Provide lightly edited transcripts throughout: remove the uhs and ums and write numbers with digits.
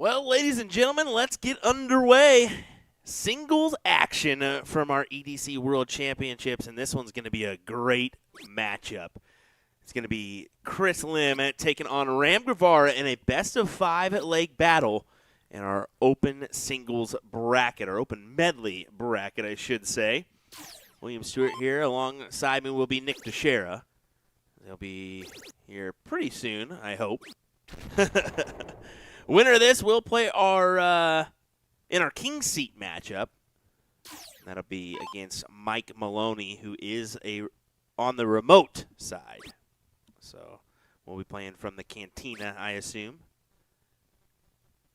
Well, ladies and gentlemen, let's get underway. Singles action from our EDC World Championships, and this one's going to be a great matchup. It's going to be Chris Lim taking on Ram Guevara in a best-of-5 leg battle in our open singles bracket, our open medley bracket, I should say. William Stewart here. Alongside me will be Nick Teixeira. They'll be here pretty soon, I hope. Winner of this will play our in our King Seat matchup. That'll be against Mike Maloney, who is on the remote side. So we'll be playing from the Cantina, I assume,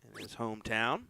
in his hometown.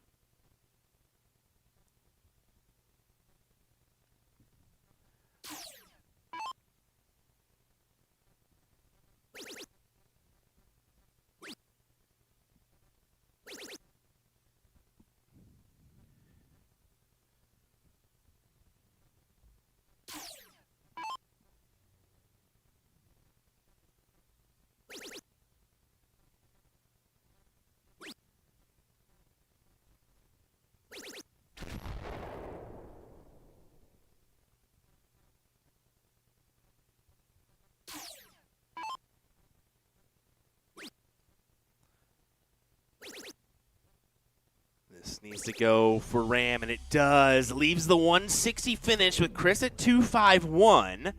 This needs to go for Ram, and it does. Leaves the 160 finish with Chris at 251.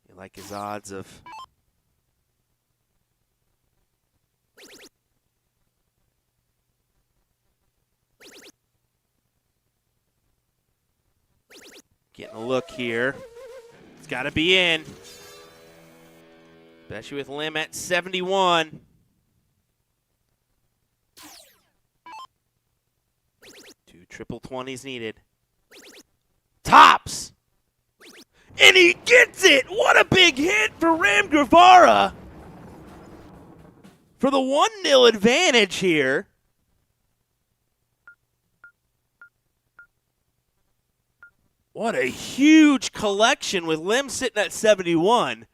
You like his odds of... Getting a look here. It's got to be in. Especially with Lim at 71. Two triple 20s needed. Tops! And he gets it! What a big hit for Ram Guevara! For the 1-0 advantage here. What a huge collection with Lim sitting at 71.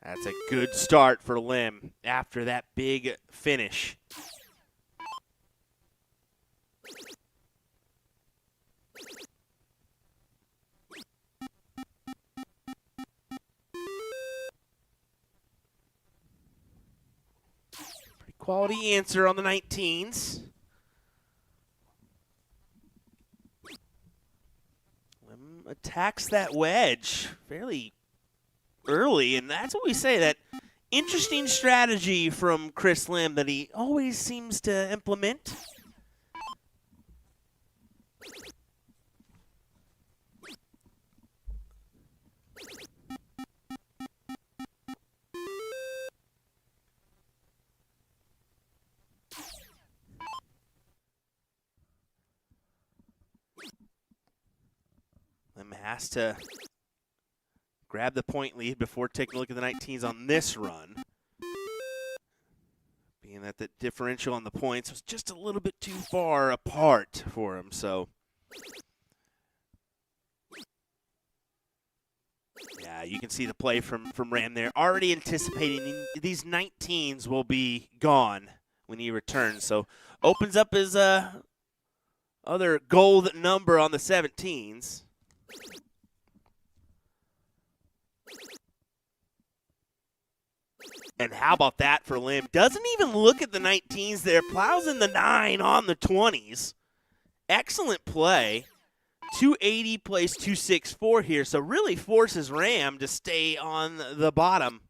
That's a good start for Lim after that big finish. Pretty quality answer on the 19s. Lim attacks that wedge fairly early, and that's what we say, that interesting strategy from Chris Lim that he always seems to implement. Lim has to grab the point lead before taking a look at the 19s on this run. Being that the differential on the points was just a little bit too far apart for him, so. Yeah, you can see the play from Ram there. Already anticipating these 19s will be gone when he returns. So opens up his other gold number on the 17s. And how about that for Lim? Doesn't even look at the 19s there. Plows in the 9 on the 20s. Excellent play. 280 plays 264 here, so really forces Ram to stay on the bottom.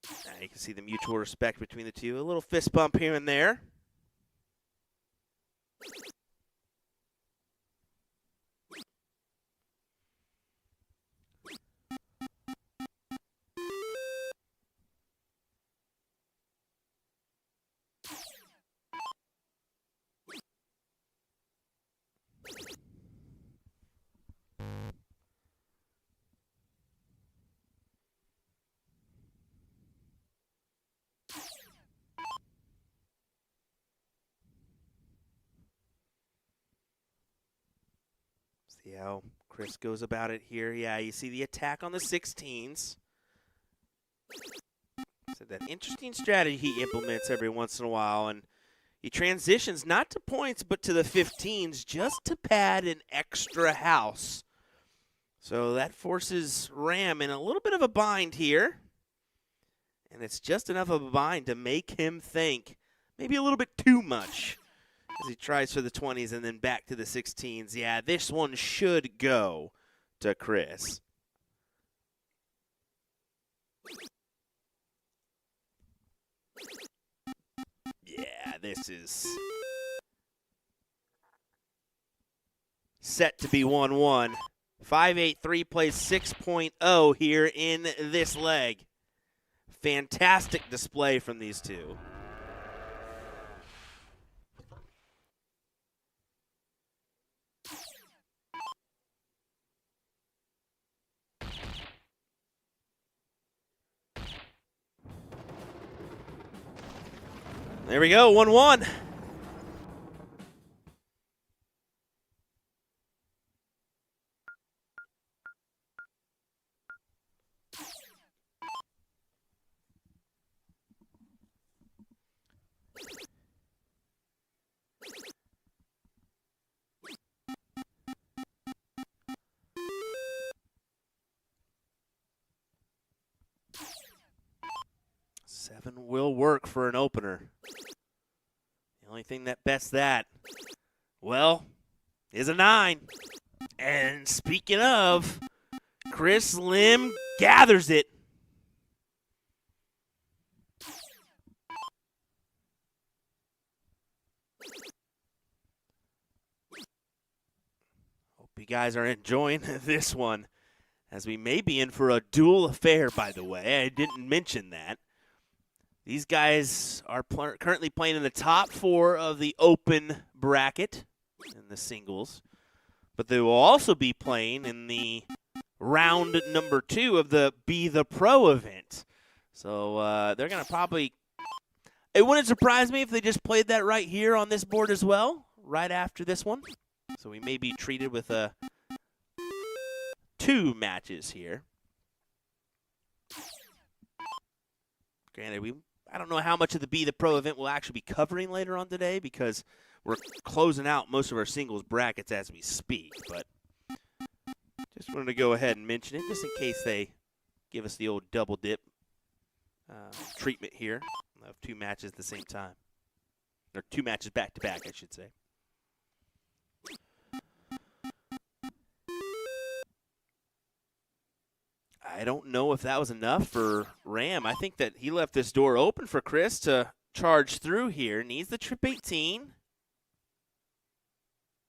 Now you can see the mutual respect between the two. A little fist bump here and there. See how Chris goes about it here. Yeah, you see the attack on the 16s. So that interesting strategy he implements every once in a while, and he transitions not to points but to the 15s just to pad an extra house. So that forces Ram in a little bit of a bind here, and it's just enough of a bind to make him think maybe a little bit too much as he tries for the 20s and then back to the 16s. Yeah, this one should go to Chris. Yeah, this is set to be 1-1. 5-8-3 plays 6.0 here in this leg. Fantastic display from these two. There we go, 1-1. Seven will work for an opener. The only thing that bets that, well, is a 9. And speaking of, Chris Lim gathers it. Hope you guys are enjoying this one, as we may be in for a dual affair, by the way. I didn't mention that. These guys are currently playing in the top 4 of the open bracket in the singles, but they will also be playing in the round number 2 of the Be the Pro event. So they're going to probably – it wouldn't surprise me if they just played that right here on this board as well, right after this one. So we may be treated with 2 matches here. Granted, I don't know how much of the Be the Pro event we'll actually be covering later on today because we're closing out most of our singles brackets as we speak. But just wanted to go ahead and mention it just in case they give us the old double dip treatment here of 2 matches at the same time. Or 2 matches back to back, I should say. I don't know if that was enough for Ram. I think that he left this door open for Chris to charge through here. Needs the trip 18.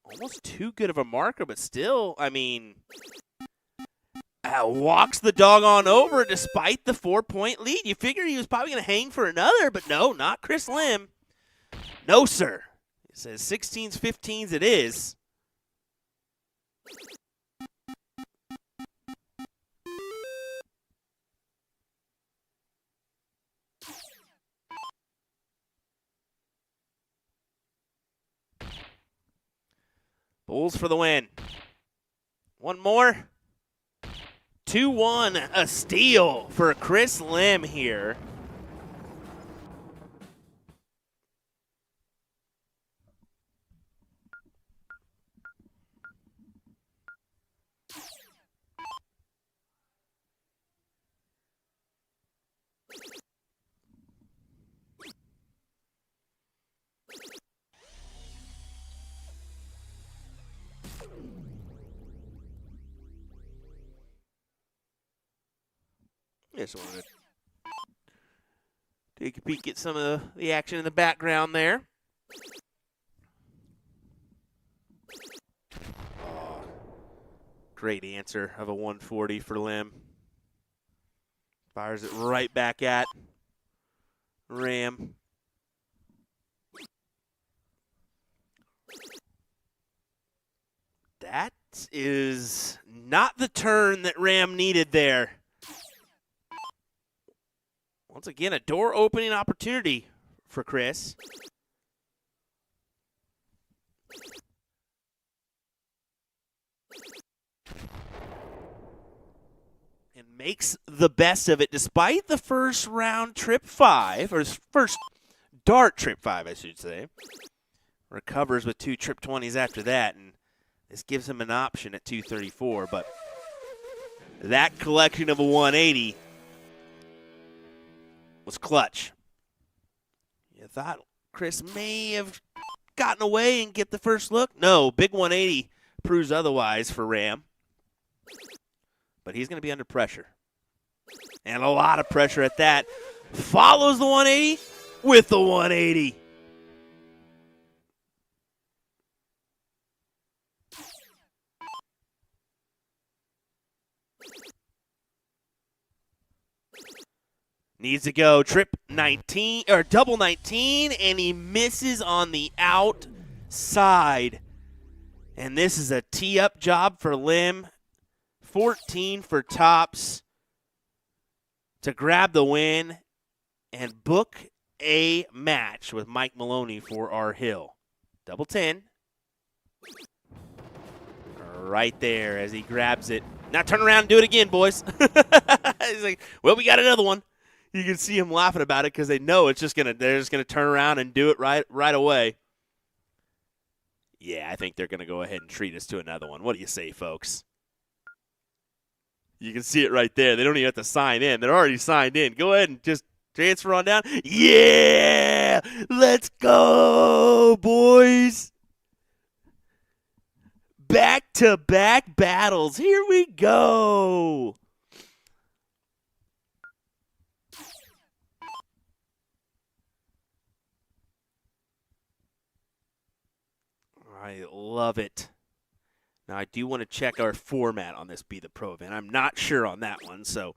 Almost too good of a marker, but still, I mean, walks the dog on over despite the 4-point lead. You figure he was probably going to hang for another, but no, not Chris Lim. No, sir. He says 16s, 15s it is. Bulls for the win. One more. 2-1, a steal for Chris Lim here. Just wanted to take a peek at some of the action in the background there. Oh, great answer of a 140 for Lim. Fires it right back at Ram. That is not the turn that Ram needed there. Once again, a door-opening opportunity for Chris. makes the best of it despite the first round trip 5, or first dart trip 5, I should say. Recovers with 2 trip 20s after that, and this gives him an option at 234, but that collection of a 180 was clutch. You thought Chris may have gotten away and get the first look? No, big 180 proves otherwise for Ram. But he's going to be under pressure. And a lot of pressure at that. Follows the 180 with the 180. Needs to go trip 19 or double 19, and he misses on the outside. And this is a tee-up job for Lim. 14 for tops to grab the win and book a match with Mike Maloney for our hill. Double 10. Right there as he grabs it. Now turn around and do it again, boys. He's like, well, we got another one. You can see him laughing about it because they know it's just they're just gonna turn around and do it right away. Yeah, I think they're gonna go ahead and treat us to another one. What do you say, folks? You can see it right there. They don't even have to sign in. They're already signed in. Go ahead and just transfer on down. Yeah! Let's go, boys! Back-to-back battles. Here we go. I love it. Now, I do want to check our format on this Be the Pro event. I'm not sure on that one, so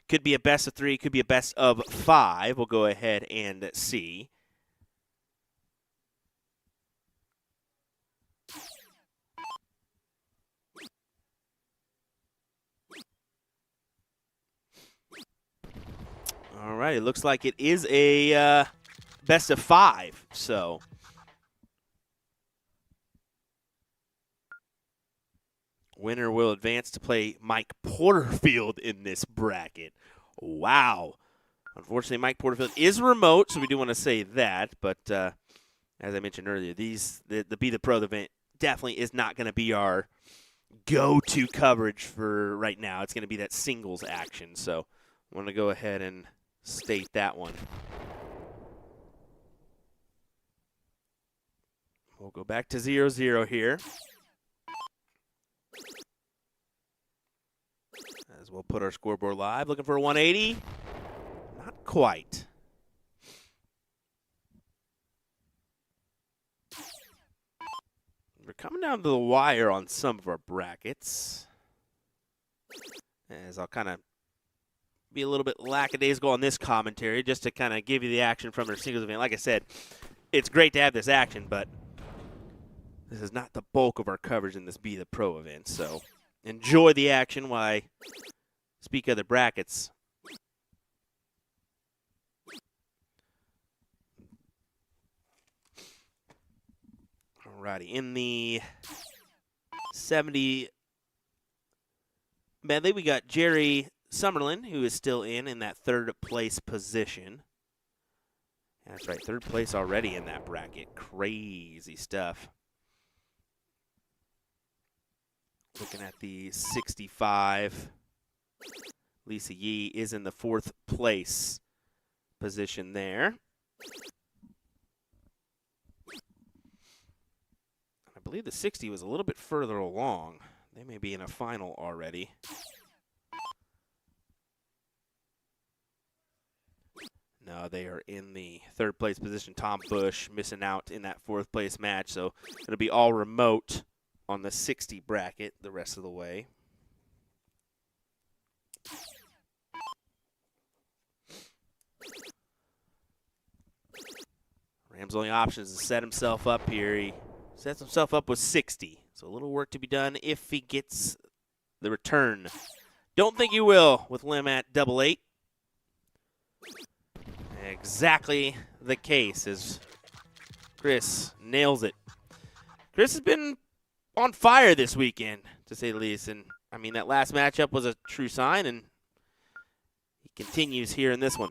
could be a best of 3, could be a best of 5. We'll go ahead and see. All right, it looks like it is a best of 5, so winner will advance to play Mike Porterfield in this bracket. Wow. Unfortunately, Mike Porterfield is remote, so we do want to say that. But as I mentioned earlier, the Be the Pro event definitely is not going to be our go-to coverage for right now. It's going to be that singles action. So I want to go ahead and state that one. We'll go back to 0-0 here. As we'll put our scoreboard live. Looking for a 180. Not quite. We're coming down to the wire on some of our brackets. As I'll kind of be a little bit lackadaisical on this commentary just to kind of give you the action from our singles event. Like I said, it's great to have this action, but this is not the bulk of our coverage in this Be the Pro event. So enjoy the action while I speak of the brackets. Alrighty, in the 70 medley, we got Jerry Summerlin, who is still in that third place position. That's right, third place already in that bracket. Crazy stuff. Looking at the 65, Lisa Yee is in the 4th place position there. I believe the 60 was a little bit further along. They may be in a final already. No, they are in the 3rd place position. Tom Bush missing out in that 4th place match, so it'll be all remote on the 60 bracket the rest of the way. Rams' only option is to set himself up here. He sets himself up with 60. So a little work to be done if he gets the return. Don't think he will with Lim at 88. Exactly the case as Chris nails it. Chris has been on fire this weekend, to say the least. And, I mean, that last matchup was a true sign, and continues here in this one.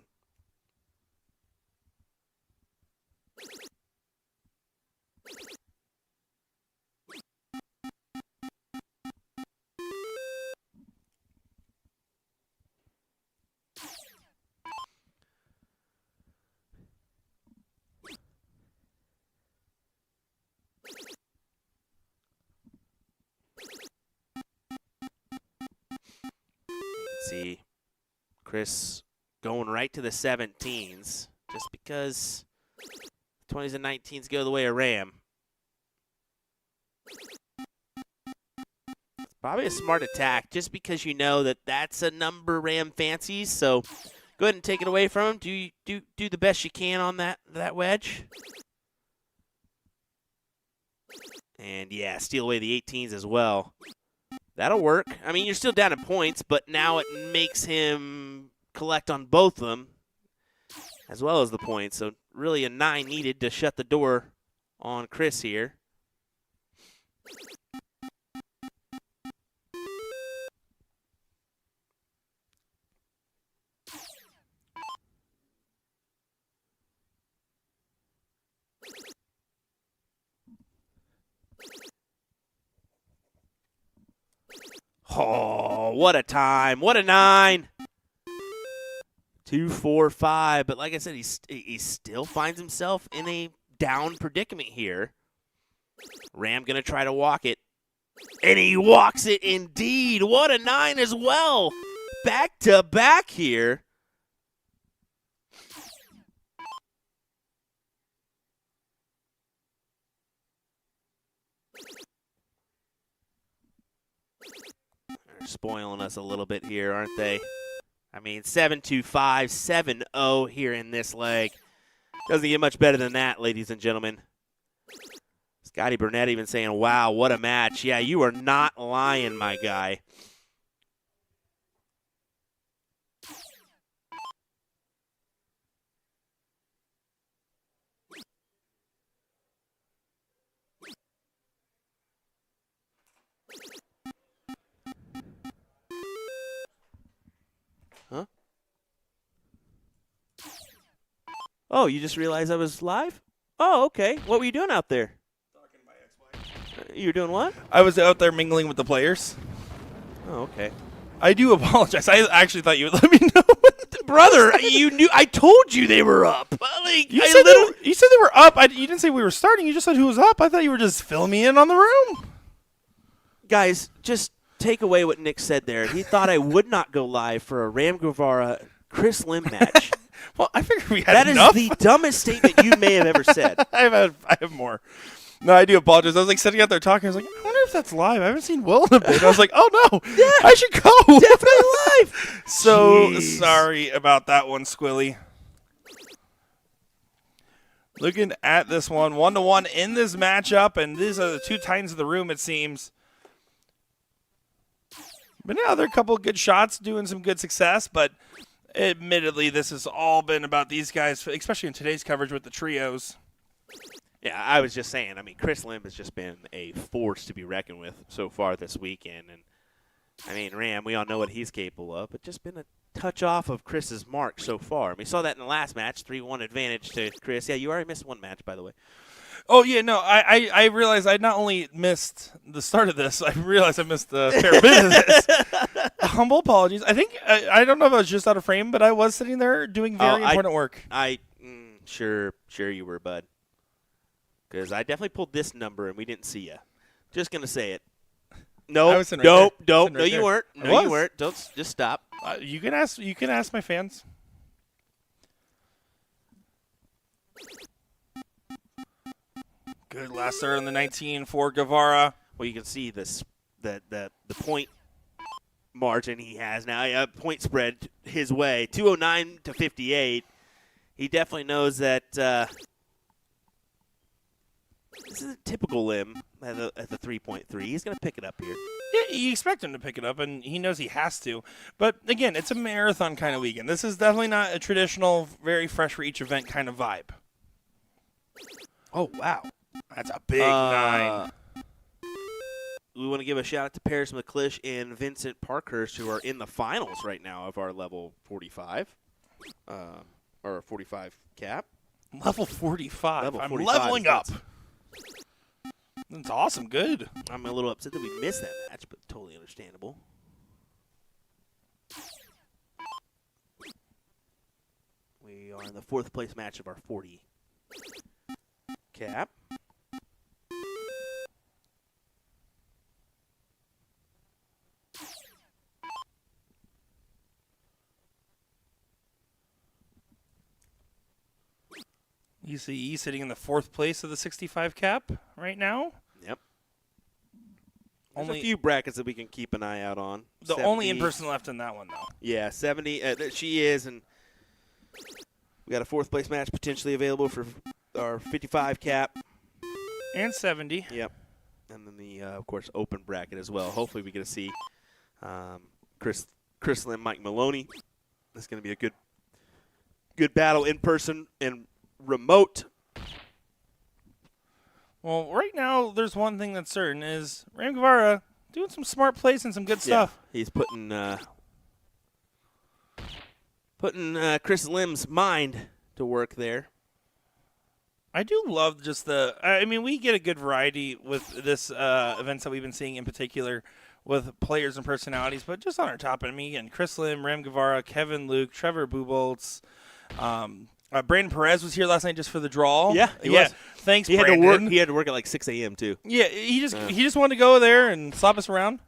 See Chris going right to the 17s just because 20s and 19s go the way of Ram. It's probably a smart attack just because you know that that's a number Ram fancies. So go ahead and take it away from him. Do the best you can on that wedge. And yeah, steal away the 18s as well. That'll work. I mean, you're still down in points, but now it makes him collect on both of them as well as the points. So really a 9 needed to shut the door on Chris here. Oh, what a time. What a 9. 2, 4, 5. But like I said, he still finds himself in a down predicament here. Ram going to try to walk it. And he walks it indeed. What a 9 as well. Back to back here. Spoiling us a little bit here, aren't they? I mean, 7-2-5, 7-0 here in this leg. Doesn't get much better than that, ladies and gentlemen. Scotty Burnett even saying, wow, what a match. Yeah, you are not lying, my guy. Huh? Oh, you just realized I was live? Oh, okay. What were you doing out there? Talking to my ex-wife. You were doing what? I was out there mingling with the players. Oh, okay. I do apologize. I actually thought you would let me know. Brother, you knew. I told you they were up. Like, You said they were up. You didn't say we were starting. You just said who was up. I thought you were just filling me in on the room. Guys, just take away what Nick said there. He thought I would not go live for a Ram Guevara Chris Lim match. Well, I figured we had That enough. is the dumbest statement you may have ever said. I have more. No, I do apologize. I was like sitting out there talking. I was like, I wonder if that's live. I haven't seen Will in a bit. I was like, oh no, Yeah. I should go. Definitely live. So Jeez. sorry about that one, Squilly. Looking at this one, 1-1 in this matchup, and these are the two titans of the room, it seems. But now there are a couple of good shots, doing some good success, but admittedly, this has all been about these guys, especially in today's coverage with the trios. Yeah, I was just saying. I mean, Chris Lim has just been a force to be reckoned with so far this weekend. And, I mean, Ram, we all know what he's capable of, but just been a touch off of Chris's mark so far. We saw that in the last match, 3-1 advantage to Chris. Yeah, you already missed one match, by the way. Oh, yeah, no, I realized I not only missed the start of this, I realized I missed a fair bit of this. Humble apologies. I think, I don't know if I was just out of frame, but I was sitting there doing very important work. Sure you were, bud. Because I definitely pulled this number and we didn't see you. Just going to say it. No, I was sitting right there. no, Sitting right you there. weren't. I No, was. you weren't. Don't just stop. You can ask my fans. Good last third on the 19 for Guevara. Well, you can see this the point margin he has now. Point spread his way, 209 to 58. He definitely knows that this is a typical Lim at the 3.3. He's going to pick it up here. Yeah, you expect him to pick it up, and he knows he has to. But, again, it's a marathon kind of weekend. This is definitely not a traditional, very fresh for each event kind of vibe. Oh, wow. That's a big 9. we want to give a shout out to Paris McClish and Vincent Parkhurst, who are in the finals right now of our level 45, or 45 cap. Level 45. Level I'm 45 leveling up. That's awesome. Good. I'm a little upset that we missed that match, but totally understandable. We are in the 4th place match of our 40 cap. ECE sitting in the 4th place of the 65 cap right now. Yep. There's a few brackets that we can keep an eye out on. The 70, only in-person left in that one, though. Yeah, 70. She is, and we got a 4th place match potentially available for our 55 cap. And 70. Yep. And then the, of course, open bracket as well. Hopefully we get to see Chris Lim, Mike Maloney. This is going to be a good battle in person and remote. Well, right now, there's one thing that's certain is Ram Guevara doing some smart plays and some good stuff. Yeah, he's putting Chris Lim's mind to work there. I do love just we get a good variety with this events that we've been seeing in particular with players and personalities, but just on our top, again, Chris Lim, Ram Guevara, Kevin Luke, Trevor Buboltz, Brandon Perez was here last night just for the draw. Yeah, he was. Thanks, he Brandon. He had to work at like 6 a.m. too. Yeah, he just wanted to go there and slap us around.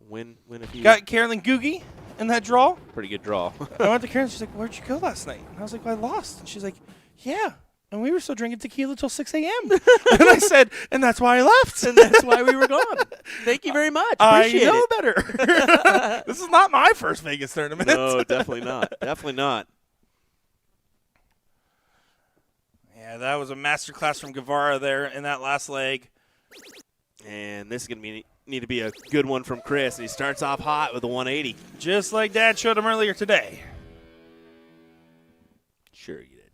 Win a few. Got Carolyn Googie in that draw. Pretty good draw. I went to Karen. She's like, "Where'd you go last night?" And I was like, "Well, I lost." And she's like, "Yeah." And we were still drinking tequila till 6 a.m. And I said, "And that's why I left." And that's why we were gone. Thank you very much. Appreciate I know it. better. This is not my first Vegas tournament. No, definitely not. Definitely not. Yeah, that was a masterclass from Guevara there in that last leg. And this is going to need to be a good one from Chris. And he starts off hot with a 180. Just like Dad showed him earlier today. Sure you did.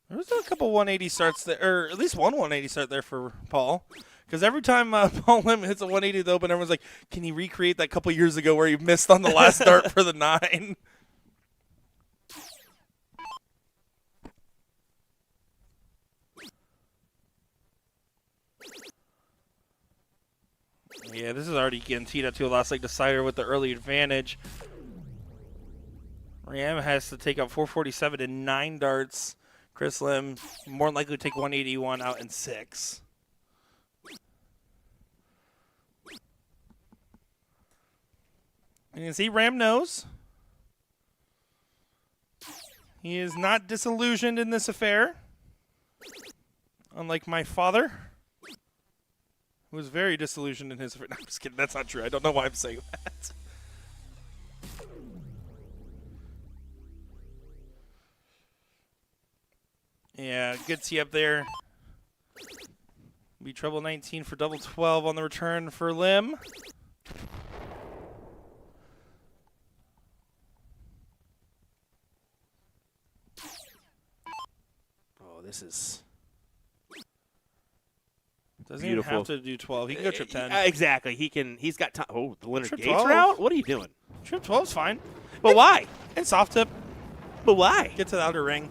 There was a couple 180 starts there, or at least one 180 start there for Paul. Because every time Paul Lim hits a 180 at the open, everyone's like, can he recreate that couple years ago where he missed on the last start for the 9? Yeah, this is already getting teed up to a last leg decider with the early advantage. Ram has to take up 447 and 9 darts. Chris Lim more than likely to take 181 out in 6. And you can see Ram knows. He is not disillusioned in this affair. Unlike my father, who was very disillusioned in his affair. No, I'm just kidding. That's not true. I don't know why I'm saying that. Yeah, good tee up there. Be treble 19 for double 12 on the return for Lim. Oh, this is Doesn't beautiful. even have to do 12. He can go trip 10. Exactly. He's got time. Oh, the Leonard Trip Gates 12. route? What are you doing? Trip 12 is fine. But why? And soft tip. But why? Get to the outer ring.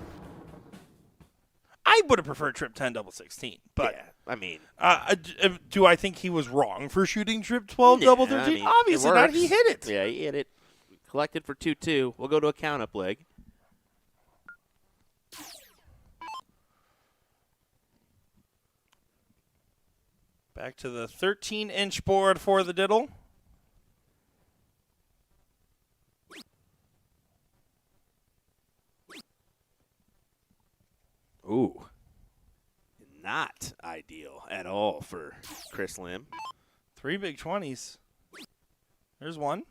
I would have preferred trip 10 double 16. But yeah, I mean, do I think he was wrong for shooting trip 12 double 13? I mean, obviously not. He hit it. Yeah, he hit it. Collected for 2-2. We'll go to a count-up leg. Back to the 13-inch board for the diddle. Ooh. Not ideal at all for Chris Lim. 3 big 20s. There's 1.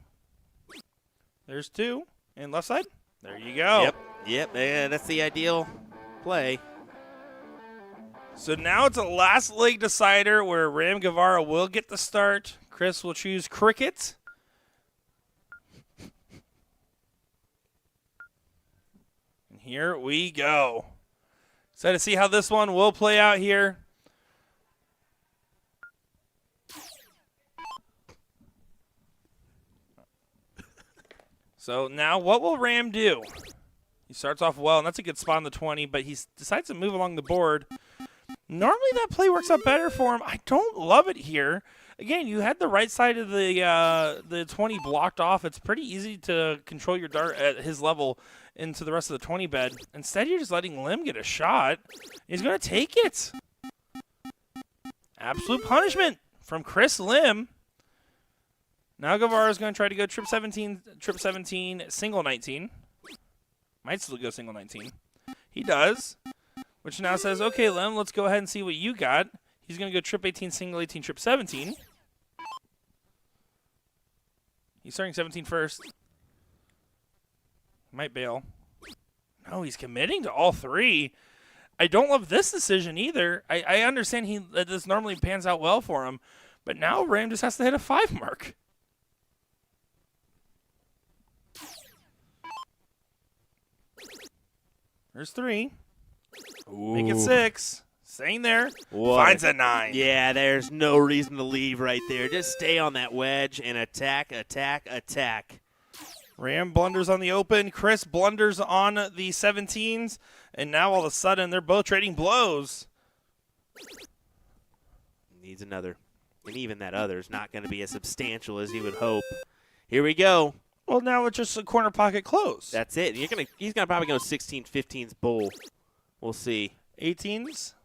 There's 2. And left side. There you go. Yep. Yeah, that's the ideal play. So now it's a last leg decider where Ram Guevara will get the start. Chris will choose cricket. And here we go. Excited to see how this one will play out here. So now what will Ram do? He starts off well, and that's a good spot on the 20, but he decides to move along the board. Normally that play works out better for him. I don't love it here. Again, you had the right side of the 20 blocked off. It's pretty easy to control your dart at his level into the rest of the 20 bed. Instead, you're just letting Lim get a shot. He's going to take it. Absolute punishment from Chris Lim. Now Guevara's going to try to go trip 17, single 19. Might still go single 19. He does, which now says, okay, Lim, let's go ahead and see what you got. He's going to go trip 18, single 18, trip 17. He's starting 17 first. Might bail. No, he's committing to all three. I don't love this decision either. I understand that this normally pans out well for him, but now Ram just has to hit a 5 mark. There's 3. Ooh. Make it 6. Staying there. What? Finds a 9. Yeah, there's no reason to leave right there. Just stay on that wedge and attack, attack, attack. Ram blunders on the open. Chris blunders on the 17s. And now all of a sudden, they're both trading blows. Needs another. And even that other is not going to be as substantial as you would hope. Here we go. Well, now it's just a corner pocket close. That's it. He's gonna probably go 16, 15s bull. We'll see. 18s?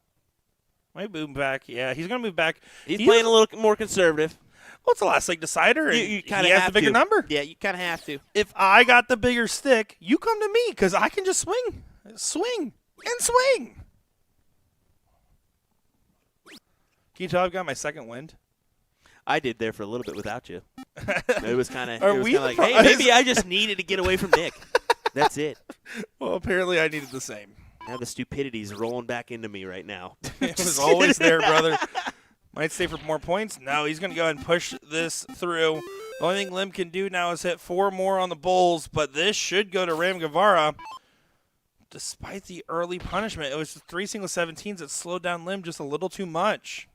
Might move back. Yeah, he's going to move back. He's playing a little more conservative. Well, it's a last league decider, and You he kind of has have the bigger to. number. Yeah, you kind of have to. If I got the bigger stick, you come to me because I can just swing, swing, and swing. Can you tell I've got my second wind? I did there for a little bit without you. It was kind of like, surprised? hey, maybe I just needed to get away from Nick. That's it. Well, apparently I needed the same. Now the stupidity's rolling back into me right now. It was always there, brother. Might stay for more points. No, he's going to go ahead and push this through. The only thing Lim can do now is hit 4 more on the Bulls, but this should go to Ram Guevara. Despite the early punishment, it was 3 single 17s that slowed down Lim just a little too much.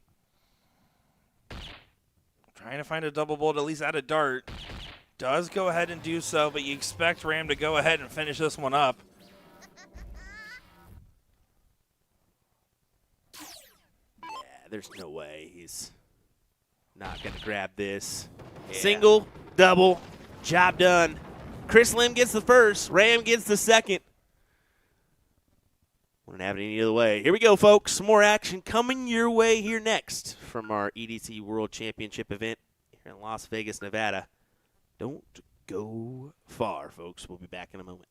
Trying to find a double bolt, at least add a dart. Does go ahead and do so, but you expect Ram to go ahead and finish this one up. There's no way he's not going to grab this. Yeah. Single, double, job done. Chris Lim gets the first. Ram gets the second. Wouldn't have it any other way. Here we go, folks. Some more action coming your way here next from our EDC World Championship event here in Las Vegas, Nevada. Don't go far, folks. We'll be back in a moment.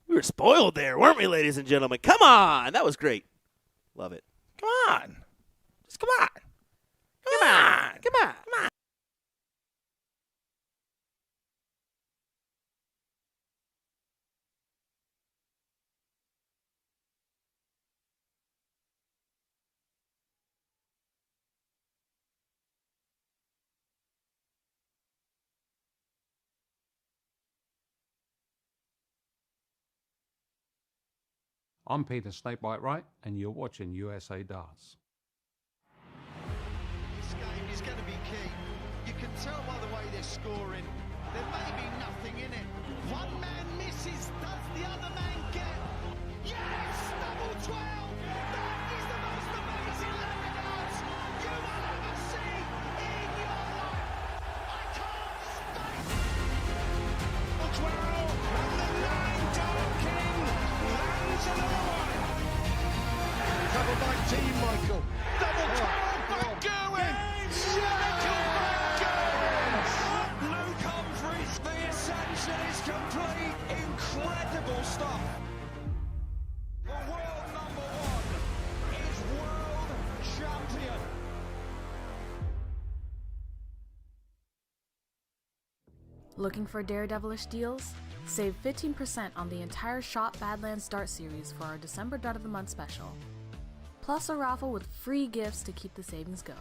We were spoiled there, weren't we, ladies and gentlemen? Come on. That was great. Love it. Come on. Just come on. Come on. Come on. Come on. I'm Peter Snakebite-Wright, and you're watching USA Darts. This game is going to be key. You can tell by the way they're scoring. There may be nothing in it. One man misses, does the other man get? Yes! Double 12! That is the most amazing ladder dance you will ever see in your life! I can't stay! 12, and the 9 Dart King lands another one! Covered by Team Michael. Double 12, back going! Luke Humphries, the ascension is complete. Incredible stuff. The world number 1 is world champion. Looking for daredevilish deals? Save 15% on the entire Shop Badlands Dart series for our December Dart of the Month special. Plus a raffle with free gifts to keep the savings going.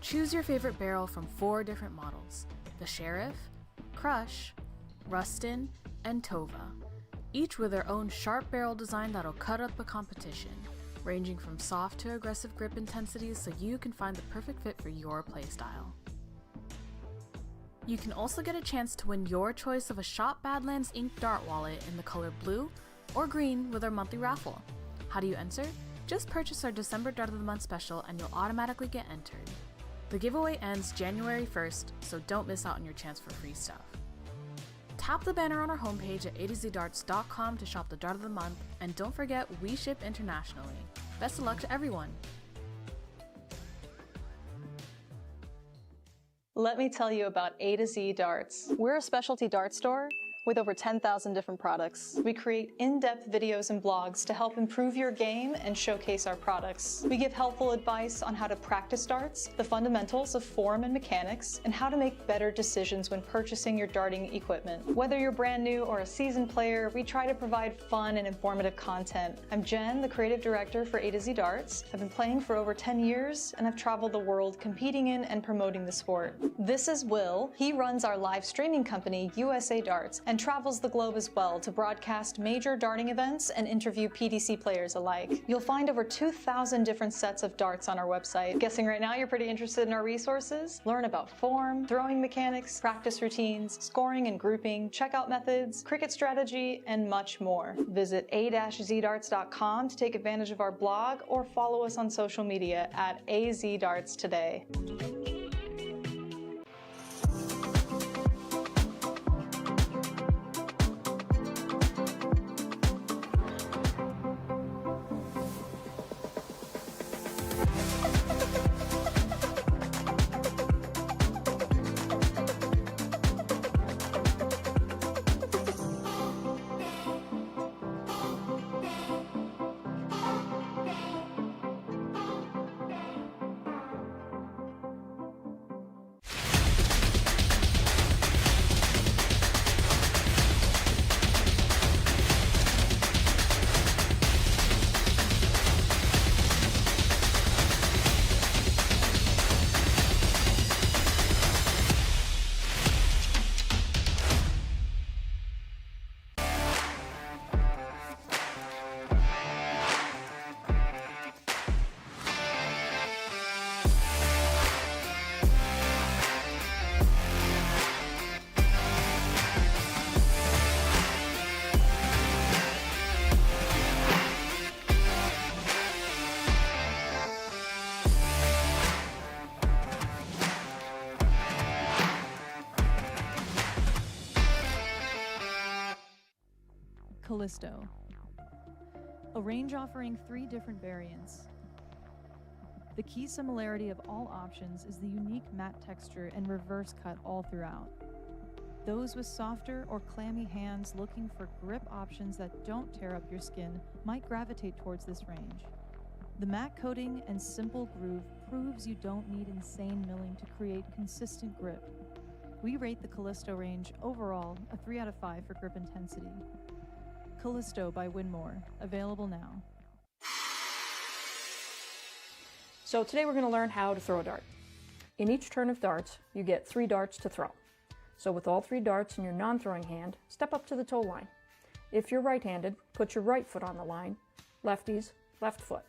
Choose your favorite barrel from 4 different models: the Sheriff, Crush, Rustin, and Tova, each with their own sharp barrel design that'll cut up the competition, ranging from soft to aggressive grip intensities so you can find the perfect fit for your playstyle. You can also get a chance to win your choice of a Shop Badlands Ink Dart wallet in the color blue or green with our monthly raffle. How do you enter? Just purchase our December Dart of the Month special and you'll automatically get entered. The giveaway ends January 1st, so don't miss out on your chance for free stuff. Tap the banner on our homepage at adzdarts.com to shop the Dart of the Month, and don't forget we ship internationally. Best of luck to everyone! Let me tell you about A to Z Darts. We're a specialty dart store with over 10,000 different products. We create in-depth videos and blogs to help improve your game and showcase our products. We give helpful advice on how to practice darts, the fundamentals of form and mechanics, and how to make better decisions when purchasing your darting equipment. Whether you're brand new or a seasoned player, we try to provide fun and informative content. I'm Jen, the creative director for A to Z Darts. I've been playing for over 10 years, and I've traveled the world competing in and promoting the sport. This is Will. He runs our live streaming company, USA Darts, and travels the globe as well to broadcast major darting events and interview PDC players alike. You'll find over 2,000 different sets of darts on our website. Guessing right now you're pretty interested in our resources? Learn about form, throwing mechanics, practice routines, scoring and grouping, checkout methods, cricket strategy, and much more. Visit a-zdarts.com to take advantage of our blog or follow us on social media at AZDarts today. Callisto. A range offering 3 different variants. The key similarity of all options is the unique matte texture and reverse cut all throughout. Those with softer or clammy hands looking for grip options that don't tear up your skin might gravitate towards this range. The matte coating and simple groove proves you don't need insane milling to create consistent grip. We rate the Callisto range overall a 3 out of 5 for grip intensity. Callisto by Winmore, available now. So today we're going to learn how to throw a dart. In each turn of darts, you get 3 darts to throw. So with all 3 darts in your non-throwing hand, step up to the toe line. If you're right-handed, put your right foot on the line. Lefties, left foot.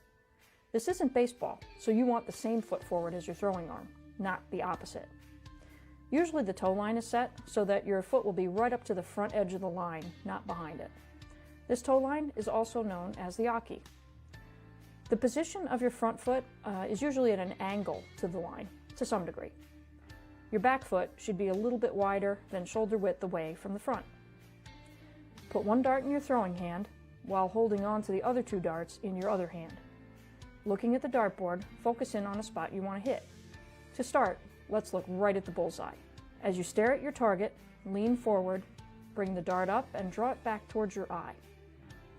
This isn't baseball, so you want the same foot forward as your throwing arm, not the opposite. Usually the toe line is set so that your foot will be right up to the front edge of the line, not behind it. This toe line is also known as the Aki. The position of your front foot is usually at an angle to the line, to some degree. Your back foot should be a little bit wider than shoulder width away from the front. Put 1 dart in your throwing hand while holding on to the other 2 darts in your other hand. Looking at the dartboard, focus in on a spot you want to hit. To start, let's look right at the bullseye. As you stare at your target, lean forward, bring the dart up and draw it back towards your eye.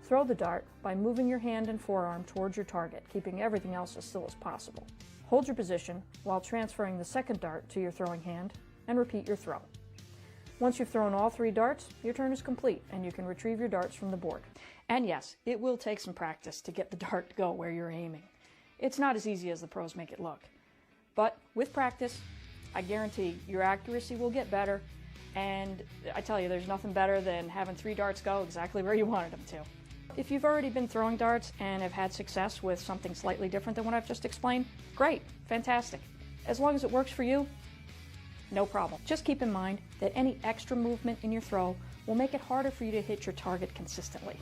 Throw the dart by moving your hand and forearm towards your target, keeping everything else as still as possible. Hold your position while transferring the second dart to your throwing hand and repeat your throw. Once you've thrown all 3 darts, your turn is complete and you can retrieve your darts from the board. And yes, it will take some practice to get the dart to go where you're aiming. It's not as easy as the pros make it look. But with practice, I guarantee your accuracy will get better, and I tell you, there's nothing better than having 3 darts go exactly where you wanted them to. If you've already been throwing darts and have had success with something slightly different than what I've just explained, great, fantastic. As long as it works for you, No problem. Just keep in mind that any extra movement in your throw will make it harder for you to hit your target consistently.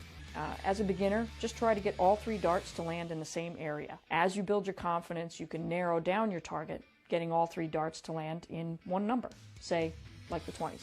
As a beginner, just try to get all 3 darts to land in the same area. As you build your confidence, you can narrow down your target, getting all 3 darts to land in one number, say, like the 20s.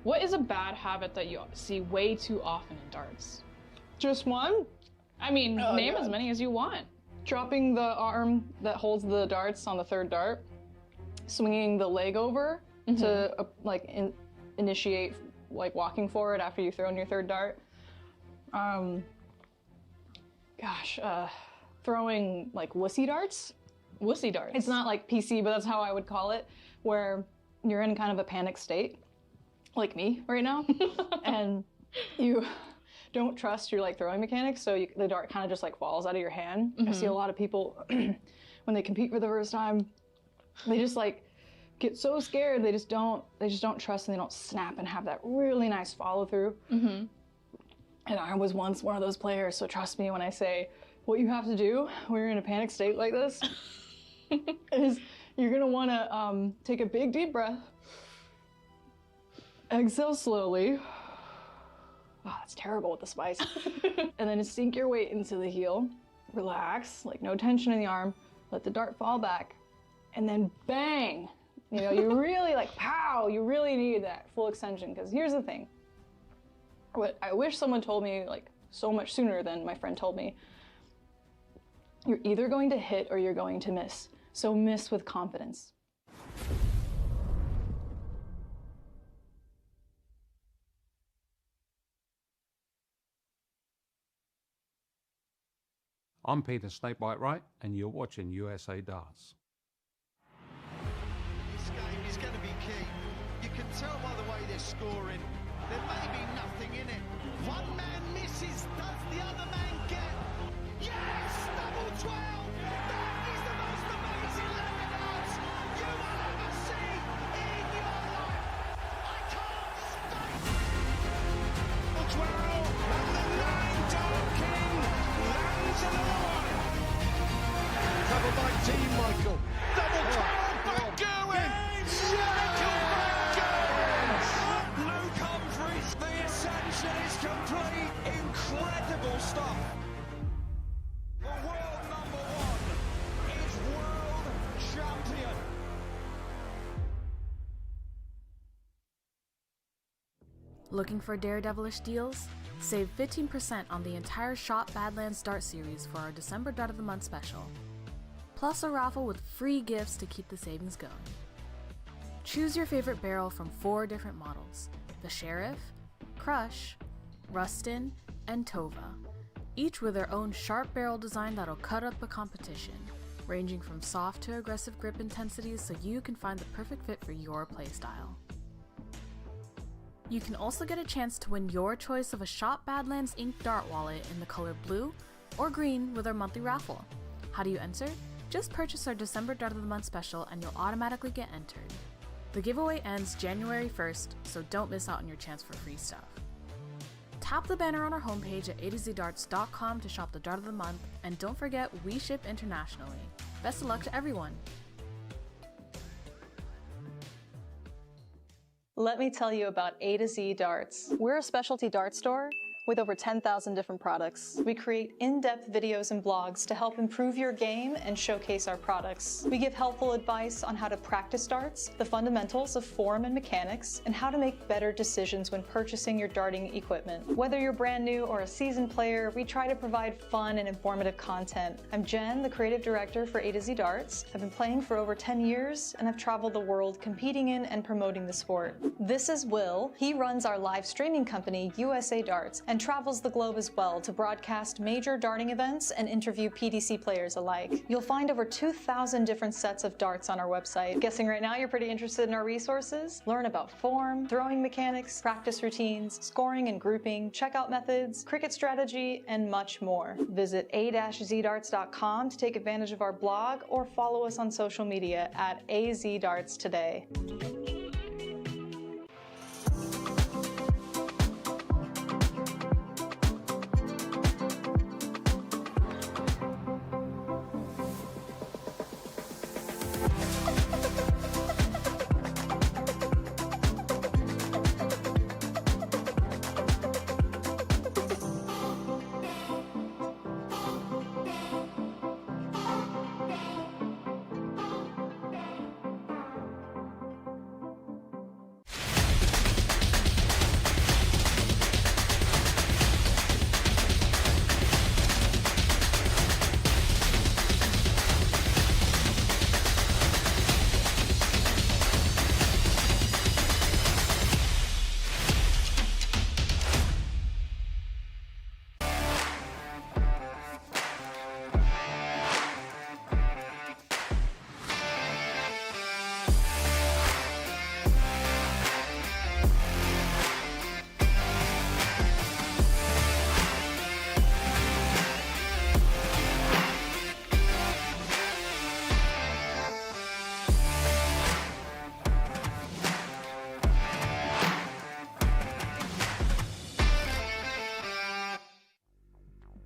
What is a bad habit that you see way too often in darts? Just one? I mean, name as many as you want. Dropping the arm that holds the darts on the 3rd dart, swinging the leg over to initiate walking forward after you throw in your 3rd dart. Throwing wussy darts. Wussy darts. It's not like PC, but that's how I would call it, where you're in kind of a panic state, like me right now, and you don't trust your throwing mechanics, so the dart kind of just falls out of your hand. I see a lot of people when they compete for the first time, they just get so scared they just don't trust, and they don't snap and have that really nice follow through. And I was once one of those players, so trust me when I say what you have to do when you're in a panic state like this is you're gonna want to take a big deep breath, exhale slowly. Oh, that's terrible with the spice. And then sink your weight into the heel, relax, no tension in the arm, let the dart fall back, and then bang! You really pow, you really need that full extension, because here's the thing. What I wish someone told me so much sooner than my friend told me. You're either going to hit or you're going to miss. So miss with confidence. I'm Peter Snakebite Wright, and you're watching USA Darts. This game is going to be key. You can tell by the way they're scoring. There may be nothing in it. One man misses, does the other man get? Yes! Double 12! That is the most amazing level darts you will ever see in your life! I can't stop! 12, and the 9 Dart King lands another one! Covered by Team Michael. Double 12, back going! Michael back going! Luke Humphries, the ascension is complete. Incredible stuff. The world number 1 is world champion. Looking for daredevilish deals? Save 15% on the entire Shop Badlands Dart series for our December Dart of the Month special. Plus a raffle with free gifts to keep the savings going. Choose your favorite barrel from 4 different models: the Sheriff, Crush, Rustin, and Tova, each with their own sharp barrel design that'll cut up a competition, ranging from soft to aggressive grip intensities so you can find the perfect fit for your playstyle. You can also get a chance to win your choice of a Shop Badlands Ink Dart wallet in the color blue or green with our monthly raffle. How do you enter? Just purchase our December Dart of the Month special and you'll automatically get entered. The giveaway ends January 1st, so don't miss out on your chance for free stuff. Tap the banner on our homepage at AtoZDarts.com to shop the Dart of the Month, and don't forget we ship internationally. Best of luck to everyone! Let me tell you about A to Z Darts. We're a specialty dart store with over 10,000 different products. We create in-depth videos and blogs to help improve your game and showcase our products. We give helpful advice on how to practice darts, the fundamentals of form and mechanics, and how to make better decisions when purchasing your darting equipment. Whether you're brand new or a seasoned player, we try to provide fun and informative content. I'm Jen, the creative director for A to Z Darts. I've been playing for over 10 years, and I've traveled the world competing in and promoting the sport. This is Will. He runs our live streaming company, USA Darts, and travels the globe as well to broadcast major darting events and interview PDC players alike. You'll find over 2,000 different sets of darts on our website. Guessing right now you're pretty interested in our resources? Learn about form, throwing mechanics, practice routines, scoring and grouping, checkout methods, cricket strategy, and much more. Visit a-zdarts.com to take advantage of our blog or follow us on social media at AZDarts today.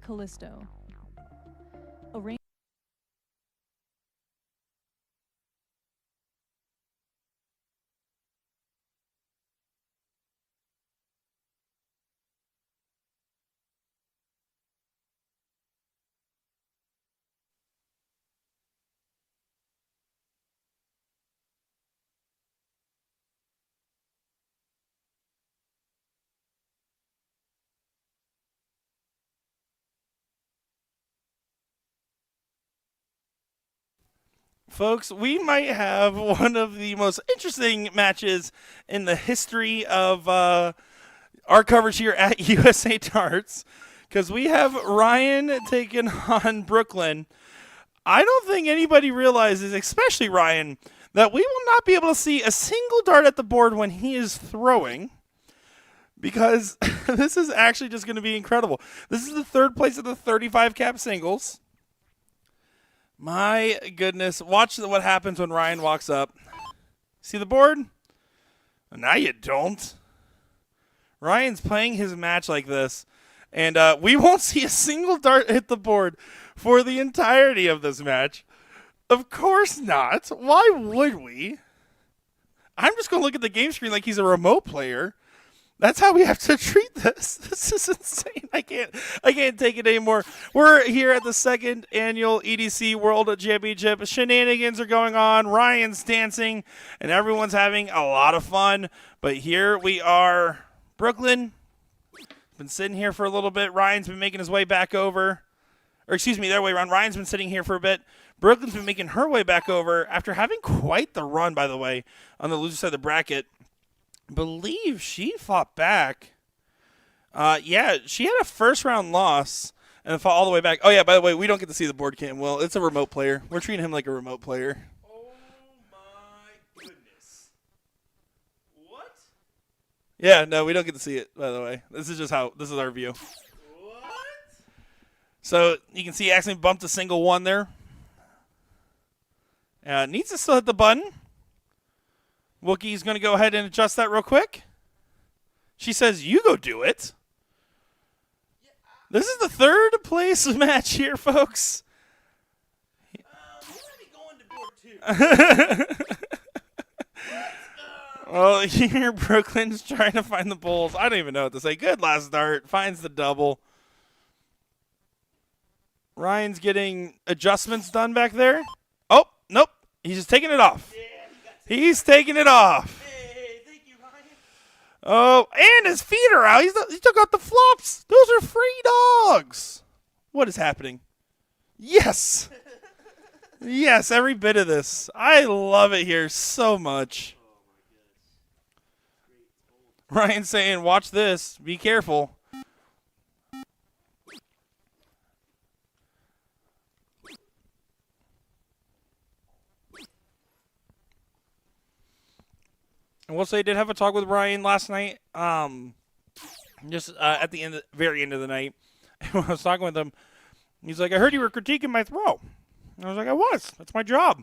Callisto. A range Folks, we might have one of the most interesting matches in the history of our coverage here at USA Darts, because we have Ryan taking on Brooklyn. I don't think anybody realizes, especially Ryan, that we will not be able to see a single dart at the board when he is throwing, because this is actually just going to be incredible. This is the third place of the 35 cap singles. My goodness. Watch what happens when Ryan walks up. See the board? Now you don't. Ryan's playing his match like this, and we won't see a single dart hit the board for the entirety of this match. Of course not. Why would we? I'm just going to look at the game screen like he's a remote player. That's how we have to treat this. This is insane. I can't take it anymore. We're here at the second annual EDC World Championship. Shenanigans are going on. Ryan's dancing, and everyone's having a lot of fun. But here we are. Brooklyn been sitting here for a little bit. Ryan's been making his way back over. Or excuse me, their way around. Ryan's been sitting here for a bit. Brooklyn's been making her way back over after having quite the run, by the way, on the loser side of the bracket. Believe she fought back. Yeah, she had a first-round loss and fought all the way back. Oh, yeah, by the way, we don't get to see the board cam. Well, it's a remote player. We're treating him like a remote player. Oh, my goodness. What? Yeah, no, we don't get to see it, by the way. This is our view. What? So you can see he accidentally bumped a single one there. Needs to still hit the button. Wookiee's going to go ahead and adjust that real quick. She says, you go do it. This is the third place match here, folks. Well, here Brooklyn's trying to find the Bulls. I don't even know what to say. Good last start. Finds the double. Ryan's getting adjustments done back there. Oh, nope. He's just taking it off. He's taking it off. Hey, thank you, Ryan. Oh, and his feet are out. He took out the flops. Those are free dogs. What is happening? Yes. Yes, every bit of this. I love it here so much. Ryan's saying, watch this. Be careful. And we'll say I did have a talk with Ryan last night, just at the very end of the night. And when I was talking with him, he's like, I heard you were critiquing my throw. And I was like, I was. That's my job.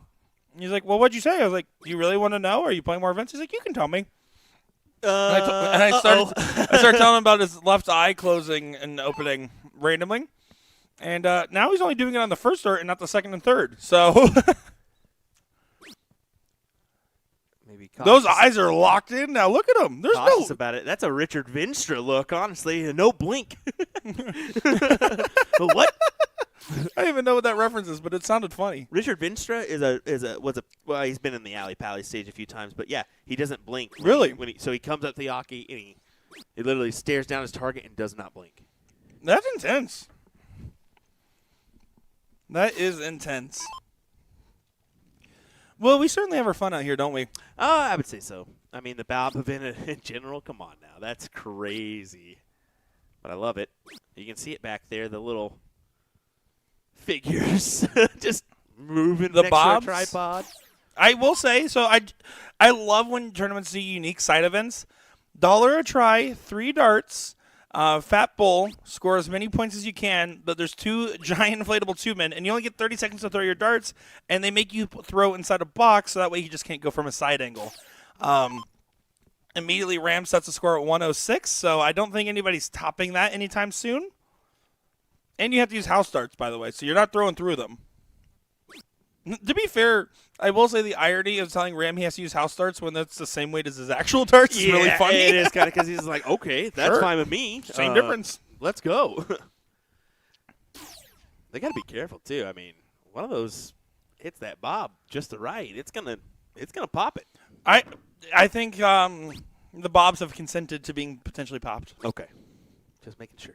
And he's like, well, what'd you say? I was like, do you really want to know? Are you playing more events? He's like, you can tell me. I started telling him about his left eye closing and opening randomly. And now he's only doing it on the first start and not the second and third. So Maybe those eyes are locked in now. Look at them. There's cautious no about it. That's a Richard Vinstra look, honestly. No blink. What? I don't even know what that reference is, but it sounded funny. Richard Vinstra well, he's been in the Alley Pally stage a few times, but yeah, he doesn't blink. Really? So he comes up to the hockey and he literally stares down his target and does not blink. That's intense. That is intense. Well, we certainly have our fun out here, don't we? I would say so. I mean, the Bob event in general, come on now. That's crazy. But I love it. You can see it back there, the little figures just moving the next bobs? to a tripod. I will say, so I love when tournaments do unique side events. $1 a try, 3 darts, Fat Bull, score as many points as you can, but there's 2 giant inflatable tube-men, and you only get 30 seconds to throw your darts, and they make you throw inside a box, so that way you just can't go from a side angle. Immediately, Ram sets the score at 106, so I don't think anybody's topping that anytime soon. And you have to use house darts, by the way, so you're not throwing through them. To be fair, I will say the irony of telling Ram he has to use house darts when that's the same weight as his actual darts is really funny. It is kind of because he's like, okay, that's Sure. fine with me. Same difference. Let's go. They got to be careful too. I mean, one of those hits that bob just the right. It's gonna pop it. I think the bobs have consented to being potentially popped. Okay. Just making sure.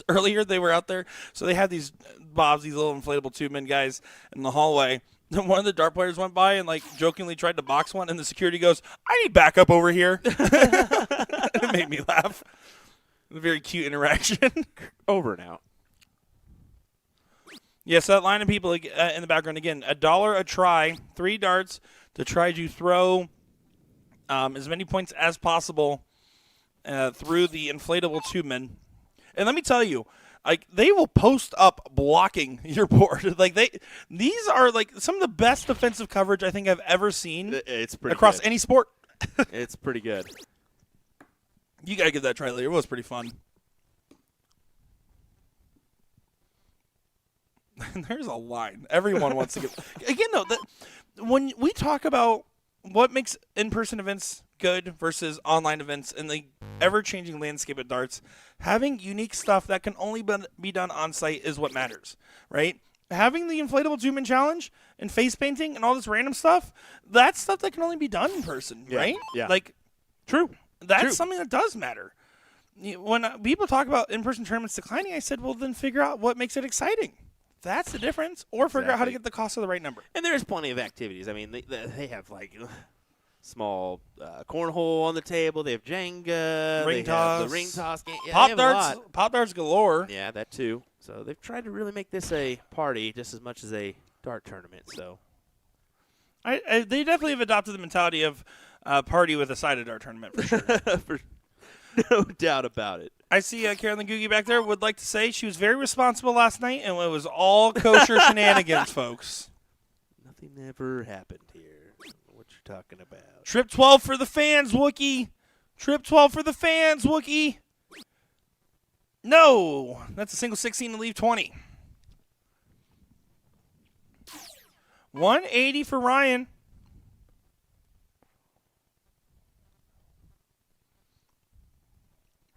Earlier, they were out there, so they had these bobs, these little inflatable tube-men guys in the hallway. And one of the dart players went by and, like, jokingly tried to box one, and the security goes, I need backup over here. It made me laugh. A very cute interaction. Over and out. Yes, that line of people in the background, again, $1 a try, 3 darts to try to throw as many points as possible through the inflatable tube-men. And let me tell you, like, they will post up blocking your board. Like, these are like some of the best defensive coverage I think I've ever seen. It's pretty across good. any sport. It's pretty good. You gotta give that a try later. It was pretty fun. There's a line. Everyone wants to get. Again, though, when we talk about what makes in-person events good versus online events in the ever-changing landscape of darts, having unique stuff that can only be done on-site is what matters, right? Having the inflatable tube-man challenge and face painting and all this random stuff, that's stuff that can only be done in person, right? Yeah. Like, True. that's True. something that does matter. When people talk about in-person tournaments declining, I said, well, then figure out what makes it exciting. That's the difference. Or figure out how to get the cost of the right number. And there's plenty of activities. I mean, they have, like, small cornhole on the table. They have Jenga. Ring they have the toss. ring toss game. Yeah, Pop they have a darts, lot. pop darts galore. Yeah, that too. So they've tried to really make this a party just as much as a dart tournament. So They definitely have adopted the mentality of party with a side of dart tournament for sure. no doubt about it. I see Carolyn Googie back there would like to say she was very responsible last night, and it was all kosher shenanigans, folks. Nothing ever happened here. What you're talking about. Trip 12 for the fans, Wookie. Trip 12 for the fans, Wookie. No, that's a single 16 to leave 20. 180 for Ryan.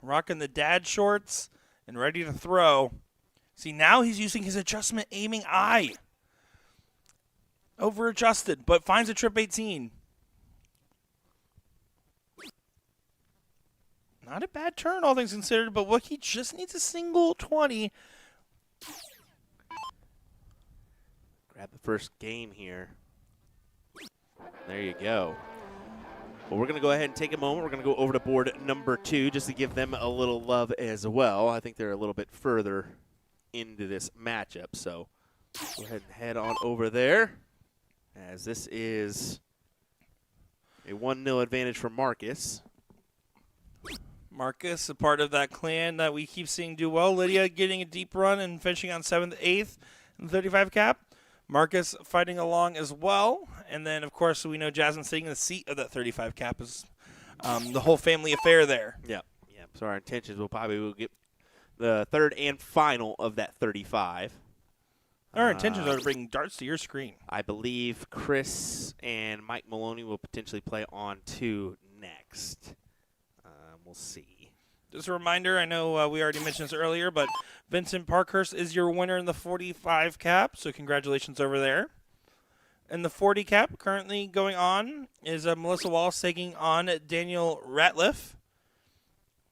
Rocking the dad shorts and ready to throw. See, now he's using his adjustment aiming eye. Over adjusted, but finds a trip 18. Not a bad turn, all things considered, but Wookie just needs a single 20. Grab the first game here. There you go. Well, we're going to go ahead and take a moment. We're going to go over to board number 2 just to give them a little love as well. I think they're a little bit further into this matchup. So go ahead and head on over there, as this is a 1-0 advantage for Marcus. Marcus, a part of that clan that we keep seeing do well. Lydia getting a deep run and finishing on 7th, 8th in the 35 cap. Marcus fighting along as well. And then, of course, we know Jasmine sitting in the seat of that 35 cap is the whole family affair there. Yep. So our intentions will get the third and final of that 35. Our intentions are to bring darts to your screen. I believe Chris and Mike Maloney will potentially play on 2 next. We'll see. Just a reminder, I know we already mentioned this earlier, but Vincent Parkhurst is your winner in the 45 cap, so congratulations over there. And the 40 cap currently going on is Melissa Wallace taking on Daniel Ratliff.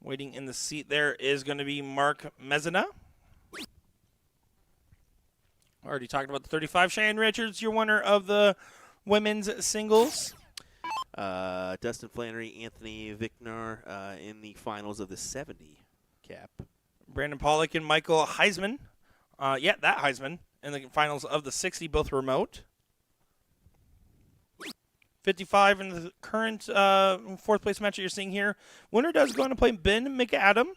Waiting in the seat there is going to be Mark Mezina. Already talked about the 35. Cheyenne Richards, your winner of the women's singles. Dustin Flannery, Anthony Vicknar in the finals of the 70 cap. Brandon Pollock and Michael Heisman. That Heisman in the finals of the 60, both remote. 55 in the current 4th place match that you're seeing here. Winner does go on to play Ben McAdam.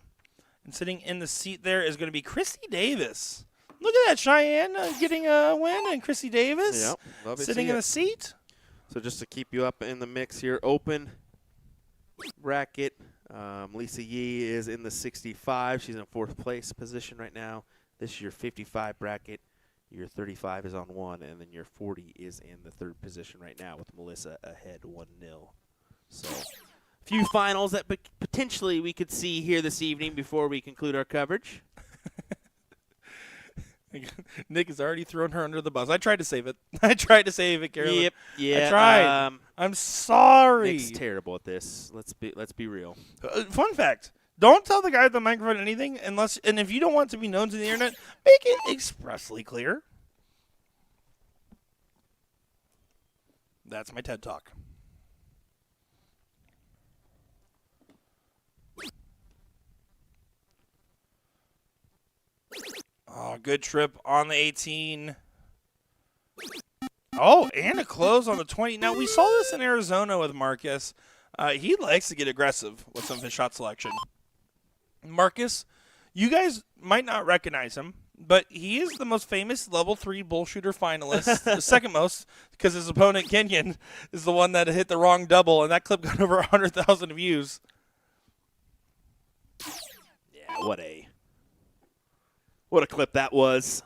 And sitting in the seat there is going to be Christy Davis. Look at that, Cheyenne getting a win, and Christy Davis sitting in the seat. So just to keep you up in the mix here, open bracket. Lisa Yee is in the 65. She's in 4th place position right now. This is your 55 bracket. Your 35 is on 1, and then your 40 is in the 3rd position right now with Melissa ahead 1-0. So a few finals that potentially we could see here this evening before we conclude our coverage. Nick has already thrown her under the bus. I tried to save it. Carolyn. Yep. Yeah. I tried. I'm sorry. Nick's terrible at this. Let's be real. Fun fact. Don't tell the guy with the microphone anything and if you don't want to be known to the internet, make it expressly clear. That's my TED Talk. Oh, good trip on the 18. Oh, and a close on the 20. Now, we saw this in Arizona with Marcus. He likes to get aggressive with some of his shot selection. Marcus, you guys might not recognize him, but he is the most famous level 3 BullShooter finalist, the second most, because his opponent, Kenyon, is the one that hit the wrong double, and that clip got over 100,000 views. Yeah, what a clip that was.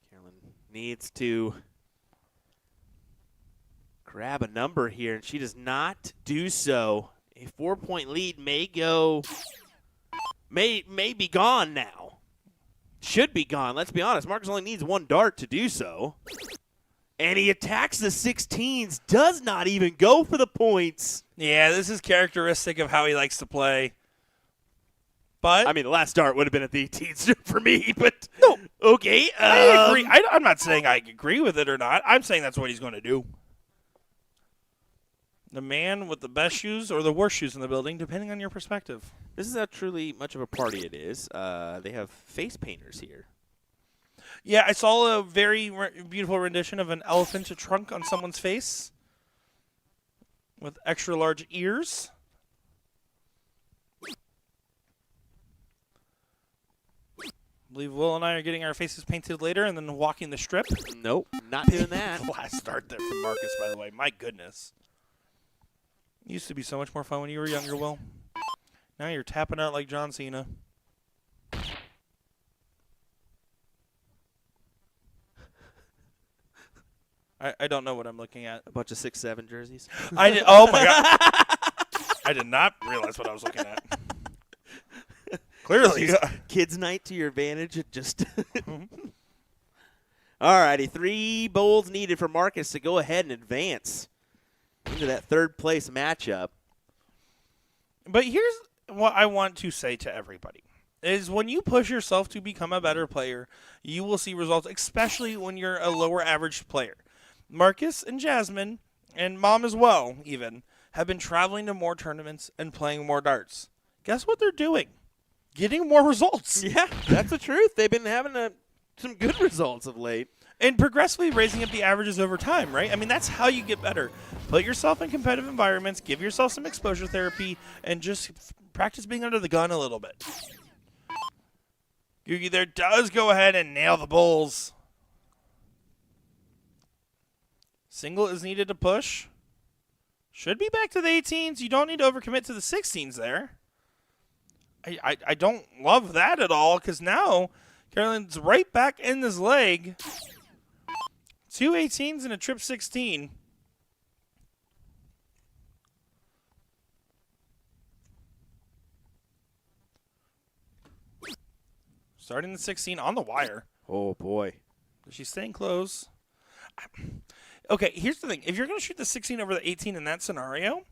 Carolyn needs to grab a number here, and she does not do so. A 4-point lead may be gone now. Should be gone. Let's be honest. Marcus only needs 1 dart to do so. And he attacks the 16s, does not even go for the points. Yeah, this is characteristic of how he likes to play. But I mean, the last dart would have been at the 18s for me, but no. Okay. I agree. I'm not saying I agree with it or not. I'm saying that's what he's going to do. The man with the best shoes or the worst shoes in the building, depending on your perspective. This is how truly much of a party it is. They have face painters here. Yeah, I saw a very beautiful rendition of an elephant trunk on someone's face with extra large ears. I believe Will and I are getting our faces painted later and then walking the strip. Nope, not doing that. Last start there for Marcus, by the way. My goodness. Used to be so much more fun when you were younger, Will. Now you're tapping out like John Cena. I don't know what I'm looking at. A bunch of 6'7" jerseys. Oh my god! I did not realize what I was looking at. Clearly, Kids night to your advantage. It just. All righty, 3 bowls needed for Marcus to go ahead and advance into that third place matchup. But here's what I want to say to everybody. Is when you push yourself to become a better player, you will see results, especially when you're a lower average player. Marcus and Jasmine, and Mom as well even, have been traveling to more tournaments and playing more darts. Guess what they're doing? Getting more results. Yeah, that's the truth. They've been having some good results of late. And progressively raising up the averages over time, right? I mean, that's how you get better. Put yourself in competitive environments, give yourself some exposure therapy, and just practice being under the gun a little bit. Yugi there does go ahead and nail the bowls. Single is needed to push. Should be back to the 18s. You don't need to overcommit to the 16s there. I don't love that at all because now Carolyn's right back in this leg. 2 18s and a trip 16. Starting the 16 on the wire. Oh, boy. She's staying close. Okay, here's the thing. If you're going to shoot the 16 over the 18 in that scenario,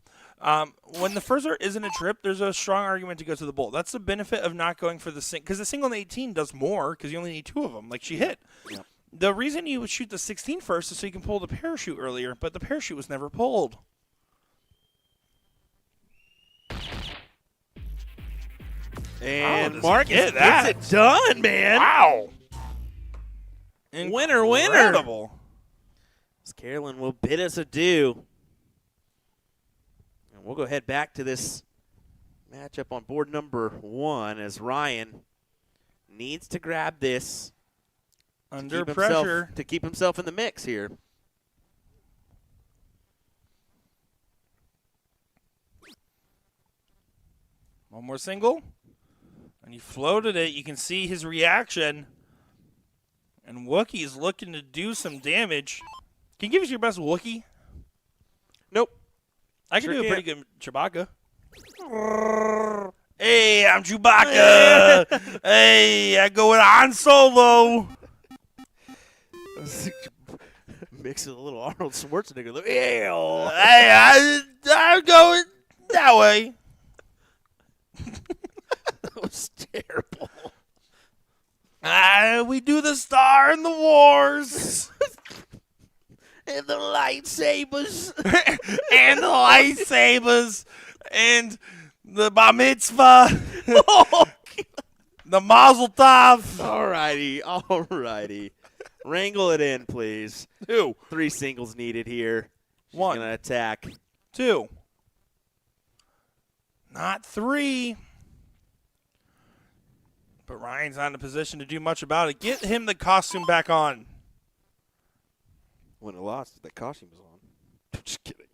when the first dart isn't a trip, there's a strong argument to go to the bowl. That's the benefit of not going for the single. Because the single on the 18 does more because you only need 2 of them, like she hit. Yep. The reason you would shoot the 16 first is so you can pull the parachute earlier, but the parachute was never pulled. And Wow, Marcus gets gets it done, man. Wow. Winner, winner. Incredible. Carolyn will bid us adieu. And we'll go ahead back to this matchup on board number 1 as Ryan needs to grab this Under pressure. to keep himself in the mix here. One more single. And he floated it. You can see his reaction. And Wookiee's looking to do some damage. Can you give us your best Wookiee? Nope. I can Sure do a can't. pretty good Chewbacca. Hey, I'm Chewbacca. Hey, I go with Han Solo. Mix it a little Arnold Schwarzenegger. Ew. Hey, I'm going that way. That was terrible. We do the Star and the Wars. And the lightsabers. And the lightsabers. And the Bar Mitzvah. The Mazel Tov. All righty. Wrangle it in, please. 2. 3 singles needed here. She's 1. going to attack. 2. Not 3. But Ryan's not in a position to do much about it. Get him the costume back on. When it lost, the costume was on. Just kidding.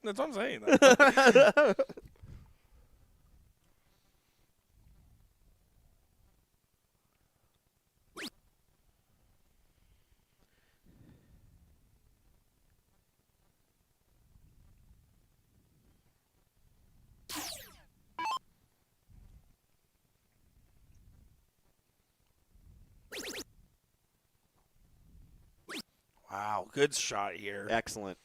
That's what I'm saying. Wow, good shot here. Excellent.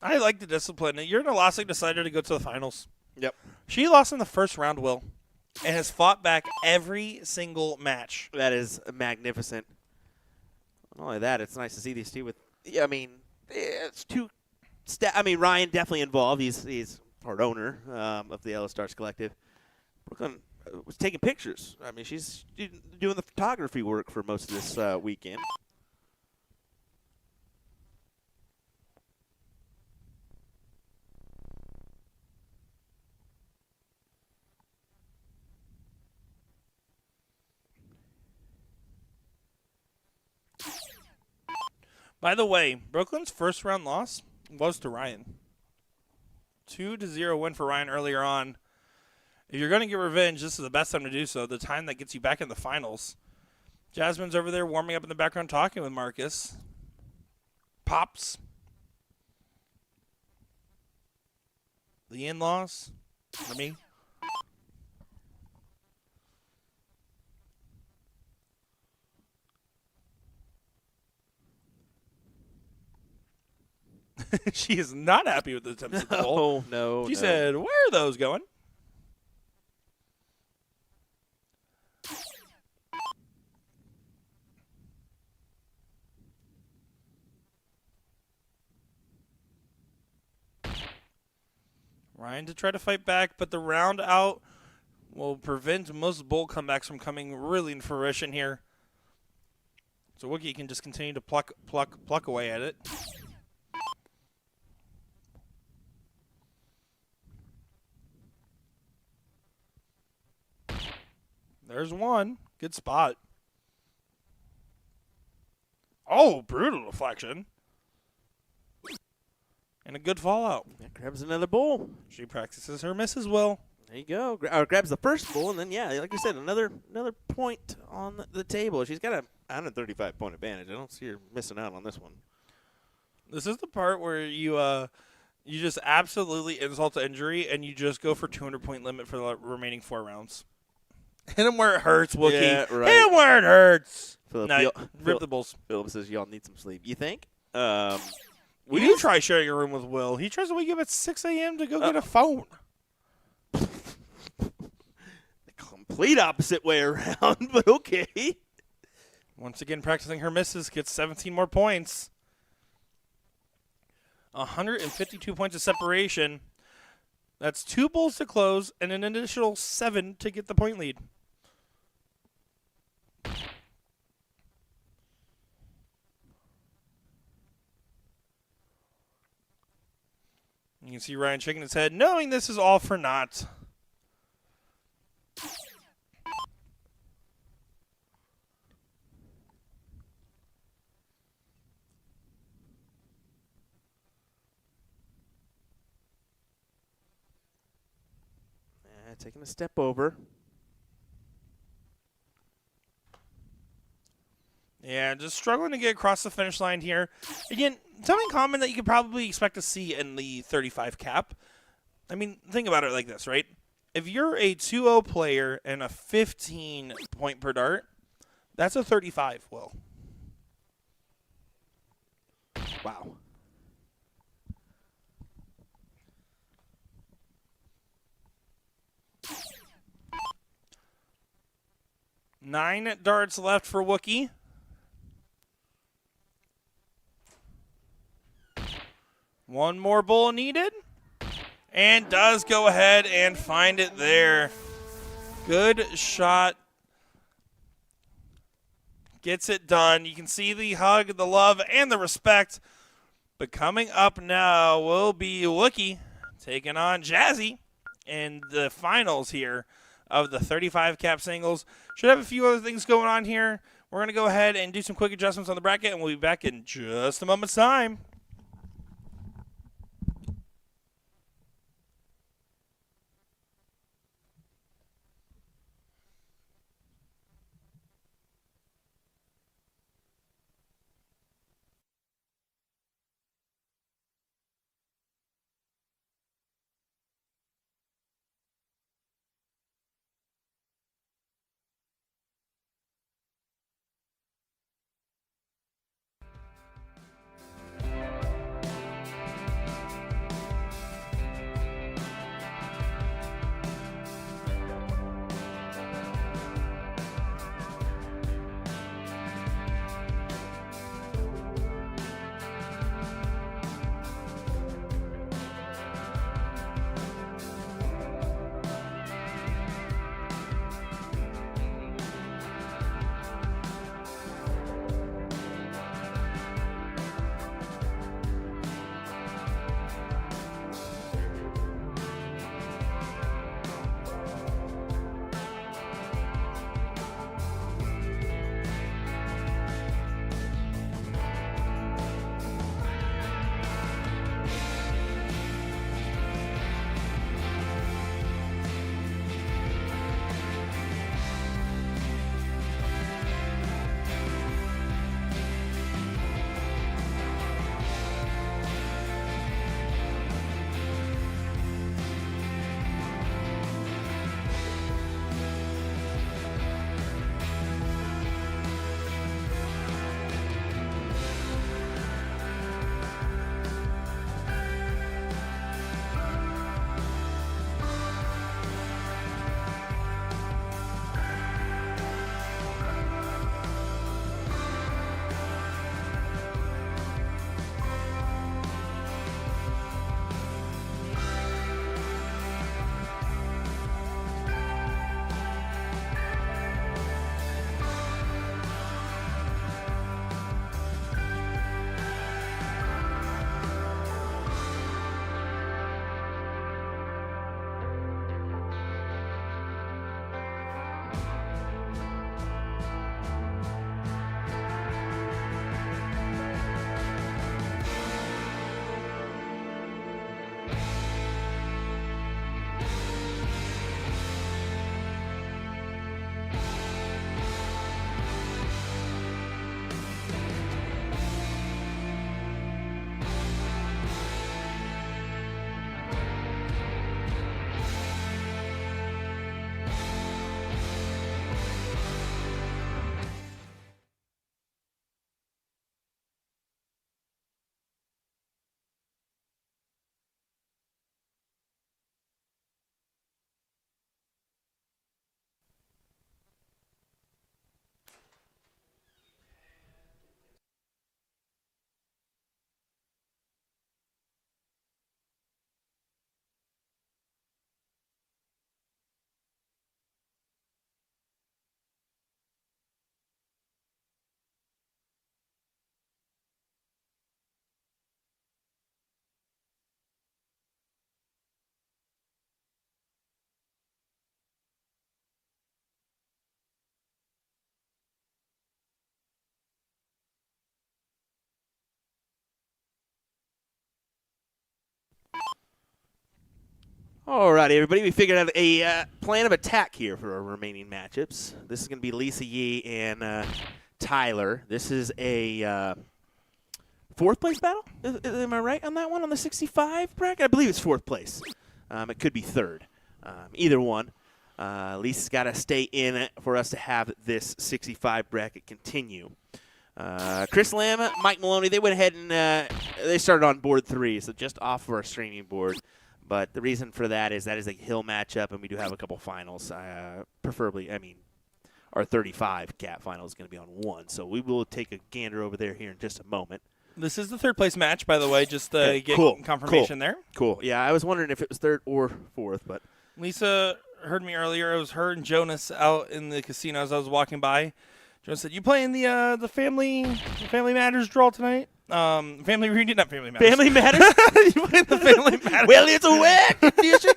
I like the discipline. You're an Elastic decided to go to the finals. Yep. She lost in the first round, Will, and has fought back every single match. That is magnificent. Not only that, it's nice to see these two with I mean, it's two. I mean, Ryan definitely involved. He's part owner of the Yellow Stars Collective. Brooklyn was taking pictures. I mean, she's doing the photography work for most of this weekend. By the way, Brooklyn's first round loss was to Ryan. 2-0 win for Ryan earlier on. If you're going to get revenge, this is the best time to do so. The time that gets you back in the finals. Jasmine's over there warming up in the background talking with Marcus. Pops. The in-laws. For me. She is not happy with the attempts at the bowl. No. She said, where are those going? Ryan to try to fight back, but the round out will prevent most bowl comebacks from coming really in fruition here. So Wookie can just continue to pluck away at it. There's one. Good spot. Oh, brutal deflection. And a good fallout. That grabs another bowl. She practices her misses well. There you go. Grabs the first bowl, and then, yeah, like you said, another point on the table. She's got a 135-point advantage. I don't see her missing out on this one. This is the part where you just absolutely insult to injury, and you just go for 200-point limit for the remaining 4 rounds. Hit him where it hurts, Wookie. Yeah, right. Hit him where it hurts. Phillip, Rip the bulls. Phillip says y'all need some sleep. You think? We do try sharing a room with Will. He tries to wake you up at 6 a.m. to go get a phone. The complete opposite way around, but okay. Once again, practicing her misses, gets 17 more points. 152 points of separation. That's 2 bowls to close and an additional 7 to get the point lead. You can see Ryan shaking his head, knowing this is all for naught. Taking a step over. Yeah, just struggling to get across the finish line here. Again, something common that you could probably expect to see in the 35 cap. I mean, think about it like this, right? If you're a 2-0 player and a 15 point per dart, that's a 35, Will. Wow. Nine darts left for Wookie. One more bowl needed. And does go ahead and find it there. Good shot. Gets it done. You can see the hug, the love, and the respect. But coming up now will be Wookie taking on Jazzy in the finals here of the 35 cap singles. Should have a few other things going on here. We're going to go ahead and do some quick adjustments on the bracket, and we'll be back in just a moment's time. Alrighty, everybody. We figured out a plan of attack here for our remaining matchups. This is going to be Lisa Yee and Tyler. This is a fourth place battle. Am I right on that one on the 65 bracket? I believe it's fourth place. It could be third. Either one. Lisa's got to stay in it for us to have this 65 bracket continue. Chris Lamb, Mike Maloney, they went ahead and they started on board 3, so just off of our streaming board. But the reason for that is a hill matchup, and we do have a couple finals. Preferably, our 35 cat final is going to be on 1, so we will take a gander over there here in just a moment. This is the third place match, by the way, just to get confirmation there. Cool. Yeah, I was wondering if it was third or fourth, but Lisa heard me earlier. It was her and Jonas out in the casino as I was walking by. Jonas said, "You playing the Family Matters draw tonight? Family reunion, not Family Matters. Family Matters? You playing the Family Matters? Well, it's a wet condition."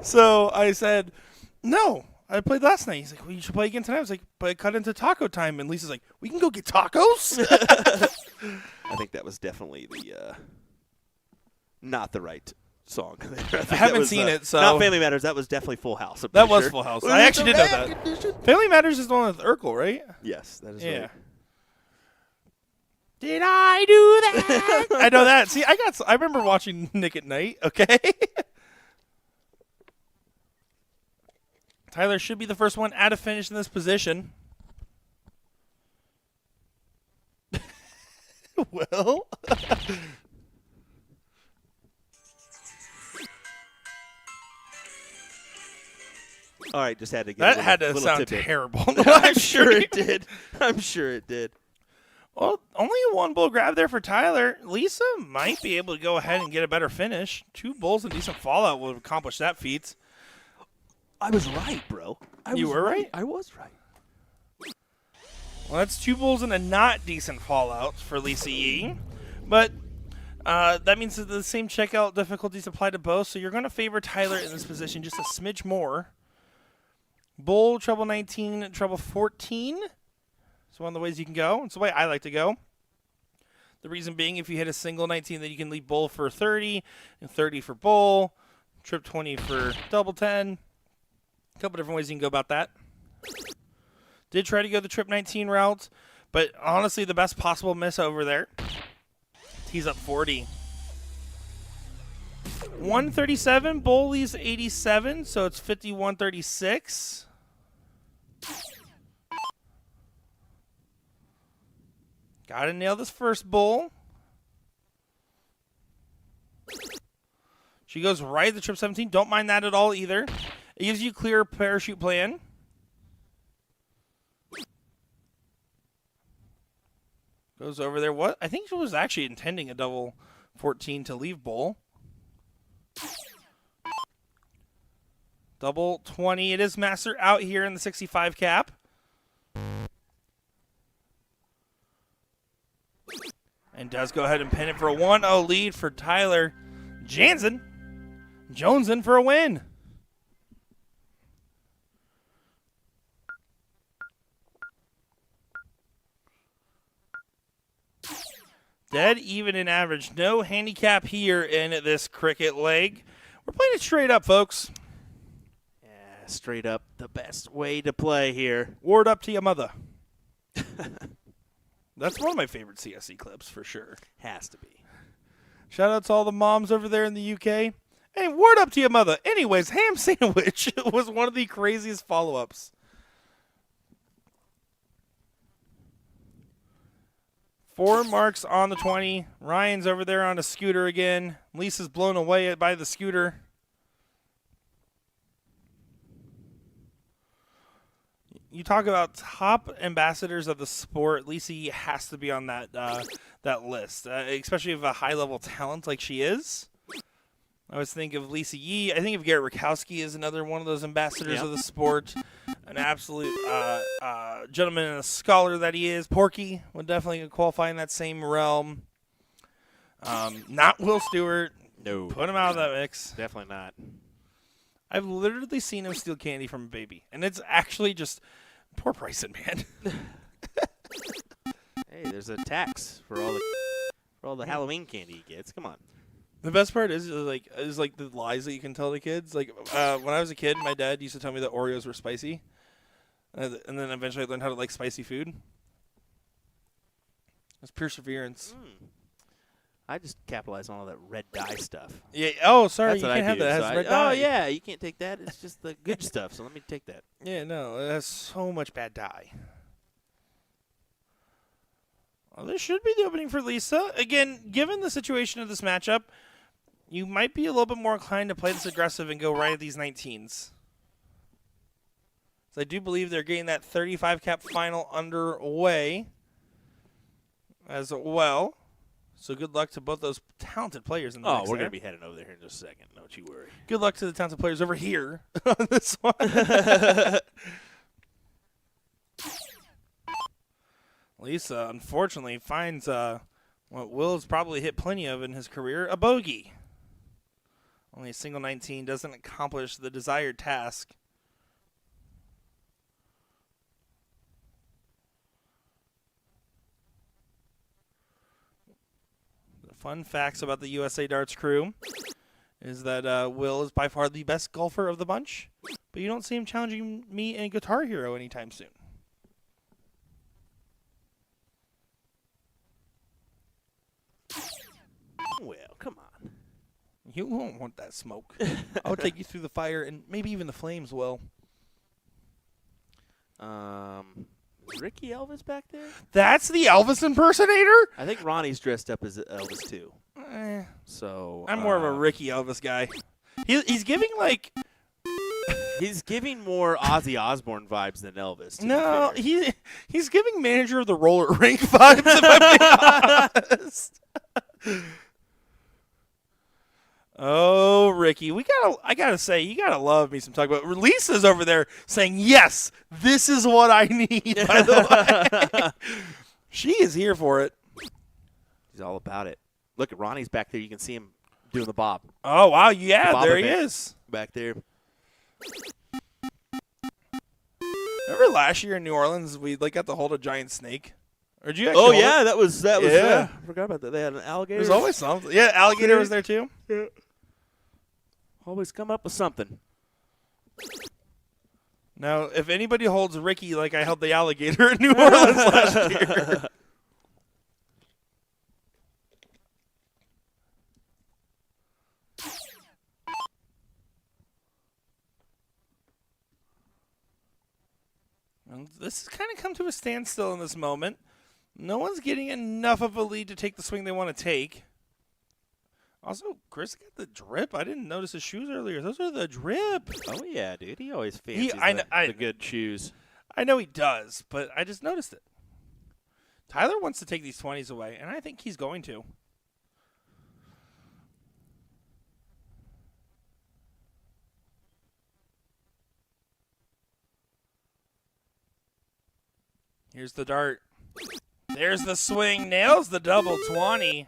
So I said, "No, I played last night." He's like, "Well, you should play again tonight." I was like, "But it cut into taco time." And Lisa's like, "We can go get tacos?" I think that was definitely the not the right song. I haven't seen it, so not Family Matters. That was definitely Full House. That was Full House. I actually did know that. Condition? Family Matters is the one with Urkel, right? Yes, that is Yeah. right. Did I do that? I know that. See, I remember watching Nick at Night. Okay. Tyler should be the first one out of finish in this position. Well. All right, just had to get That a little, had to little sound tidbit. terrible. I'm sure it did. I'm sure it did. Well, only a 1 bull grab there for Tyler. Lisa might be able to go ahead and get a better finish. 2 bulls and decent fallout will accomplish that feat. I was right, bro. You were right? I was right. Well, that's 2 bulls and a not decent fallout for Lisa Yee. But that means that the same checkout difficulties apply to both, so you're going to favor Tyler in this position just a smidge more. Bull, treble 19, treble 14. It's one of the ways you can go. It's the way I like to go. The reason being, if you hit a single 19, then you can leave bull for 30, and 30 for bull, trip 20 for double 10. A couple different ways you can go about that. Did try to go the trip 19 route, but honestly, the best possible miss over there. He's up 40. 137, bull leaves 87, so it's 51-36. Got to nail this first bull. She goes right at the trip 17. Don't mind that at all either. It gives you a clear parachute plan. Goes over there. What? I think she was actually intending a double 14 to leave bull. Double 20. It is master out here in the 65 cap. And does go ahead and pin it for a 1-0 lead for Tyler Jansen. Jones in for a win. Dead even in average. No handicap here in this cricket leg. We're playing it straight up, folks. Yeah, straight up the best way to play here. Ward up to your mother. That's one of my favorite CSC clips for sure. Has to be. Shout out to all the moms over there in the UK. Hey, word up to your mother. Anyways, ham sandwich was one of the craziest follow-ups. Four marks on the 20. Ryan's over there on a scooter again. Lisa's blown away by the scooter. You talk about top ambassadors of the sport. Lisa Yee has to be on that that list, especially of a high-level talent like she is. I always think of Lisa Yee. I think of Garrett Rakowski as another one of those ambassadors of the sport. An absolute gentleman and a scholar that he is. Porky would definitely qualify in that same realm. Not Will Stewart. No. Put him out of that mix. Definitely not. I've literally seen him steal candy from a baby. And it's actually just poor Bryson, man. Hey, there's a tax for all the Halloween candy he gets. Come on. The best part is like the lies that you can tell the kids. Like when I was a kid, my dad used to tell me that Oreos were spicy, and then eventually I learned how to like spicy food. It's perseverance. I just capitalize on all that red dye stuff. Yeah. Oh, sorry, That's you what can't I have do. that. It So has red oh dye. yeah, you can't take that. It's just the good stuff. So let me take that. Yeah, no, it has so much bad dye. Well, this should be the opening for Lisa. Again, given the situation of this matchup, you might be a little bit more inclined to play this aggressive and go right at these 19s. So I do believe they're getting that 35 cap final underway as well. So good luck to both those talented players in the mix We're there. going to be heading over there in just a second. Don't you worry. Good luck to the talented players over here on this one. Lisa, unfortunately, finds what Will's probably hit plenty of in his career, a bogey. Only a single 19 doesn't accomplish the desired task. The fun facts about the USA Darts crew is that Will is by far the best golfer of the bunch, but you don't see him challenging me in Guitar Hero anytime soon. Well, come on. You won't want that smoke. I'll take you through the fire and maybe even the flames, Will. Ricky Elvis back there? That's the Elvis impersonator? I think Ronnie's dressed up as Elvis too. So I'm more of a Ricky Elvis guy. He's giving like he's giving more Ozzy Osbourne vibes than Elvis. To no, be fair. he's giving manager of the roller rink vibes. If I'm being honest. Oh, Ricky, I gotta say, you gotta love me some talk about. Lisa's over there saying, "Yes, this is what I need." By the way, she is here for it. He's all about it. Look at Ronnie's back there. You can see him doing the bob. Oh wow, yeah, there he event is back there. Remember last year in New Orleans, we got to hold a giant snake. Or did you actually Oh hold yeah, it? that was. Yeah. I forgot about that. They had an alligator. There's always something. Yeah, alligator was there too. Yeah. Always come up with something. Now, if anybody holds Ricky like I held the alligator in New Orleans last year. And this has kind of come to a standstill in this moment. No one's getting enough of a lead to take the swing they want to take. Also, Chris got the drip. I didn't notice his shoes earlier. Those are the drip. Oh yeah, dude. He always fancies the good shoes. I know he does, but I just noticed it. Tyler wants to take these 20s away, and I think he's going to. Here's the dart. There's the swing. Nails the double 20.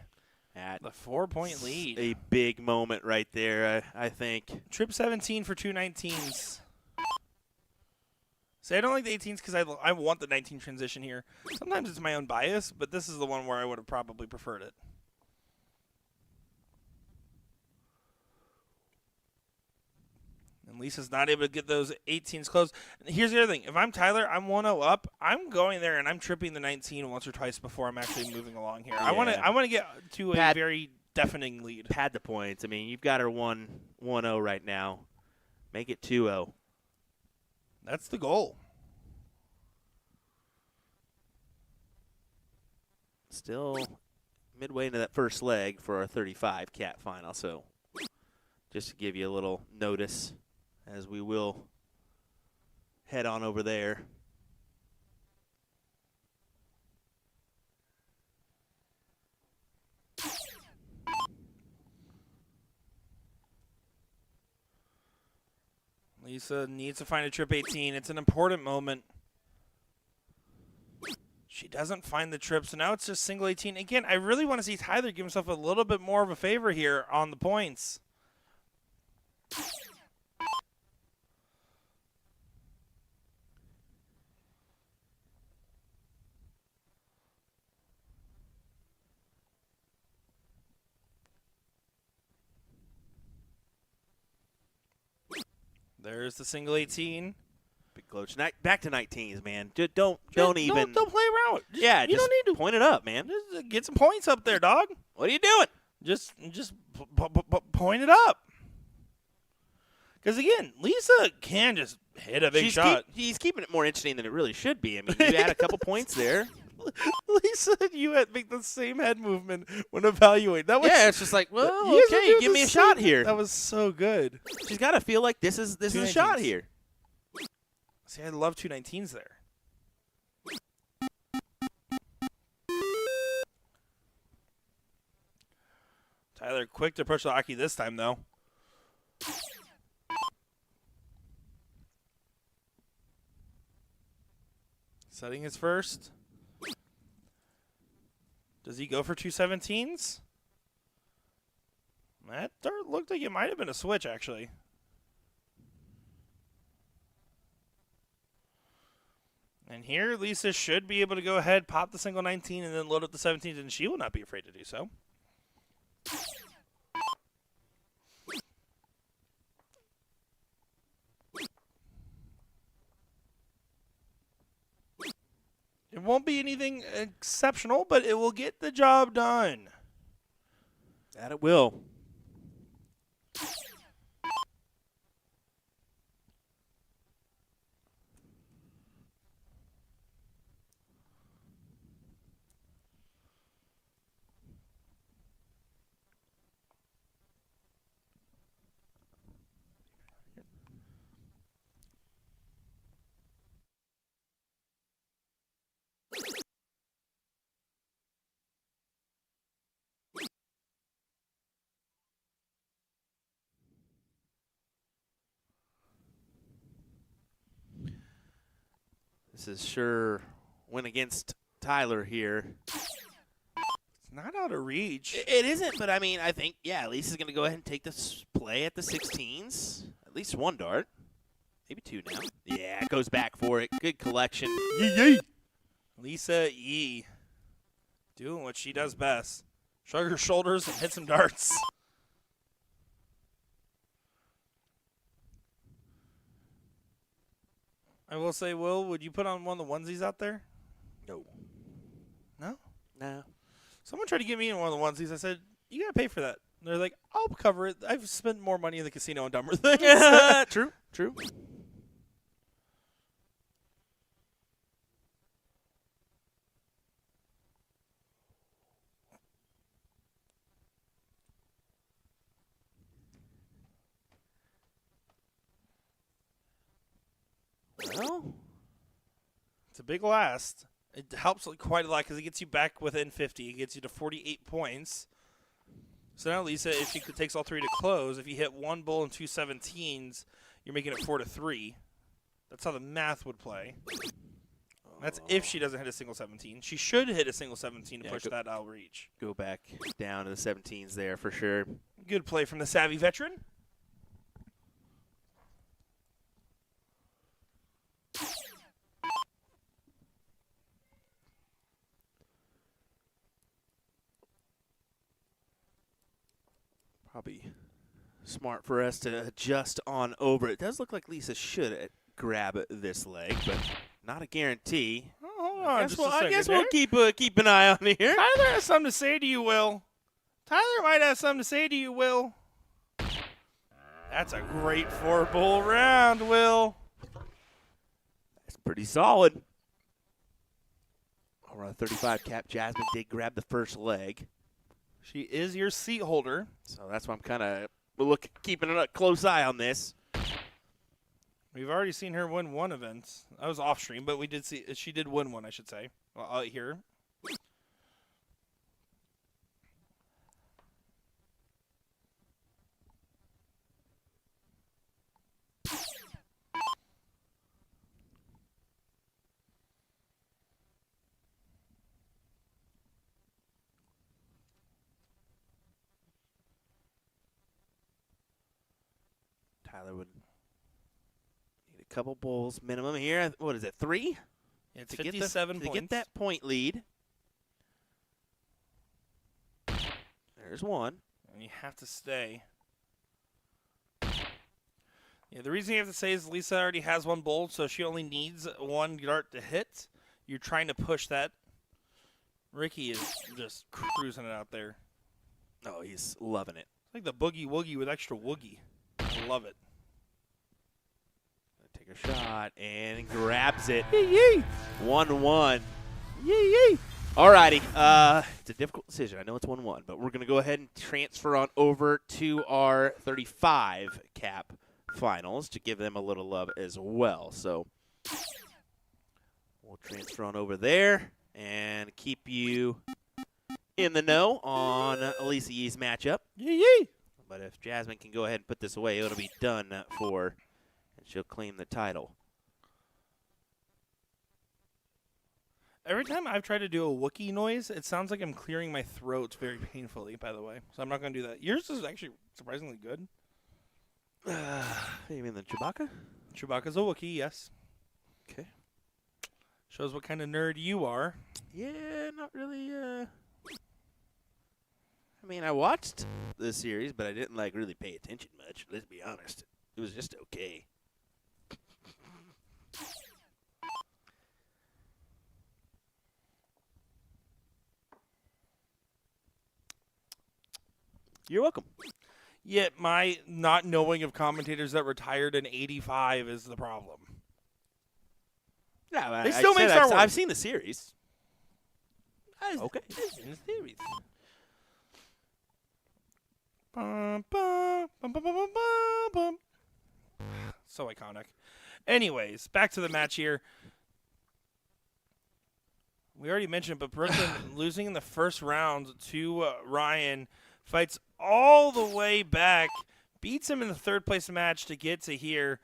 At the 4-point lead. A big moment right there, I think. Trip 17 for 2 19s. See, I don't like the 18s because I want the 19 transition here. Sometimes it's my own bias, but this is the one where I would have probably preferred it. And Lisa's not able to get those 18s close. Here's the other thing. If I'm Tyler, I'm 1-0 up. I'm going there and I'm tripping the 19 once or twice before I'm actually moving along here. Yeah. I want to get to a very deafening lead. Pad the points. I mean, you've got her 1-0 right now. Make it 2-0. That's the goal. Still midway into that first leg for our 35 cat final. So just to give you a little notice as we will head on over there. Lisa needs to find a trip 18. It's an important moment. She doesn't find the trip, so now it's just single 18. Again, I really want to see Tyler give himself a little bit more of a favor here on the points. There's the single 18. Big coach. Back to 19s, man. Don't even. Don't play around. You don't need to point it up, man. Just get some points up there, dog. What are you doing? Just point it up. Because again, Lisa can just hit a big shot. He's keeping it more interesting than it really should be. I mean, you add a couple points there. Lisa, you had make the same head movement when evaluating. That was it's just like, well, okay, give me a shot here. That was so good. She's got to feel like this is a shot here. See, I love 219s there. Tyler quick to approach the Aki this time, though. Setting his first. Does he go for 217s? That dart looked like it might have been a switch, actually. And here, Lisa should be able to go ahead, pop the single 19, and then load up the 17s, and she will not be afraid to do so. It won't be anything exceptional, but it will get the job done. That it will. This is sure win against Tyler here. It's not out of reach. It isn't, but I mean, I think, Lisa's going to go ahead and take this play at the 16s. At least one dart. Maybe two now. Yeah, goes back for it. Good collection. Yee. Lisa Yee. Doing what she does best. Shrug her shoulders and hit some darts. I will say, Will, would you put on one of the onesies out there? No. No? No. Someone tried to get me in one of the onesies. I said, you got to pay for that. And they're like, I'll cover it. I've spent more money in the casino on dumber things. True. Well, it's a big last. It helps quite a lot because it gets you back within 50. It gets you to 48 points. So now, Lisa, if she takes all three to close, if you hit one bull and two 17s, you're making it 4-3. That's how the math would play. That's if she doesn't hit a single 17. She should hit a single 17 to push that out reach. Go back down to the 17s there for sure. Good play from the savvy veteran. Probably smart for us to adjust on over. It does look like Lisa should grab this leg, but not a guarantee. Oh, hold on I guess we'll keep an eye on here. Tyler has something to say to you, Will. Tyler might have something to say to you, Will. That's a great 4-bull round, Will. That's pretty solid. Around 35 cap, Jasmine did grab the first leg. She is your seat holder. So that's why I'm kind of keeping a close eye on this. We've already seen her win one event. I was off stream, but we did see she did win one, I should say. Well, here. Tyler would need a couple bowls minimum here. What is it, 3? It's 57 points. To get that point lead. There's one. And you have to stay. Yeah, the reason you have to say is Lisa already has one bull, so she only needs one dart to hit. You're trying to push that. Ricky is just cruising it out there. Oh, he's loving it. It's like the boogie woogie with extra woogie. I love it. Take a shot and grabs it. Yee 1-1. yee. Alrighty. It's a difficult decision. I know it's 1-1, but we're going to go ahead and transfer on over to our 35 cap finals to give them a little love as well. So we'll transfer on over there and keep you in the know on Elisa Yee's matchup. Yee. But if Jasmine can go ahead and put this away, it'll be done for, and she'll claim the title. Every time I've tried to do a Wookiee noise, it sounds like I'm clearing my throat very painfully, by the way. So I'm not going to do that. Yours is actually surprisingly good. You mean the Chewbacca? Chewbacca's a Wookiee, yes. Okay. Shows what kind of nerd you are. Yeah, not really. I mean, I watched the series, but I didn't really pay attention much. Let's be honest. It was just okay. You're welcome. Yet my not knowing of commentators that retired in 85 is the problem. Yeah, They still make Star Wars. I've seen the series. Okay. In the series. Bum, bum, bum, bum, bum, bum, bum. So iconic. Anyways, back to the match here. We already mentioned, but Brooklyn losing in the first round to Ryan, fights all the way back, beats him in the third place match to get to here.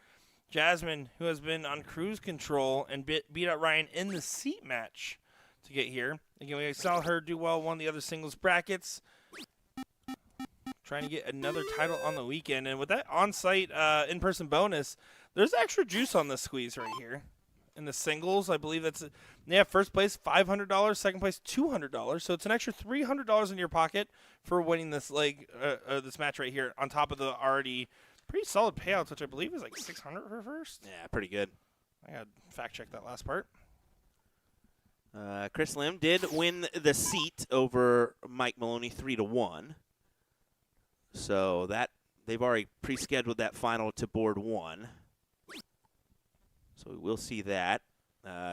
Jasmine, who has been on cruise control and beat out Ryan in the seat match to get here. Again, we saw her do well, won the other singles brackets. Trying to get another title on the weekend. And with that on-site in-person bonus, there's extra juice on this squeeze right here. In the singles, I believe that's first place $500, second place $200. So it's an extra $300 in your pocket for winning this this match right here, on top of the already pretty solid payouts, which I believe is like $600 for first. Yeah, pretty good. I gotta fact check that last part. Chris Lim did win the seat over Mike Maloney 3-1. So that they've already pre-scheduled that final to board 1. So we will see that.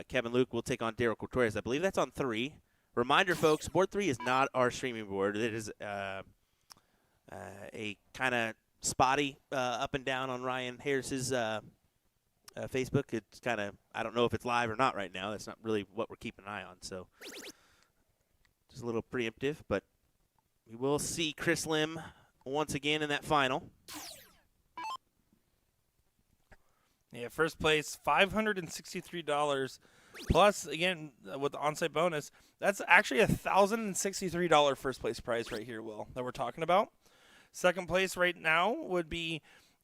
Kevin Luke will take on Daryl Cortores. I believe that's on 3. Reminder, folks, board 3 is not our streaming board. It is a kind of spotty up and down on Ryan Harris's Facebook. It's kind of, I don't know if it's live or not right now. That's not really what we're keeping an eye on. So just a little preemptive, but we will see Chris Lim once again in that final. Yeah, first place, $563. Plus, again, with the on-site bonus, that's actually $1,063 first place prize right here, Will, that we're talking about. Second place right now would be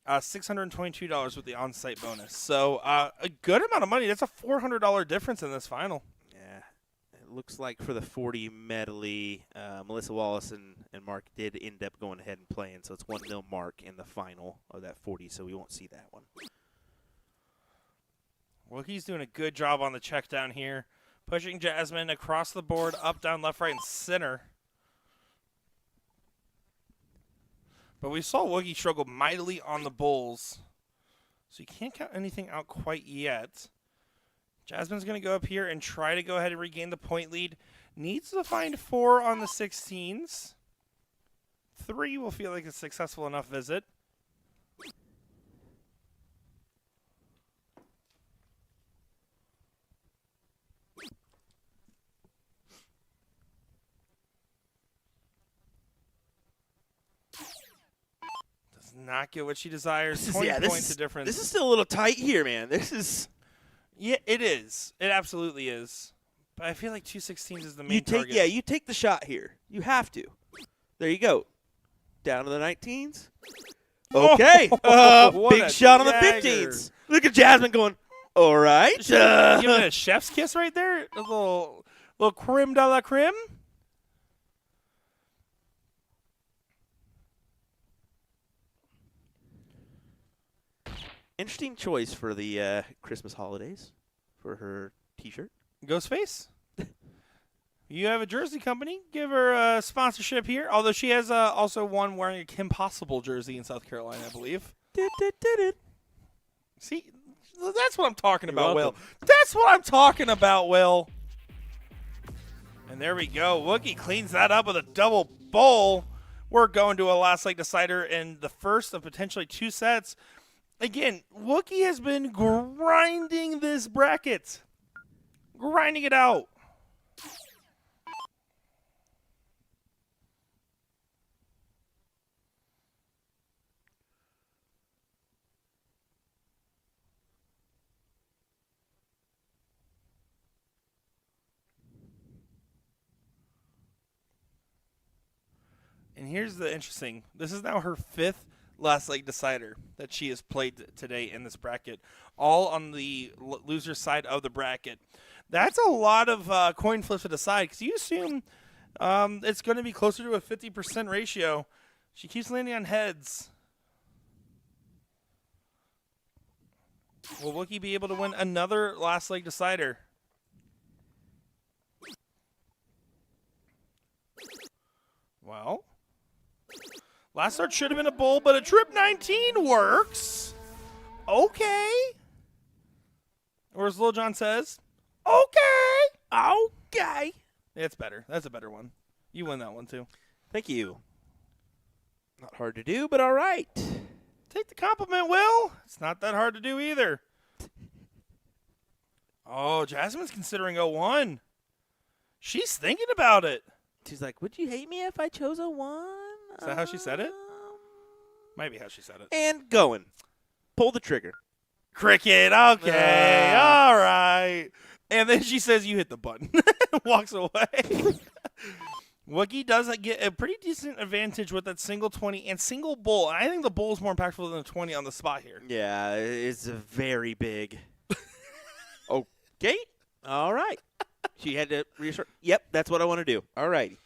$622 with the on-site bonus. So a good amount of money. That's a $400 difference in this final. Yeah, it looks like for the 40 medley, Melissa Wallace and Mark did end up going ahead and playing. So it's 1-0 Mark in the final of that 40, so we won't see that one. Well, he's doing a good job on the check down here. Pushing Jasmine across the board, up, down, left, right, and center. But we saw Woogie struggle mightily on the bulls. So you can't count anything out quite yet. Jasmine's going to go up here and try to go ahead and regain the point lead. Needs to find 4 on the 16s. 3 will feel like a successful enough visit. Not get what she desires. 20 points of difference. This is still a little tight here, man. This is. Yeah, it is. It absolutely is. But I feel like 216 is the main target. Yeah, you take the shot here. You have to. There you go. Down to the 19s. Okay. Big shot on the 15s. Look at Jasmine going, all right. Giving it a chef's kiss right there. A little creme de la creme. Interesting choice for the Christmas holidays for her T-shirt. Ghostface? You have a jersey company. Give her a sponsorship here. Although she has also one wearing a Kim Possible jersey in South Carolina, I believe. See, that's what I'm talking about, Will. That's what I'm talking about, Will. And there we go. Wookie cleans that up with a double bowl. We're going to a last leg decider in the first of potentially 2 sets. Again, Wookie has been grinding this bracket. Grinding it out. And here's the interesting. This is now her 5th last leg decider that she has played today in this bracket, all on the loser side of the bracket. That's a lot of coin flips to decide because you assume it's going to be closer to a 50% ratio. She keeps landing on heads. Will Wookie be able to win another last leg decider? Well, last start should have been a bull, but a trip 19 works. Okay. Or as Lil Jon says, okay. Okay. It's better. That's a better one. You win that one, too. Thank you. Not hard to do, but all right. Take the compliment, Will. It's not that hard to do either. Oh, Jasmine's considering 01. She's thinking about it. She's like, would you hate me if I chose a 1? Is that how she said it? Might be how she said it. And going. Pull the trigger. Cricket. Okay. All right. And then she says you hit the button. Walks away. Wookie does get a pretty decent advantage with that single 20 and single bull. I think the bull is more impactful than the 20 on the spot here. Yeah, it's very big. Okay. All right. She had to reassure. Yep, that's what I want to do. All righty.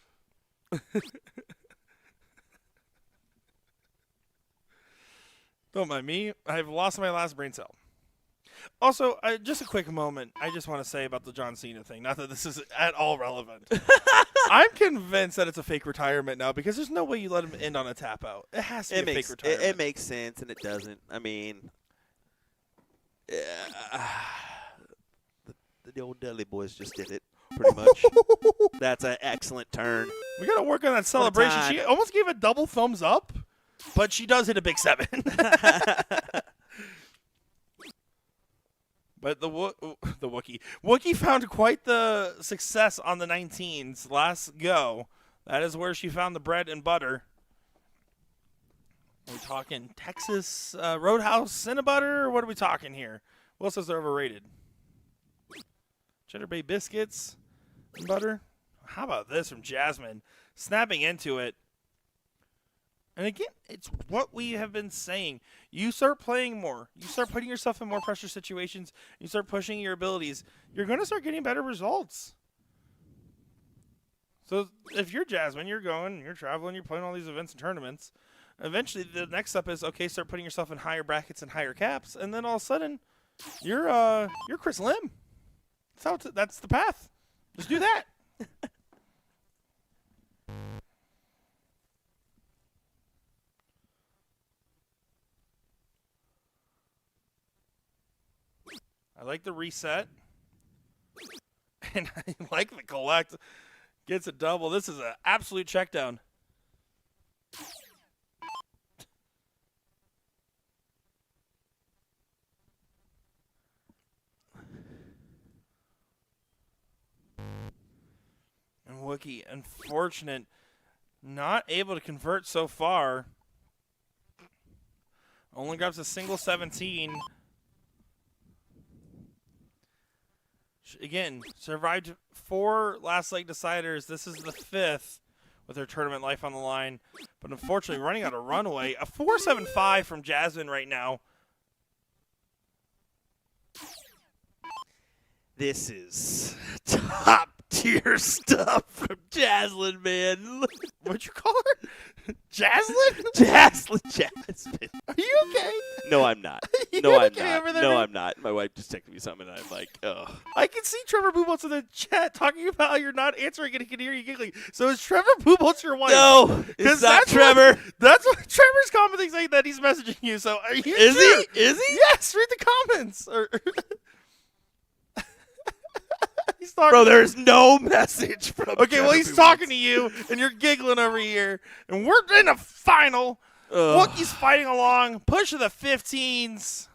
Don't mind me. I've lost my last brain cell. Also, just a quick moment. I just want to say about the John Cena thing. Not that this is at all relevant. I'm convinced that it's a fake retirement now because there's no way you let him end on a tap out. It has to be a fake retirement. It makes sense, and it doesn't. I mean, the old Dudley boys just did it, pretty much. That's an excellent turn. We got to work on that celebration. She almost gave a double thumbs up, but she does hit a big 7. But the Wookie found quite the success on the 19s last go. That is where she found the bread and butter. Are we talking Texas Roadhouse Cinnabon, or what are we talking here? Will says they're overrated. Cheddar Bay biscuits and butter. How about this from Jasmine? Snapping into it. And again, it's what we have been saying. You start playing more. You start putting yourself in more pressure situations. You start pushing your abilities. You're going to start getting better results. So if you're Jasmine, you're going, you're traveling, you're playing all these events and tournaments. Eventually, the next step is, okay, start putting yourself in higher brackets and higher caps. And then all of a sudden, you're Chris Lim. That's the path. Just do that. I like the reset. And I like the collect. Gets a double. This is an absolute check down. And Wookie, unfortunate, not able to convert so far. Only grabs a single 17. Again, survived 4 last leg deciders. This is the 5th with her tournament life on the line. But unfortunately, running out of runaway. A 4.75 from Jasmine right now. This is top tier stuff from Jasmine, man. What'd you call her? Jaslyn? Jasmine. Are you okay? No, I'm not. You No, I'm okay not. over there, No, man? I'm not. My wife just texted me something, and I'm like, ugh. I can see Trevor Boobolts in the chat talking about how you're not answering and he can hear you giggling. So is Trevor Boobolts your wife? No, it's not Trevor. That's what Trevor's commenting saying that he's messaging you. So are you Is sure? he? Is he? Yes, read the comments. He's talking. Bro, there's no message from Okay, well, Trevor he's Boobolts. talking to you, and you're giggling over here, and we're in a final. Ugh. Wookiee's fighting along, push of the 15s.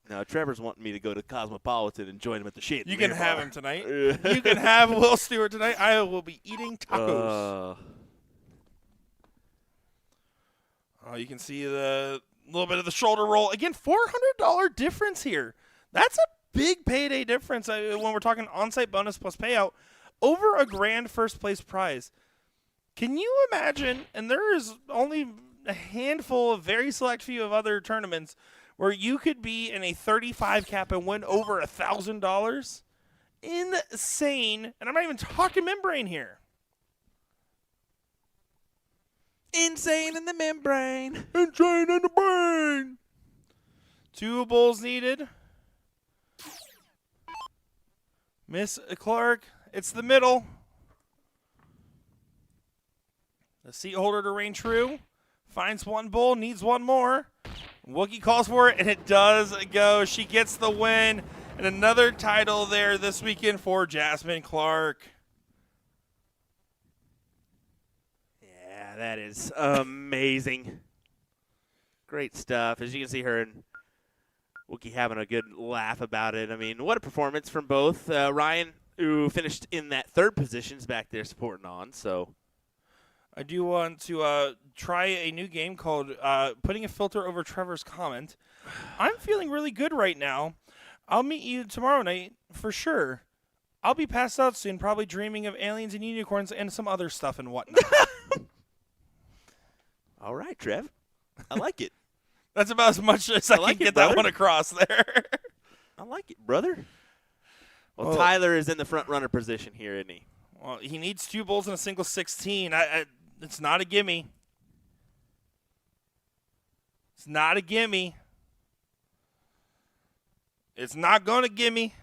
No, Trevor's wanting me to go to Cosmopolitan and join him at the Shade. You can have him tonight. You can have Will Stewart tonight. I will be eating tacos. Oh, you can see the little bit of the shoulder roll. Again, $400 difference here. That's a big payday difference when we're talking on-site bonus plus payout over a grand first place prize. Can you imagine, and there is only a handful of very select few of other tournaments where you could be in a 35 cap and win over $1,000? Insane. And I'm not even talking membrane here. Insane in the membrane. Insane in the brain. 2 bulls needed. Miss Clark, it's the middle. The seat holder to reign true. Finds 1 bull, needs 1 more. Wookie calls for it, and it does go. She gets the win. And another title there this weekend for Jasmine Clark. Yeah, that is amazing. Great stuff. As you can see her and Wookie having a good laugh about it. I mean, what a performance from both. Ryan, who finished in that 3rd position, is back there supporting on. So I do want to try a new game called Putting a Filter Over Trevor's Comment. I'm feeling really good right now. I'll meet you tomorrow night for sure. I'll be passed out soon, probably dreaming of aliens and unicorns and some other stuff and whatnot. all right, Trev. I like it. That's about as much as I like can it, get that brother. one across there. I like it, brother. Well, Well, Tyler is in the front runner position here, isn't he? Well, he needs 2 bulls and a single 16. It's not a gimme. It's not a gimme. It's not going to gimme.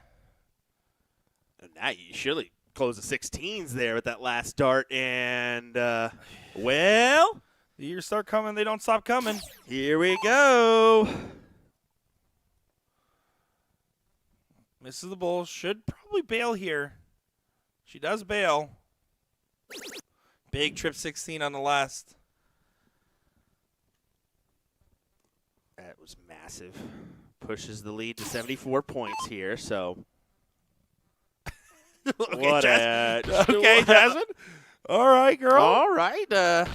And now you surely close the 16s there with that last start. And, well, The years start coming. They don't stop coming. here we go. Misses the bull. Should probably bail here. She does bail. Big trip 16 on the last. That was massive. Pushes the lead to 74 points here, so. Okay, Jasmine. All right, girl. All right.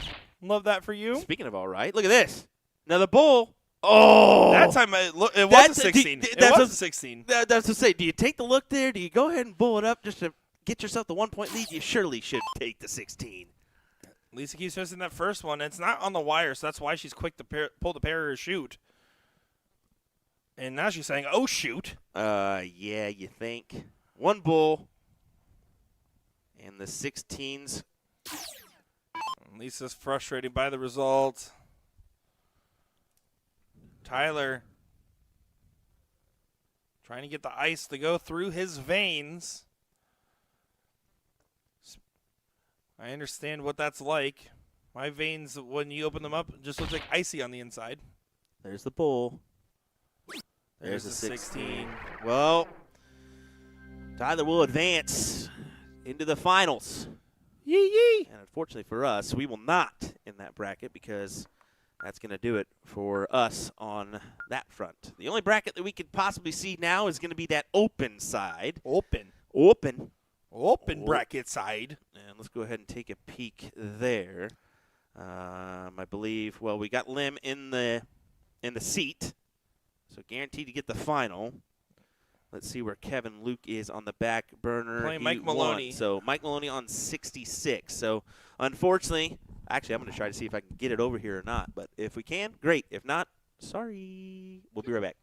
Love that for you. Speaking of all right, look at this. Another bull. Oh. That time it was a That's- 16. that's It was a- a 16. That's to say, do you take the look there? Do you go ahead and bull it up just to get yourself the 1-point lead? You surely should take the 16. Lisa keeps missing that first one. It's not on the wire, so that's why she's quick to pull the pair or shoot. And now she's saying, oh, shoot. Yeah, you think. 1 bull. And the 16s. Lisa's frustrated by the result. Tyler trying to get the ice to go through his veins. I understand what that's like. My veins, when you open them up, just look like icy on the inside. There's the bull. There's the the 16. Well, Tyler will advance into the finals. Yee yee. And unfortunately for us, we will not in that bracket because that's going to do it for us on that front. The only bracket that we could possibly see now is going to be that open side. Open bracket side. And let's go ahead and take a peek there. I believe, well, we got Lim in the seat, so guaranteed to get the final. Let's see where Kevin Luke is on the back burner. Playing He Mike won. Maloney. So Mike Maloney on 66. So unfortunately, actually, I'm going to try to see if I can get it over here or not. But if we can, great. If not, sorry. We'll be right back.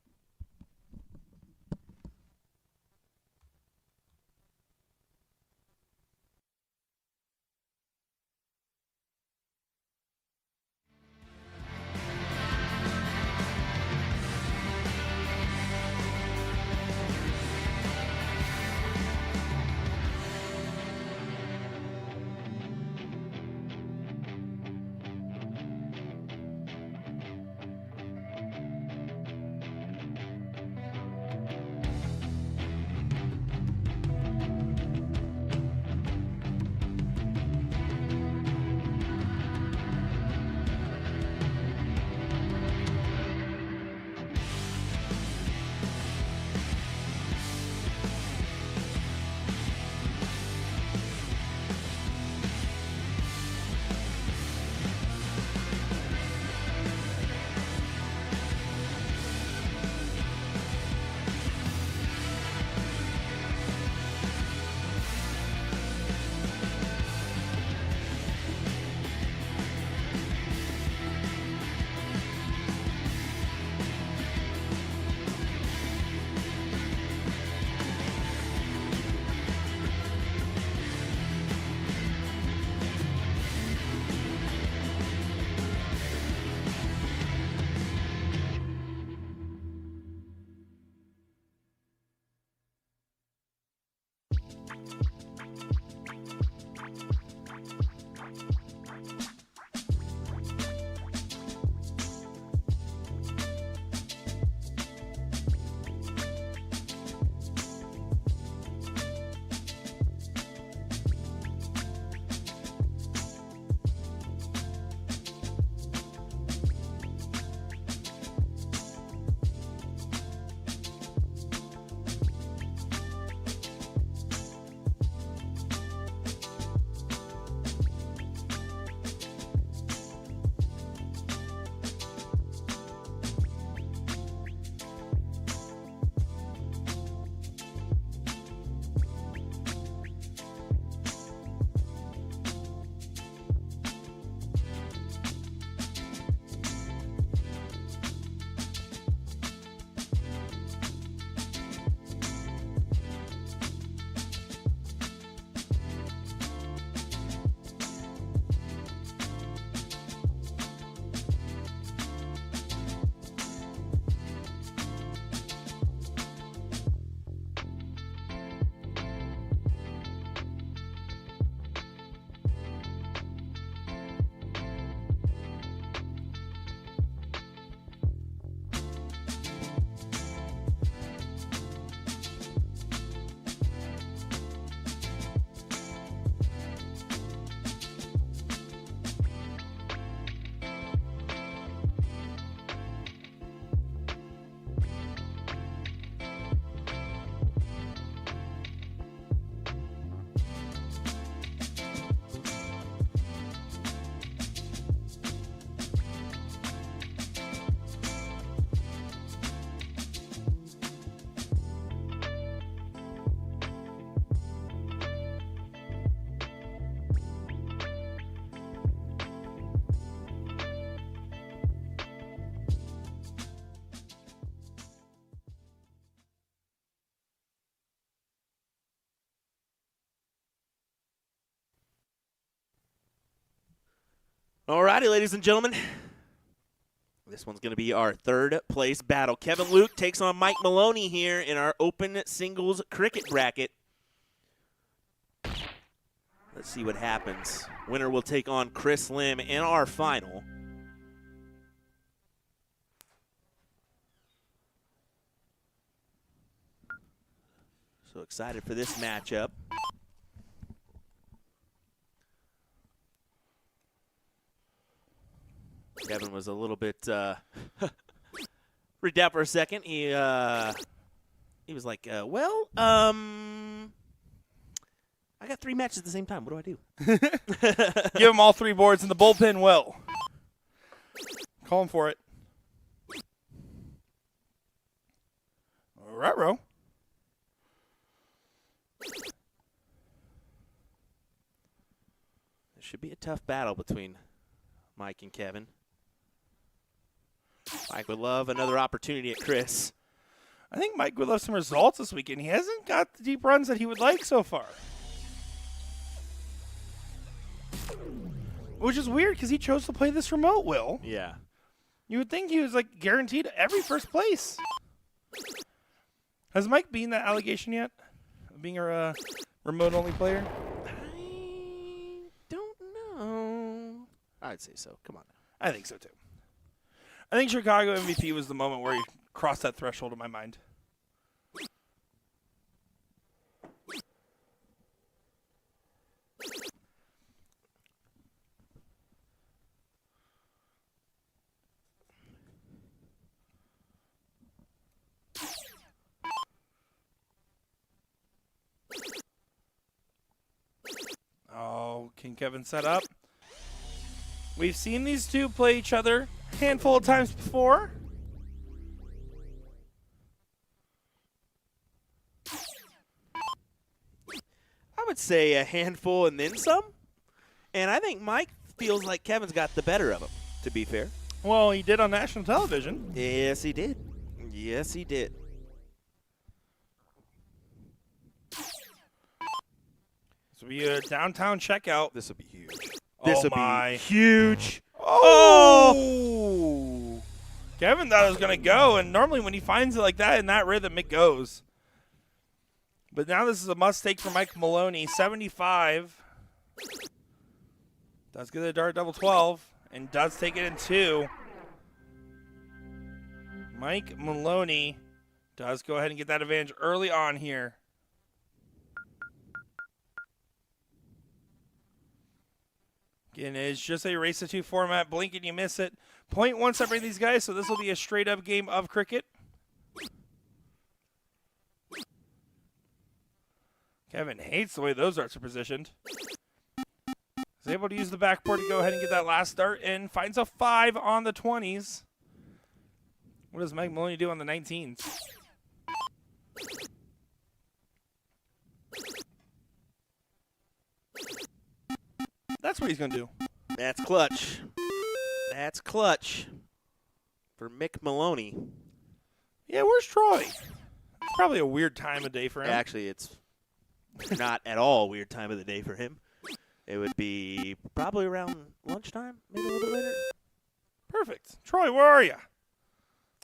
Alrighty, ladies and gentlemen. This one's going to be our third place battle. Kevin Luke takes on Mike Maloney here in our open singles cricket bracket. Let's see what happens. Winner will take on Chris Lim in our final. So excited for this matchup. Kevin was a little bit freaked out for a second. He was like, well, I got 3 matches at the same time. What do I do? Give him all 3 boards in the bullpen well. Call him for it. Ruh-roh. It should be a tough battle between Mike and Kevin. Mike would love another opportunity at Chris. I think Mike would love some results this weekend. He hasn't got the deep runs that he would like so far. Which is weird because he chose to play this remote, Will. Yeah. You would think he was like guaranteed every first place. Has Mike beaten that allegation yet? Being a remote-only player? I don't know. I'd say so. Come on now. I think so, too. I think Chicago MVP was the moment where he crossed that threshold in my mind. Oh, can Kevin set up? We've seen these two play each other a handful of times before. I would say a handful and then some. And I think Mike feels like Kevin's got the better of him, to be fair. Well, he did on national television. Yes, he did. Yes, he did. This will be a downtown checkout. This will be huge. This will my. be huge. Oh! Kevin thought it was going to go, and normally when he finds it like that in that rhythm, it goes. But now this is a must-take for Mike Maloney. 75. Does get a dart double 12, and does take it in 2. Mike Maloney does go ahead and get that advantage early on here. Again, it's just a race to 2 format. Blink and you miss it. 0.1 separate these guys, so this will be a straight-up game of cricket. Kevin hates the way those darts are positioned. He's able to use the backboard to go ahead and get that last dart and finds a 5 on the 20s. What does Mike Maloney do on the 19s? That's what he's going to do. That's clutch. That's clutch for Mick Maloney. Yeah, where's Troy? It's probably a weird time of day for him. Actually, it's not at all a weird time of the day for him. It would be probably around lunchtime, maybe a little bit later. Perfect. Troy, where are you?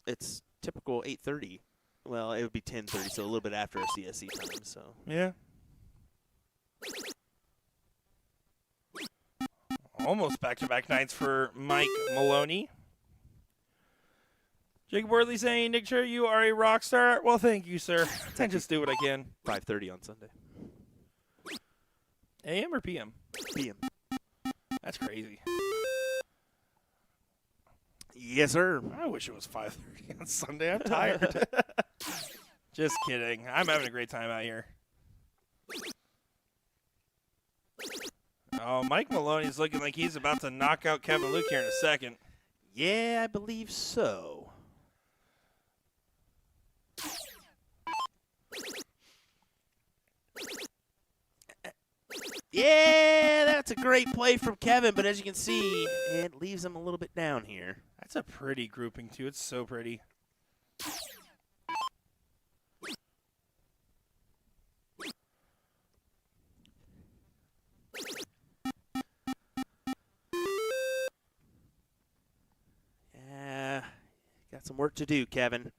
It's typical 8:30. Well, it would be 10:30, so a little bit after our CSC time. So Yeah. Almost back-to-back nights for Mike Maloney. Jacob Worley saying, Nick Cherry, you are a rock star. Well, thank you, sir. I just do what I can. 5:30 on Sunday. AM or PM? PM. That's crazy. Yes, sir. I wish it was 5:30 on Sunday. I'm tired. Just kidding. I'm having a great time out here. Oh, Mike Maloney's looking like he's about to knock out Kevin Luke here in a second. Yeah, I believe so. Yeah, that's a great play from Kevin, but as you can see, it leaves him a little bit down here. That's a pretty grouping, too. It's so pretty. Got some work to do, Kevin.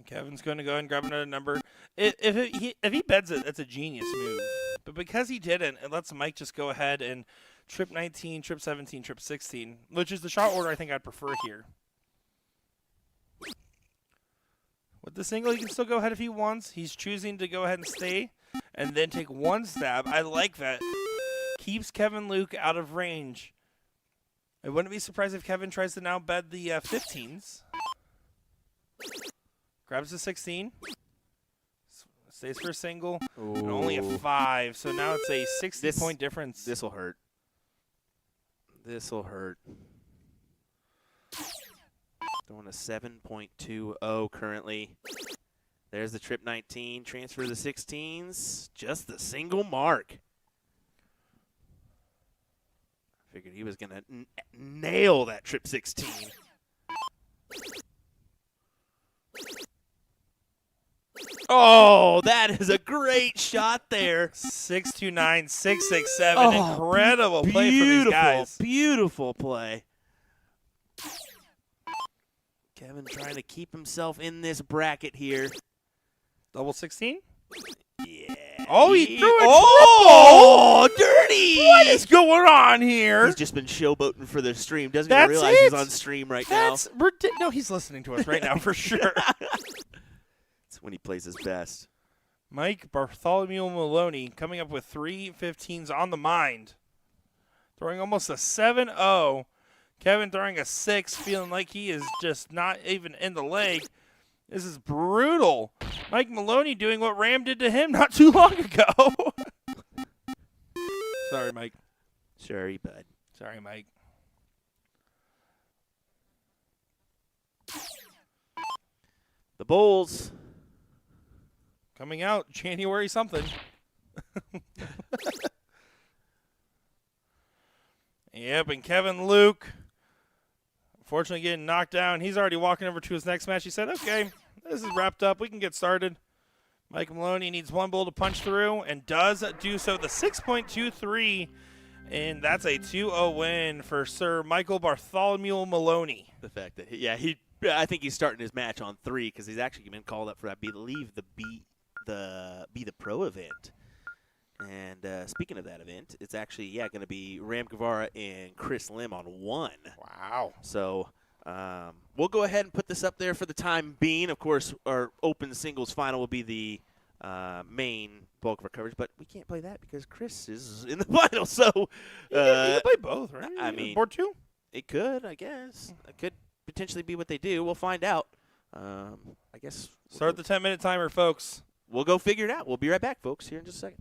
Kevin's going to go ahead and grab another number. If he beds it, that's a genius move. But because he didn't, it lets Mike just go ahead and trip 19, trip 17, trip 16, which is the shot order I think I'd prefer here. With the single, he can still go ahead if he wants. He's choosing to go ahead and stay and then take one stab. I like that. Keeps Kevin Luke out of range. I wouldn't be surprised if Kevin tries to now bed the 15s. Grabs the 16. Stays for a single. And only a 5. So now it's a 60-point difference. This will hurt. This will hurt. Going to 7.20 currently. There's the trip 19. Transfer the 16s. Just the single mark. Figured he was going to nail that trip 16. Oh, that is a great shot there. 629, 667. Incredible play from these guys. Beautiful play. Kevin trying to keep himself in this bracket here. Double 16? Yeah. Oh, he threw it. Oh, dirty. What is going on here? He's just been showboating for the stream. Doesn't even realize he's on stream right now. No, he's listening to us right now for sure. It's when he plays his best. Mike Bartholomew Maloney coming up with 3 15s on the mind. Throwing almost a 7-0. Kevin throwing a 6, feeling like he is just not even in the leg. This is brutal. Mike Maloney doing what Ram did to him not too long ago. Sorry, Mike. Sorry, bud. Sorry, Mike. The Bulls. Coming out January something. Yep, and Kevin Luke, unfortunately getting knocked down. He's already walking over to his next match. He said, okay, this is wrapped up. We can get started. Mike Maloney needs one bull to punch through and does do so. The 6.23, and that's a 2-0 win for Sir Michael Bartholomew Maloney. The fact that, I think he's starting his match on 3 because he's actually been called up for, I believe, the Be the Pro event. And speaking of that event, it's actually, going to be Ram Guevara and Chris Lim on 1. Wow. So we'll go ahead and put this up there for the time being. Of course, our open singles final will be the main bulk of our coverage, but we can't play that because Chris is in the final. So you can play both, right? I mean, board 2? It could, I guess. It could potentially be what they do. We'll find out. I guess. Start the 10-minute timer, folks. We'll go figure it out. We'll be right back, folks, here in just a second.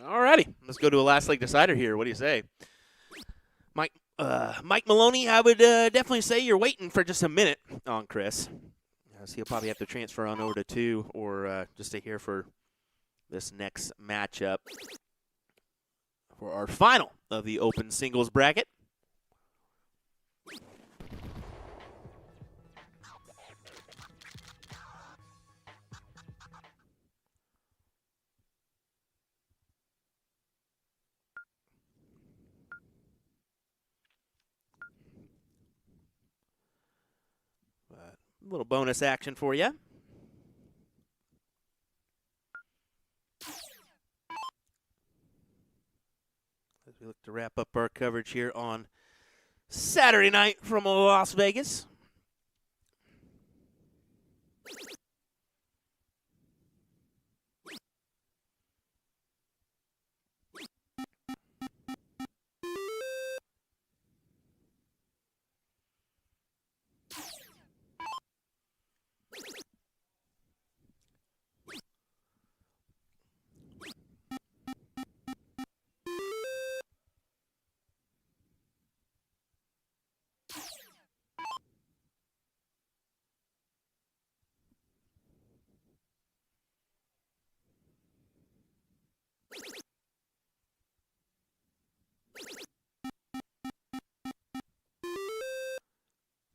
Alrighty, let's go to a last leg decider here. What do you say? Mike Maloney, I would definitely say you're waiting for just a minute on Chris. So he'll probably have to transfer on over to 2 or just stay here for this next matchup for our final of the open singles bracket. A little bonus action for you. As we look to wrap up our coverage here on Saturday night from Las Vegas.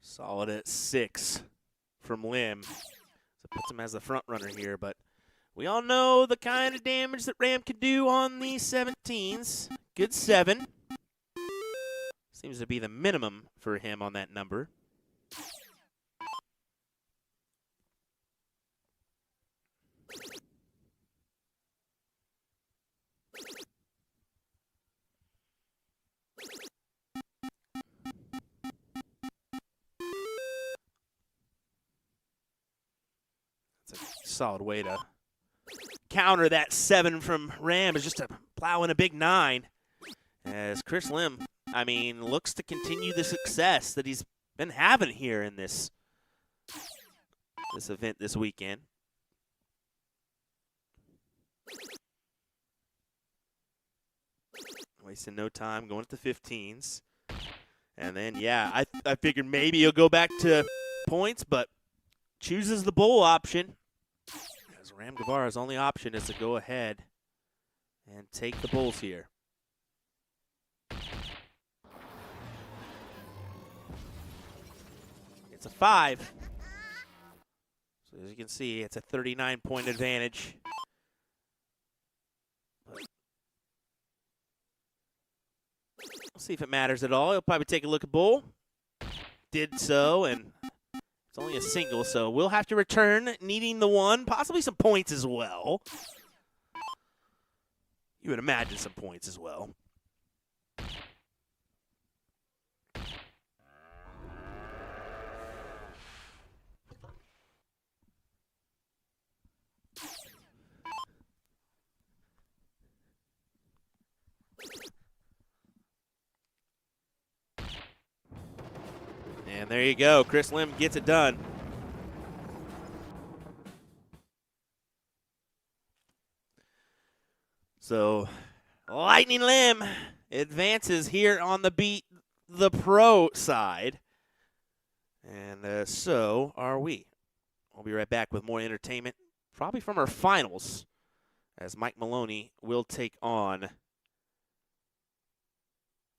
Solid at 6 from Lim. So it puts him as the front runner here, but we all know the kind of damage that Ram can do on these 17s. Good 7. Seems to be the minimum for him on that number. Solid way to counter that 7 from Ram is just to plow in a big 9. As Chris Lim, I mean, looks to continue the success that he's been having here in this event this weekend. Wasting no time going to the 15s. And then, yeah, I figured maybe he'll go back to points, but chooses the bowl option. As Ram Guevara's only option is to go ahead and take the bowls here. It's a 5. So as you can see, it's a 39-point advantage. We'll see if it matters at all. He'll probably take a look at Bull. Did so, and it's only a single, so we'll have to return, needing the 1, possibly some points as well. You would imagine some points as well. And there you go. Chris Lim gets it done. So, Lightning Lim advances here on the pro side. And so are we. We'll be right back with more entertainment, probably from our finals, as Mike Maloney will take on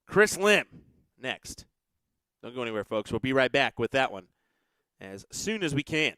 Chris Lim next. Don't go anywhere, folks. We'll be right back with that one as soon as we can.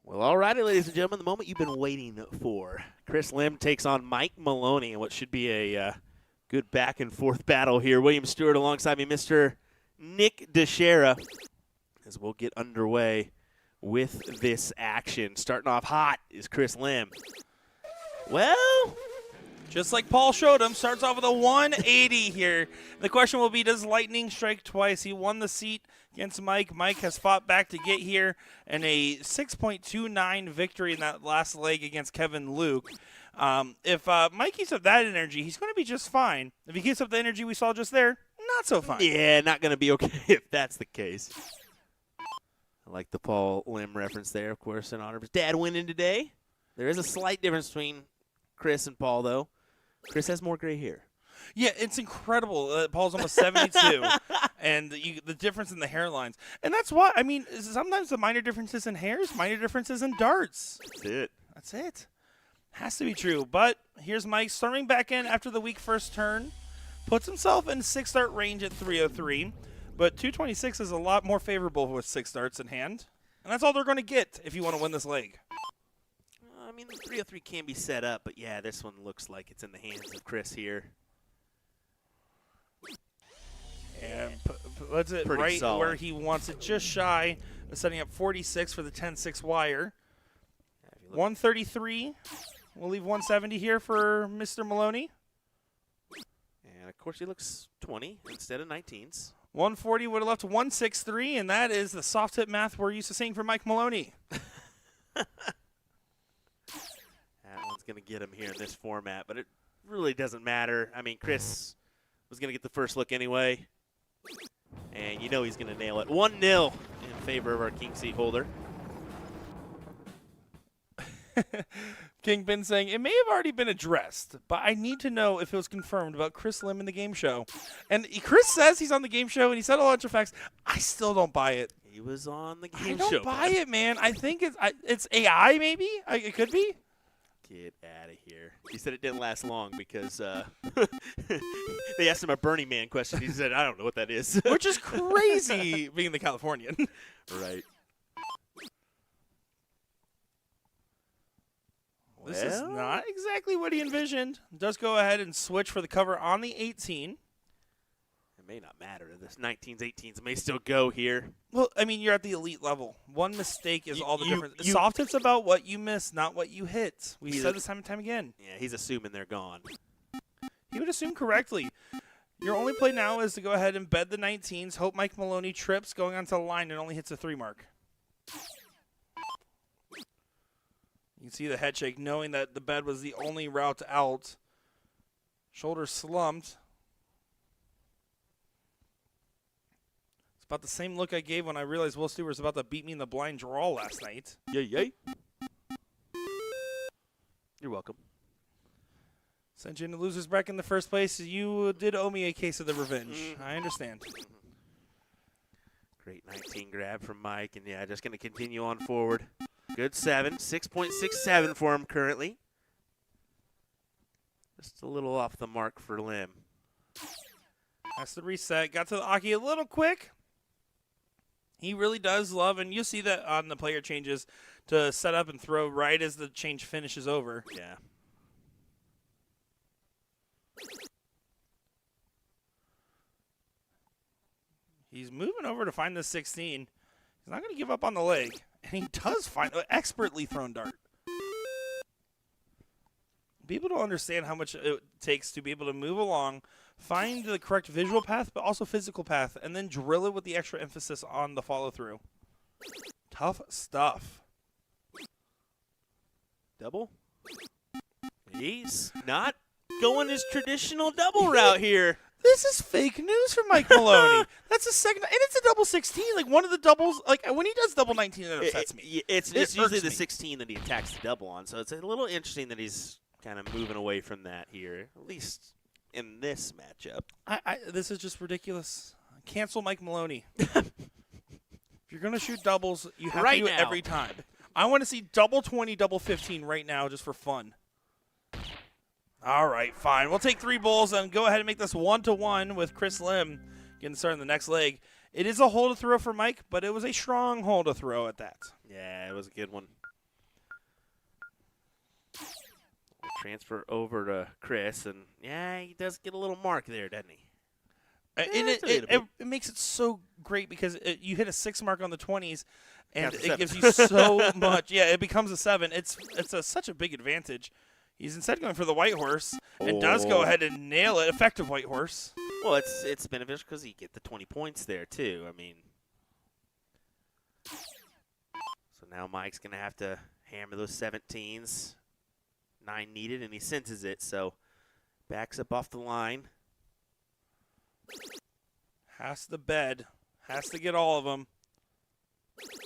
Well, all righty, ladies and gentlemen, the moment you've been waiting for. Chris Lim takes on Mike Maloney in what should be a good back-and-forth battle here. William Stewart alongside me, Mr. Nick DeShera, as we'll get underway with this action. Starting off hot is Chris Lim. Well, just like Paul showed him, starts off with a 180 here. The question will be, does lightning strike twice? He won the seat against Mike. Mike has fought back to get here, and a 6.29 victory in that last leg against Kevin Luke. If Mike keeps up that energy, he's going to be just fine. If he keeps up the energy we saw just there, not so fine. Yeah, not going to be okay if that's the case. I like the Paul Lim reference there, of course, in honor of his dad winning today. There is a slight difference between Chris and Paul, though. Chris has more gray hair. Yeah, it's incredible. Paul's almost 72, and the difference in the hairlines. And that's why, I mean, sometimes the minor differences in hairs, minor differences in darts. That's it. That's it. Has to be true. But here's Mike storming back in after the weak first turn. Puts himself in 6-dart range at 303. But 226 is a lot more favorable with 6 darts in hand. And that's all they're going to get if you want to win this leg. I mean, the 303 can be set up, but yeah, this one looks like it's in the hands of Chris here. And puts it Pretty right solid. where he wants it, just shy of setting up 46 for the 10-6 wire. 133. We'll leave 170 here for Mr. Maloney. And, of course, he looks 20 instead of 19s. 140 would have left 163, and that is the soft tip math we're used to seeing from Mike Maloney. That one's going to get him here in this format, but it really doesn't matter. I mean, Chris was going to get the first look anyway, and you know he's going to nail it. 1-0 in favor of our king seat holder. Kingpin saying, it may have already been addressed, but I need to know if it was confirmed about Chris Lim in the game show. And Chris says he's on the game show, and he said a bunch of facts. I still don't buy it. He was on the I game show. don't buy it, man. I think it's AI, maybe? It could be. Get out of here. He said it didn't last long because they asked him a Burning Man question. He said, I don't know what that is. Which is crazy, being the Californian. Right. This is not exactly what he envisioned. Does go ahead and switch for the cover on the 18. It may not matter. This 19s, 18s may still go here. Well, I mean, you're at the elite level. One mistake is all the difference. Soft hit's about what you miss, not what you hit. We've said this time and time again. Yeah, he's assuming they're gone. He would assume correctly. Your only play now is to go ahead and bed the 19s, hope Mike Maloney trips going onto the line and only hits a 3 mark. You can see the head shake, knowing that the bed was the only route out. Shoulder slumped. It's about the same look I gave when I realized Will Stewart was about to beat me in the blind draw last night. Yay. You're welcome. Sent you in the loser's bracket in the first place. You did owe me a case of the revenge. I understand. Great 19 grab from Mike, and yeah, just going to continue on forward. Good 7, 6.67 for him currently. Just a little off the mark for Lim. Has to reset. Got to the Aki a little quick. He really does love, and you see that on the player changes, to set up and throw right as the change finishes over. Yeah. He's moving over to find the 16. He's not going to give up on the leg. And he does find an expertly thrown dart. People don't understand how much it takes to be able to move along, find the correct visual path, but also physical path, and then drill it with the extra emphasis on the follow-through. Tough stuff. Double? He's not going his traditional double route here. This is fake news for Mike Maloney. That's a second, and it's a double 16. Like, one of the doubles, like, when he does double 19, it upsets me. It's usually the 16 that he attacks the double on, so it's a little interesting that he's kind of moving away from that here, at least in this matchup. This is just ridiculous. Cancel Mike Maloney. If you're going to shoot doubles, you have to do it every time. I want to see double 20, double 15 right now just for fun. All right, fine. We'll take 3 bulls and go ahead and make this 1-1 with Chris Lim getting started in the next leg. It is a hole to throw for Mike, but it was a strong hole to throw at that. Yeah, it was a good one. We'll transfer over to Chris, and yeah, he does get a little mark there, doesn't he? And it makes it so great because you hit a 6 mark on the 20s, and it gives you so much. Yeah, it becomes a 7. It's such a big advantage. He's instead going for the white horse and does go ahead and nail it. Effective white horse. Well, it's beneficial because you get the 20 points there, too. I mean, so now Mike's going to have to hammer those 17s. 9 needed, and he senses it, so backs up off the line. Has to bed. Has to get all of them.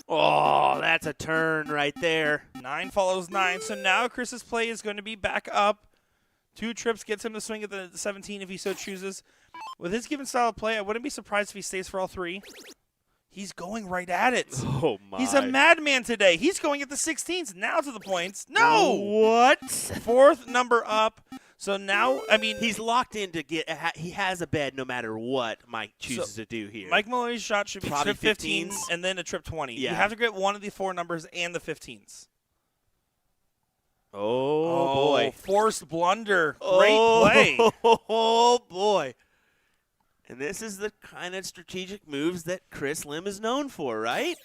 Oh, that's a turn right there. 9 follows 9, so now Chris's play is going to be back up. 2 trips gets him to swing at the 17 if he so chooses. With his given style of play, I wouldn't be surprised if he stays for all 3. He's going right at it. Oh, my. He's a madman today. He's going at the 16s, now to the points. No! What? 4th number up. So now, I mean, he's locked in to get. He has a bed no matter what Mike chooses to do here. Mike Maloney's shot should be Probably trip 15s and then a trip 20. Yeah. You have to get one of the 4 numbers and the 15s. Oh boy! Forced blunder. Great play. Oh boy! And this is the kind of strategic moves that Chris Lim is known for, right?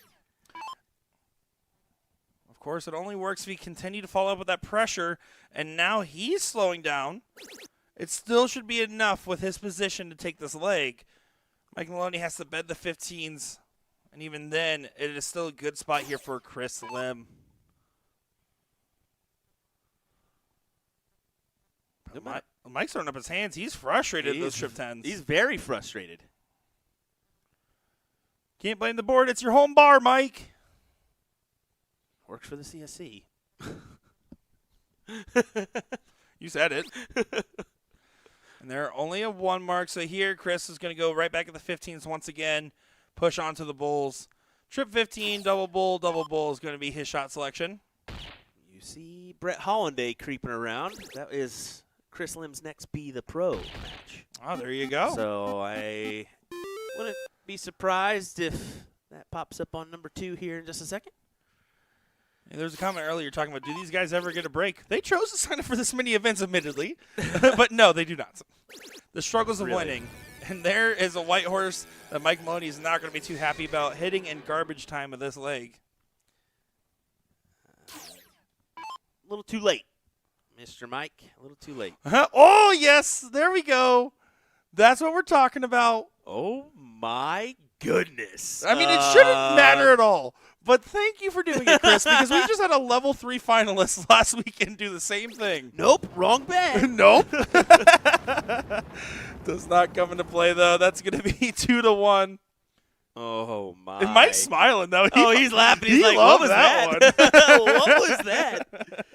Of course, it only works if he continue to follow up with that pressure, and now he's slowing down. It still should be enough with his position to take this leg. Mike Maloney has to bed the 15s, and even then, it is still a good spot here for Chris Lim. Mike's throwing up his hands. He's frustrated at those trip 10s. He's very frustrated. Can't blame the board. It's your home bar, Mike. Works for the CSC. You said it. And they're only a 1 mark. So here, Chris is going to go right back at the 15s once again. Push on to the bulls. Trip 15, double bull is going to be his shot selection. You see Brett Hollanday creeping around. That is Chris Lim's next Be the Pro match. Oh, there you go. So I wouldn't be surprised if that pops up on number 2 here in just a second. There was a comment earlier talking about, do these guys ever get a break? They chose to sign up for this many events, admittedly. But no, they do not. The struggles of winning. And there is a white horse that Mike Maloney is not going to be too happy about hitting in garbage time of this leg. A little too late, Mr. Mike. A little too late. Oh, yes. There we go. That's what we're talking about. Oh, my goodness. I mean, it shouldn't matter at all. But thank you for doing it, Chris, because we just had a level 3 finalist last weekend do the same thing. Nope, wrong bed. Nope. Does not come into play, though. That's going to be 2-1. Oh, my. And Mike's smiling, though. He's laughing. He's like, what was that? What was that?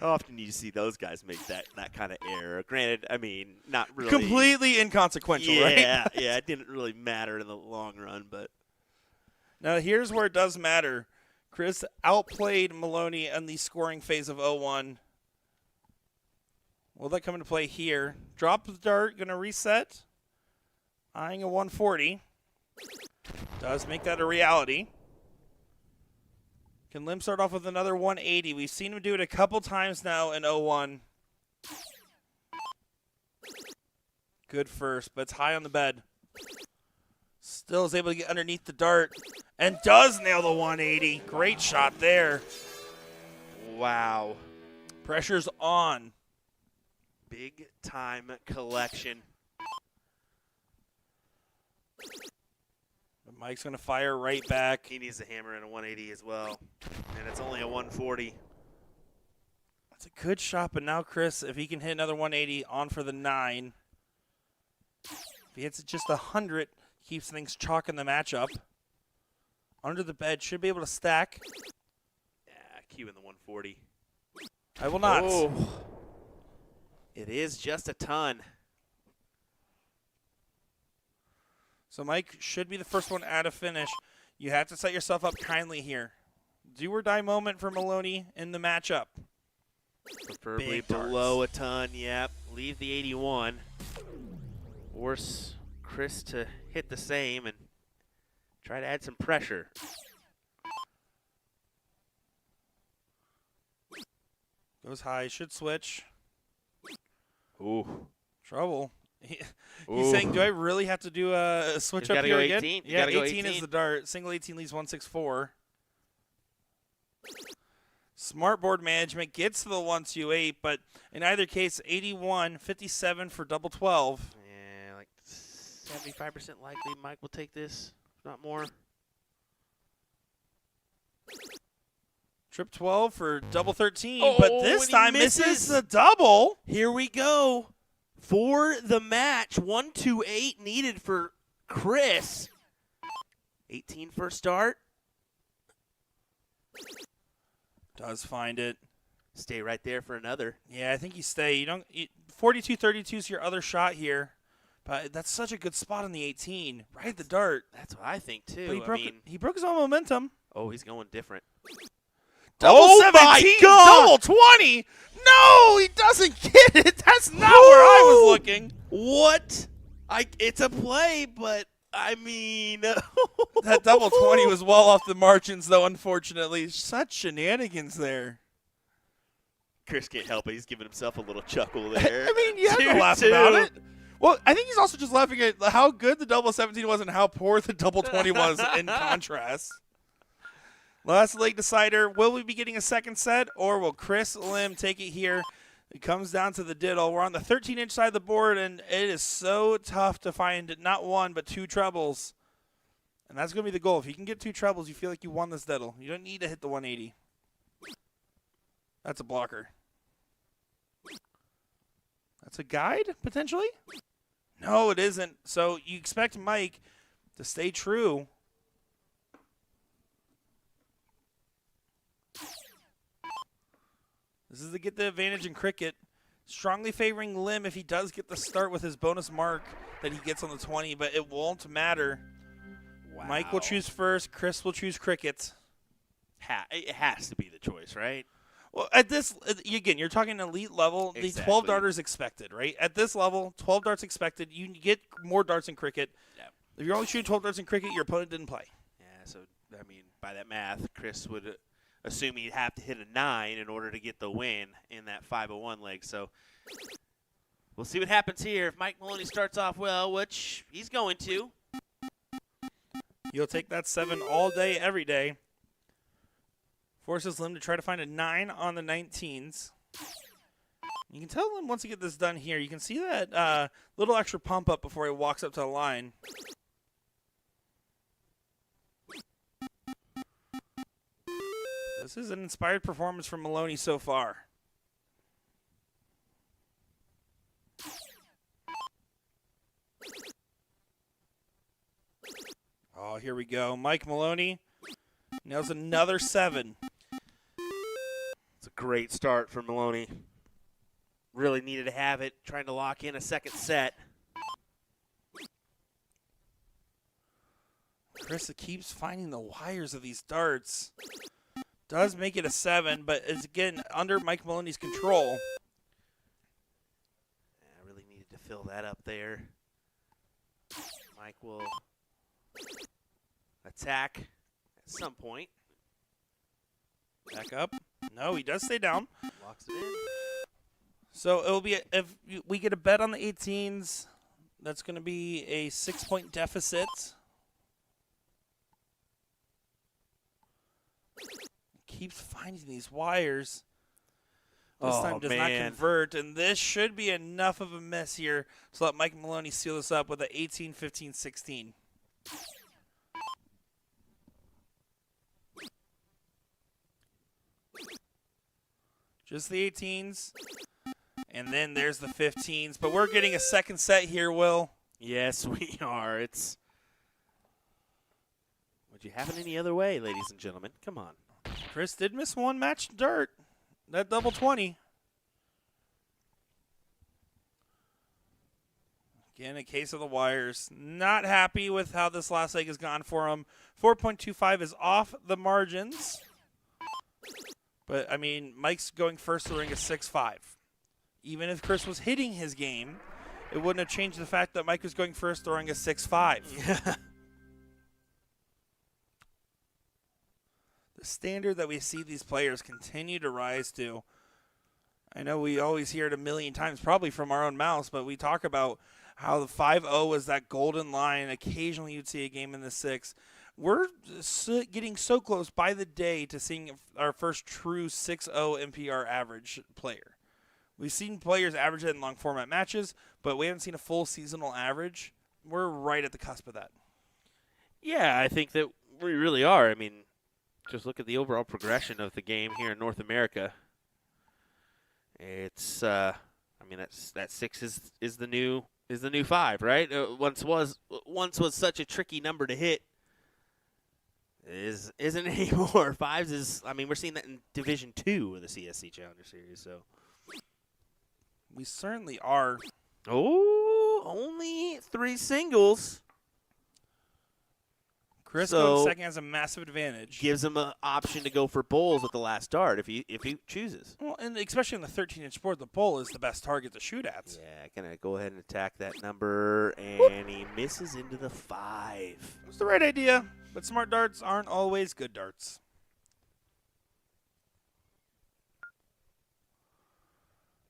How often do you see those guys make that kind of error? Granted, I mean, not really. Completely inconsequential, right? Yeah, it didn't really matter in the long run, but. Now, here's where it does matter. Chris outplayed Maloney in the scoring phase of 0-1. Will that come into play here? Drop the dart, going to reset. Eyeing a 140. Does make that a reality. Can Lim start off with another 180? We've seen him do it a couple times now in 0-1. Good first, but it's high on the bed. Still is able to get underneath the dart and does nail the 180. Great shot there. Wow. Pressure's on. Big time collection. But Mike's going to fire right back. He needs a hammer and a 180 as well. And it's only a 140. That's a good shot, but now Chris, if he can hit another 180, on for the 9. If he hits it just 100, keeps things chalk in the matchup. Under the bed, should be able to stack. Yeah, Q in the 140. I will not. Oh. It is just a ton. So Mike should be the first one out of finish. You have to set yourself up kindly here. Do or die moment for Maloney in the matchup. Preferably Big below a ton, yep. Leave the 81. Force Chris to hit the same and try to add some pressure. Goes high, should switch. Ooh. Trouble. He's Ooh. saying, do I really have to do a switch He's up gotta here go again? 18. You Yeah, gotta go 18 is 18. the dart. Single 18 leaves 164. Smart board management gets to the 128, but in either case, 81, 57 for double 12. Yeah, like 75% likely Mike will take this, if not more. Trip 12 for double 13, Oh, but this and he time misses. misses the double. Here we go. For the match, 128 needed for Chris. 18 for start. Does find it. Stay right there for another. Yeah, I think you stay. You don't. 42-32 is your other shot here, but that's such a good spot on the 18. Right at the dart. That's what I think, too. But he broke his own momentum. Oh, he's going different. Double Oh 17, my God! double 20. No, he doesn't get it. That's not where I was looking. What? It's a play, but I mean. That double 20 was well off the margins, though, unfortunately. Such shenanigans there. Chris can't help it. He's giving himself a little chuckle there. I mean, you have to 2-2. laugh about it. Well, I think he's also just laughing at how good the double 17 was and how poor the double 20 was in contrast. Last leg decider. Will we be getting a second set, or will Chris Lim take it here? It comes down to the diddle. We're on the 13-inch side of the board, and it is so tough to find not one but two trebles. And that's going to be the goal. If you can get two trebles, you feel like you won this diddle. You don't need to hit the 180. That's a blocker. That's a guide, potentially? No, it isn't. So you expect Mike to stay true. This is to get the advantage in cricket. Strongly favoring Lim if he does get the start with his bonus mark that he gets on the 20, but it won't matter. Wow. Mike will choose first. Chris will choose cricket. It has to be the choice, right? Well, at this, again, you're talking elite level. The 12 darters expected, right? At this level, 12 darts expected. You get more darts in cricket. Yeah. If you're only shooting 12 darts in cricket, your opponent didn't play. Yeah, so, I mean, by that math, Chris would assume he'd have to hit a 9 in order to get the win in that 501 leg. So we'll see what happens here. If Mike Maloney starts off well, which he's going to. He'll take that 7 all day, every day. Forces Lim to try to find a 9 on the 19s. You can tell Lim once you get this done here. You can see that little extra pump up before he walks up to the line. This is an inspired performance from Maloney so far. Oh, here we go. Mike Maloney nails another 7. It's a great start for Maloney. Really needed to have it, trying to lock in a second set. Chris keeps finding the wires of these darts. Does make it a 7, but it's, again, under Mike Maloney's control. Yeah, really needed to fill that up there. Mike will attack at some point. Back up. No, he does stay down. Locks it in. So it will be, if we get a bet on the 18s, that's going to be a 6-point deficit. Keeps finding these wires. This time does not convert, and this should be enough of a mess here to let Mike Maloney seal this up with an 18, 15, 16. Just the 18s, and then there's the 15s. But we're getting a second set here, Will. Yes, we are. Would you have it any other way, ladies and gentlemen? Come on. Chris did miss one match dirt. That double 20. Again, a case of the wires. Not happy with how this last leg has gone for him. 4.25 is off the margins. But, I mean, Mike's going first to ring a 6-5. Even if Chris was hitting his game, it wouldn't have changed the fact that Mike was going first throwing a 6.5. The standard that we see these players continue to rise to. I know we always hear it a million times, probably from our own mouths, but we talk about how the 5-0 was that golden line. Occasionally you'd see a game in the 6. We're getting so close by the day to seeing our first true 6-0 MPR average player. We've seen players average it in long format matches, but we haven't seen a full seasonal average. We're right at the cusp of that. Yeah, I think that we really are. I mean, just look at the overall progression of the game here in North America. It's, that 6 is the new 5, right? Once was such a tricky number to hit. Isn't anymore. 5s is. I mean, we're seeing that in Division 2 of the CSC Challenger Series. So we certainly are. Oh, only 3 singles. Chris So, going second has a massive advantage. Gives him an option to go for bulls at the last dart if he chooses. Well, and especially on the 13-inch board, the bull is the best target to shoot at. Yeah, gonna go ahead and attack that number, and he misses into the 5. It's the right idea, but smart darts aren't always good darts.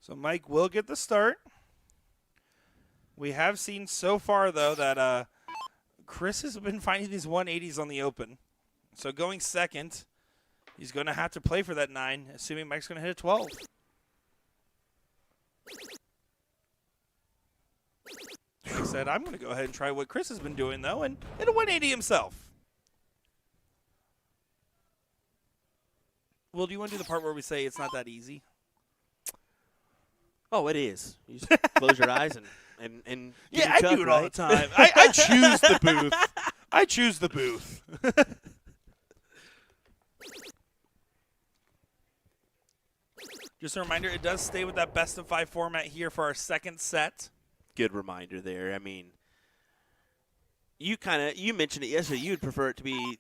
So Mike will get the start. We have seen so far, though, that Chris has been finding these 180s on the open. So going second, he's going to have to play for that 9, assuming Mike's going to hit a 12. He said, I'm going to go ahead and try what Chris has been doing, though, and hit a 180 himself. Will, do you want to do the part where we say it's not that easy? Oh, it is. You just close your eyes and yeah, I do it all the time. I choose the booth. I choose the booth. Just a reminder, it does stay with that best of 5 format here for our second set. Good reminder there. I mean, you mentioned it yesterday. You'd prefer it to be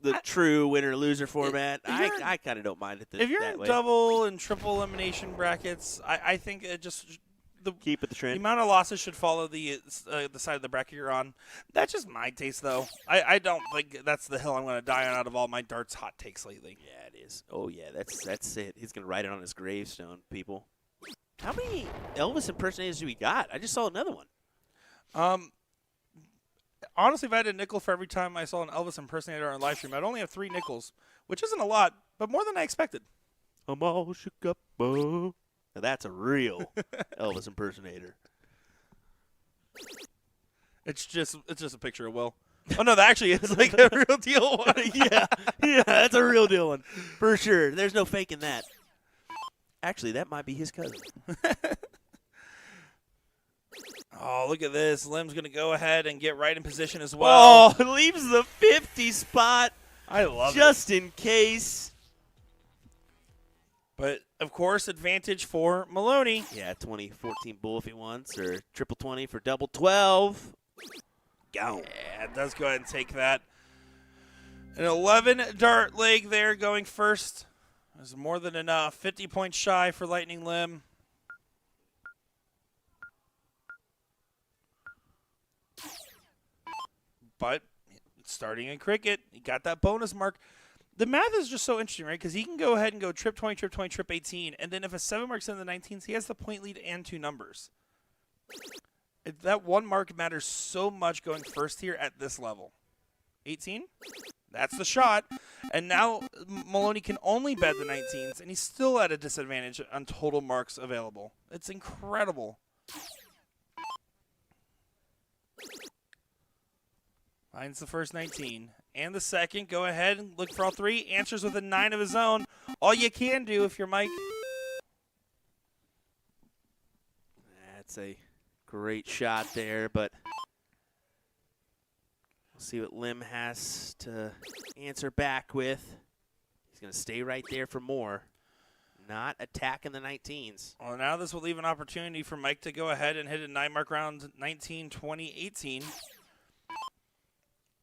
the true winner-loser format. I kind of don't mind it if you're that in way. double and triple elimination brackets, I think it just keep it the trend. The amount of losses should follow the side of the bracket you're on. That's just my taste, though. I don't think that's the hill I'm going to die on out of all my darts hot takes lately. Yeah, it is. Oh yeah, that's it. He's going to write it on his gravestone, people. How many Elvis impersonators do we got? I just saw another one. Honestly, if I had a nickel for every time I saw an Elvis impersonator on live stream, I'd only have 3 nickels, which isn't a lot, but more than I expected. I'm all shook up. Now that's a real Elvis impersonator. It's just a picture of Will. Oh no, that actually is like a real deal one. yeah, that's a real deal one for sure. There's no faking that. Actually, that might be his cousin. Oh, look at this. Lim's going to go ahead and get right in position as well. Oh, leaves the 50 spot. I love just in case. But, of course, advantage for Maloney. Yeah, 20-14 bull if he wants, or triple 20 for double 12. Go. Yeah, it does go ahead and take that. An 11 dart leg there going first. Is more than enough. 50 points shy for Lightning Lim. But starting in cricket, he got that bonus mark. The math is just so interesting, right? Because he can go ahead and go trip 20, trip 20, trip 18, and then if a 7 mark's in the 19s, he has the point lead and 2 numbers. That 1 mark matters so much going first here at this level. 18? That's the shot. And now Maloney can only bet the 19s, and he's still at a disadvantage on total marks available. It's incredible. Finds the first 19. And the second. Go ahead and look for all 3. Answers with a 9 of his own. All you can do if you're Mike. That's a great shot there, but we'll see what Lim has to answer back with. He's going to stay right there for more. Not attacking the 19s. Well, now this will leave an opportunity for Mike to go ahead and hit a 9-mark round 19, 20, 18.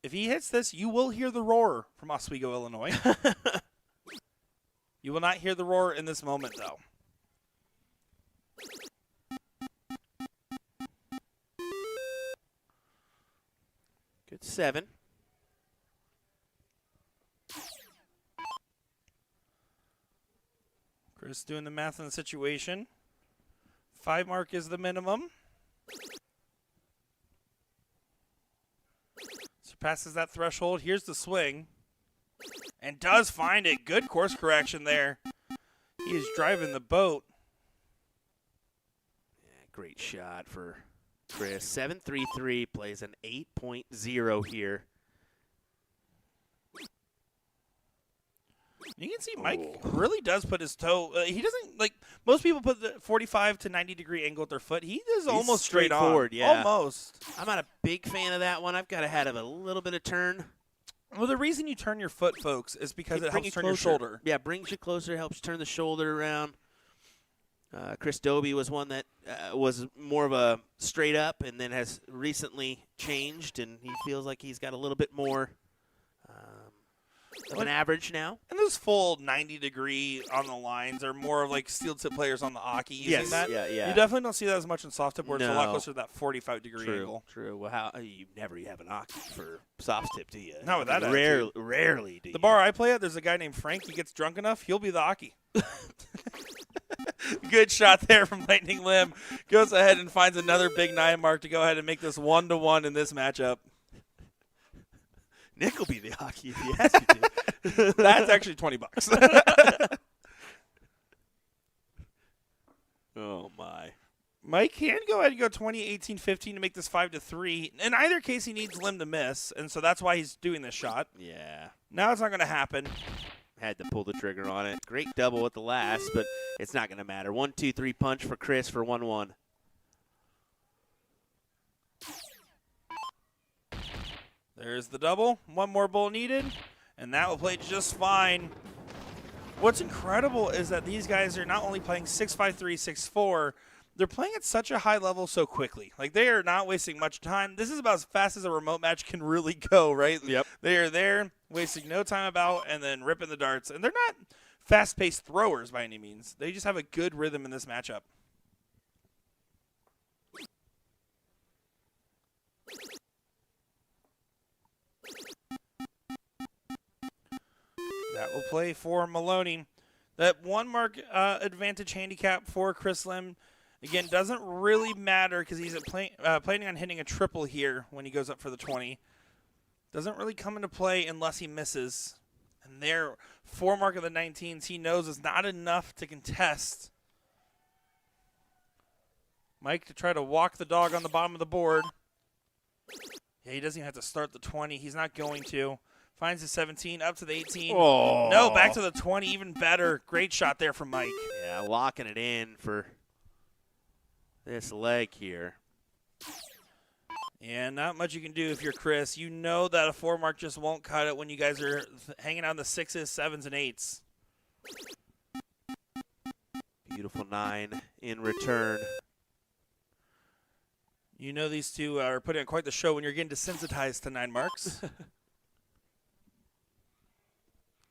If he hits this, you will hear the roar from Oswego, Illinois. You will not hear the roar in this moment, though. It's 7. Chris doing the math on the situation. 5 mark is the minimum. Surpasses that threshold. Here's the swing. And does find it. Good course correction there. He is driving the boat. Yeah, great shot for Chris. 7.33, plays an 8.0 here. You can see Mike really does put his toe. He doesn't, like, most people put the 45 to 90 degree angle with their foot. He does almost straight on. Straightforward, yeah. Almost. I'm not a big fan of that one. I've got to have a little bit of turn. Well, the reason you turn your foot, folks, is because it Bring helps you turn your closer. shoulder. Yeah, brings you closer, helps turn the shoulder around. Chris Dobie was one that was more of a straight up and then has recently changed, and he feels like he's got a little bit more of an average now. And those full 90 degree on the lines are more of like steel tip players on the Aki using that. Yeah. You definitely don't see that as much in soft tip where it's a lot No. closer to that 45 degree angle. True. Well, how you never have an Aki for soft tip, do you? Not with that Rarely do you. The bar I play at, there's a guy named Frank. He gets drunk enough, he'll be the Aki. Good shot there from Lightning Limb. Goes ahead and finds another big 9 mark to go ahead and make this 1-1 in this matchup. Nick will be the hockey if he has to. That's actually $20. Oh my! Mike can go ahead and go 20, 18, 15 to make this 5-3. In either case, he needs Lim to miss, and so that's why he's doing this shot. Yeah. Now it's not going to happen. Had to pull the trigger on it. Great double at the last, but it's not going to matter. 1-2-3 punch for Chris for 1-1. There's the double. One more bowl needed, and that will play just fine. What's incredible is that these guys are not only playing 6-5-3, 6-4, they're playing at such a high level so quickly. Like, they are not wasting much time. This is about as fast as a remote match can really go, right? Yep. They are there, wasting no time about, and then ripping the darts. And they're not fast-paced throwers by any means. They just have a good rhythm in this matchup. That will play for Maloney. That 1 mark advantage handicap for Chris Lim, again, doesn't really matter because he's planning on hitting a triple here when he goes up for the 20. Doesn't really come into play unless he misses. And there, 4 mark of the 19s he knows is not enough to contest. Mike to try to walk the dog on the bottom of the board. Yeah, he doesn't even have to start the 20. He's not going to. Finds the 17, up to the 18. Oh. No, back to the 20, even better. Great shot there from Mike. Yeah, locking it in for this leg here. Yeah, not much you can do if you're Chris. You know that a 4 mark just won't cut it when you guys are hanging on the 6s, 7s, and 8s. Beautiful 9 in return. You know these two are putting on quite the show when you're getting desensitized to 9 marks.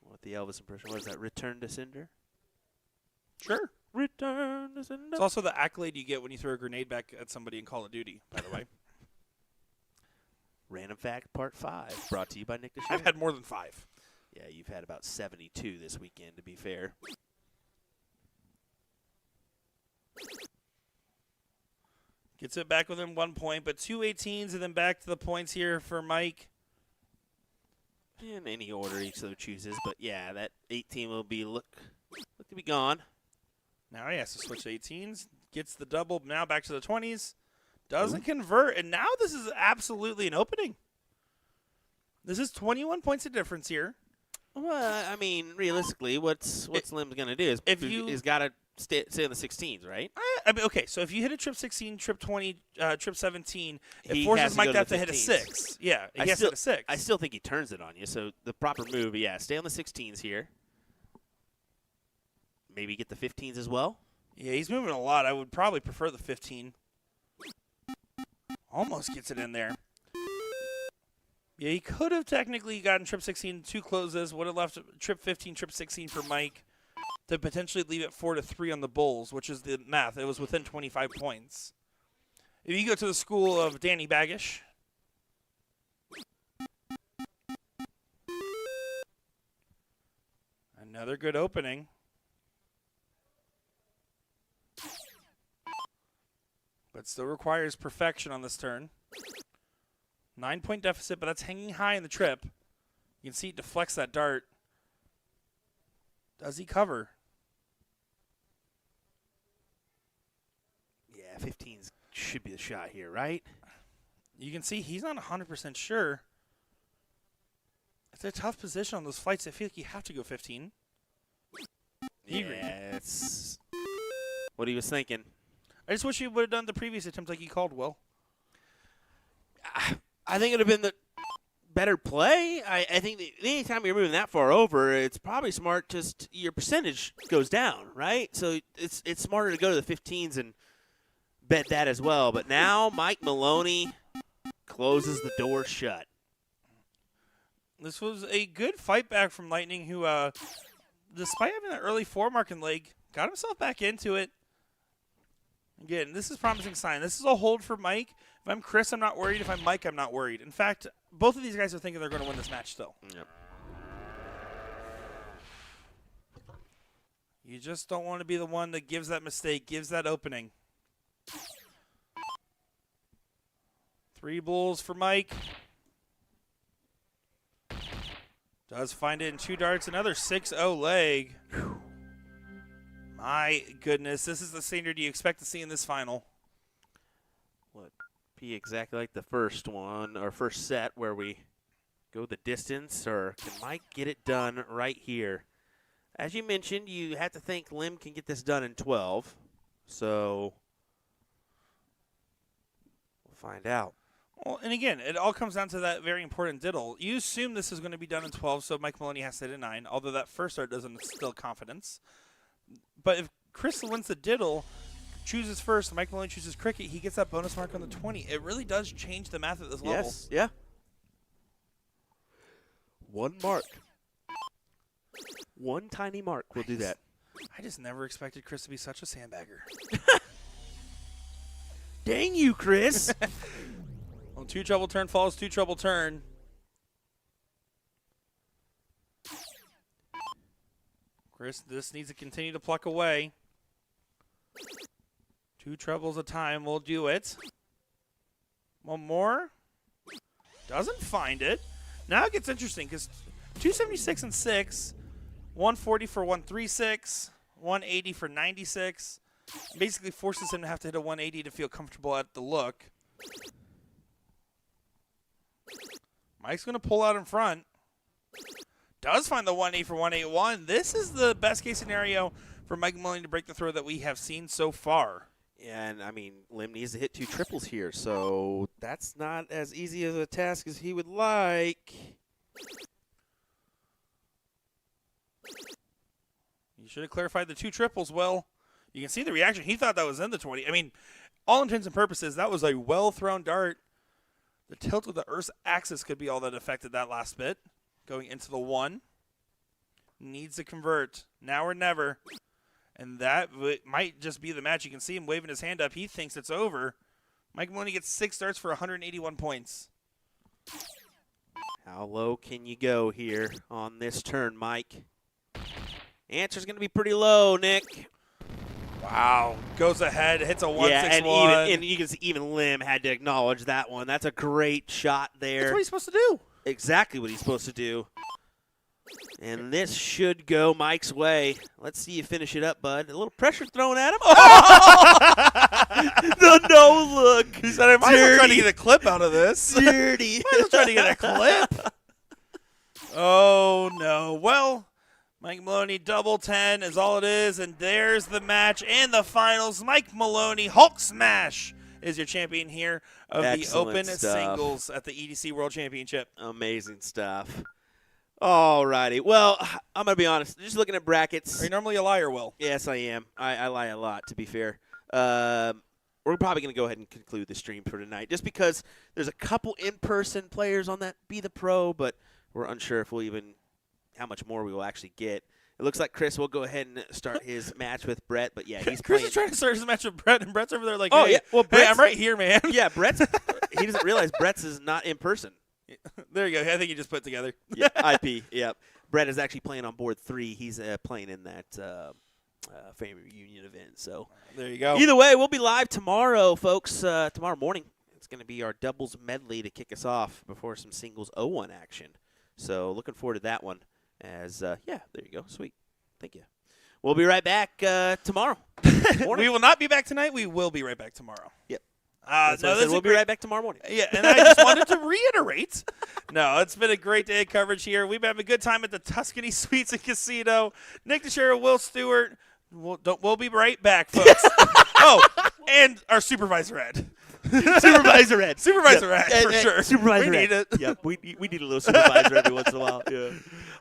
What the Elvis impression was that? Return to Cinder? Sure. Return to Cinder. It's also the accolade you get when you throw a grenade back at somebody in Call of Duty, by the way. Random Fact Part 5, brought to you by Nick DeShare. I've had more than 5. Yeah, you've had about 72 this weekend, to be fair. Gets it back within 1 point, but 2 18s and then back to the points here for Mike. In any order each other chooses, but yeah, that 18 will be look to be gone. Now he has to switch to 18s. Gets the double, now back to the 20s. Doesn't convert, and now this is absolutely an opening. This is 21 points of difference here. Well, I mean, realistically, what's Lim's going to do is he's got to stay in the 16s, right? I mean, okay, so if you hit a trip 16, trip 20, trip 17, it He forces has to Mike go to to have the to hit a 15s. 6. Yeah, he has to hit a 6. I still think he turns it on you, so the proper move, yeah, stay on the 16s here. Maybe get the 15s as well. Yeah, he's moving a lot. I would probably prefer the 15. Almost gets it in there. Yeah, he could have technically gotten trip 16 2 closes. Would have left trip 15, trip 16 for Mike to potentially leave it 4-3 on the Bulls, which is the math. It was within 25 points. If you go to the school of Danny Baggish, Another good opening. But still requires perfection on this turn. 9-point deficit, but that's hanging high in the trip. You can see it deflects that dart. Does he cover? Yeah, 15 should be the shot here, right? You can see he's not 100% sure. It's a tough position on those flights. I feel like you have to go 15. Yeah, it's what he was thinking. I just wish he would have done the previous attempt like he called, Will. I think it would have been the better play. I think that anytime you're moving that far over, it's probably smart just your percentage goes down, right? So it's smarter to go to the 15s and bet that as well. But now Mike Maloney closes the door shut. This was a good fight back from Lightning, who, despite having that early 4-marking leg, got himself back into it. Again, this is a promising sign. This is a hold for Mike. If I'm Chris, I'm not worried. If I'm Mike, I'm not worried. In fact, both of these guys are thinking they're going to win this match still. Yep. You just don't want to be the one that gives that mistake, gives that opening. 3 bulls for Mike. Does find it in 2 darts, another 6-0 leg. My goodness, this is the standard you expect to see in this final. Would be exactly like the first one, or first set, where we go the distance, or can Mike get it done right here? As you mentioned, you have to think Lim can get this done in 12, so we'll find out. Well, and again, it all comes down to that very important diddle. You assume this is going to be done in 12, so Mike Maloney has to hit a 9, although that first start doesn't instill confidence. But if Chris wins the diddle, chooses first, Mike Maloney chooses cricket, he gets that bonus mark on the 20. It really does change the math at this level. Yes, yeah. 1 mark. 1 tiny mark will do that. I just never expected Chris to be such a sandbagger. Dang you, Chris. Well, 2 trouble turn follows 2 trouble turn. Chris, this needs to continue to pluck away. 2 trebles a time will do it. 1 more. Doesn't find it. Now it gets interesting because 276 and 6, 140 for 136, 180 for 96. Basically forces him to have to hit a 180 to feel comfortable at the look. Mike's going to pull out in front. Does find the 180 for 181. This is the best case scenario for Mike Maloney to break the throw that we have seen so far. And, I mean, Lim needs to hit 2 triples here, so that's not as easy as a task as he would like. You should have clarified the 2 triples well. You can see the reaction. He thought that was in the 20. I mean, all intents and purposes, that was a well-thrown dart. The tilt of the Earth's axis could be all that affected that last bit. Going into the 1. Needs to convert. Now or never. And that might just be the match. You can see him waving his hand up. He thinks it's over. Mike Maloney gets 6 darts for 181 points. How low can you go here on this turn, Mike? Answer's going to be pretty low, Nick. Wow. Goes ahead, hits a 161. Yeah, and you can see even Lim had to acknowledge that one. That's a great shot there. That's what he's supposed to do. Exactly what he's supposed to do. And this should go Mike's way. Let's see you finish it up, bud. A little pressure thrown at him. Oh! The no look. He said, I'm trying to get a clip out of this. Dirty. I'm trying to get a clip. Oh, no. Well, Mike Maloney double 10 is all it is, and there's the match and the finals. Mike Maloney, Hulk Smash, is your champion here of Excellent the Open stuff. Singles at the EDC World Championship. Amazing stuff. All righty. Well, I'm going to be honest. Just looking at brackets. Are you normally a liar, Will? Yes, I am. I lie a lot, to be fair. We're probably going to go ahead and conclude the stream for tonight just because there's a couple in-person players on that Be the Pro, but we're unsure if we'll even how much more we will actually get. It looks like Chris will go ahead and start his match with Brett, but yeah, he's Chris playing. is trying to start his match with Brett, and Brett's over there like, Oh, hey, yeah. Well, hey, I'm right here, man. Yeah, Brett's he doesn't realize Brett's is not in person. There you go. I think you just put it together. Yeah, IP, yep. Brett is actually playing on board 3. He's playing in that family reunion event. So There you go. either way, we'll be live tomorrow, folks. Tomorrow morning, it's going to be our doubles medley to kick us off before some singles 0-1 action. So looking forward to that one. As there you go, sweet, thank you. We'll be right back tomorrow. We will not be back tonight. We will be right back tomorrow. Yep. That's No, we'll be right back tomorrow morning. Yeah, and I just wanted to reiterate. No, it's been a great day of coverage here. We've been having a good time at the Tuscany Suites and Casino. Nick DeShera, Will Stewart. We'll be right back, folks. And our supervisor Ed. Supervisor Ed. Supervisor Ed, for sure. Supervisor we Ed. need it. Yep, we need a little supervisor every once in a while. Yeah.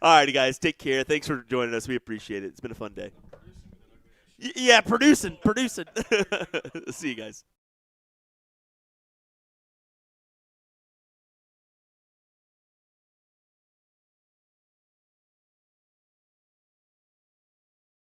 All righty, guys. Take care. Thanks for joining us. We appreciate it. It's been a fun day. Yeah, producing. See you guys.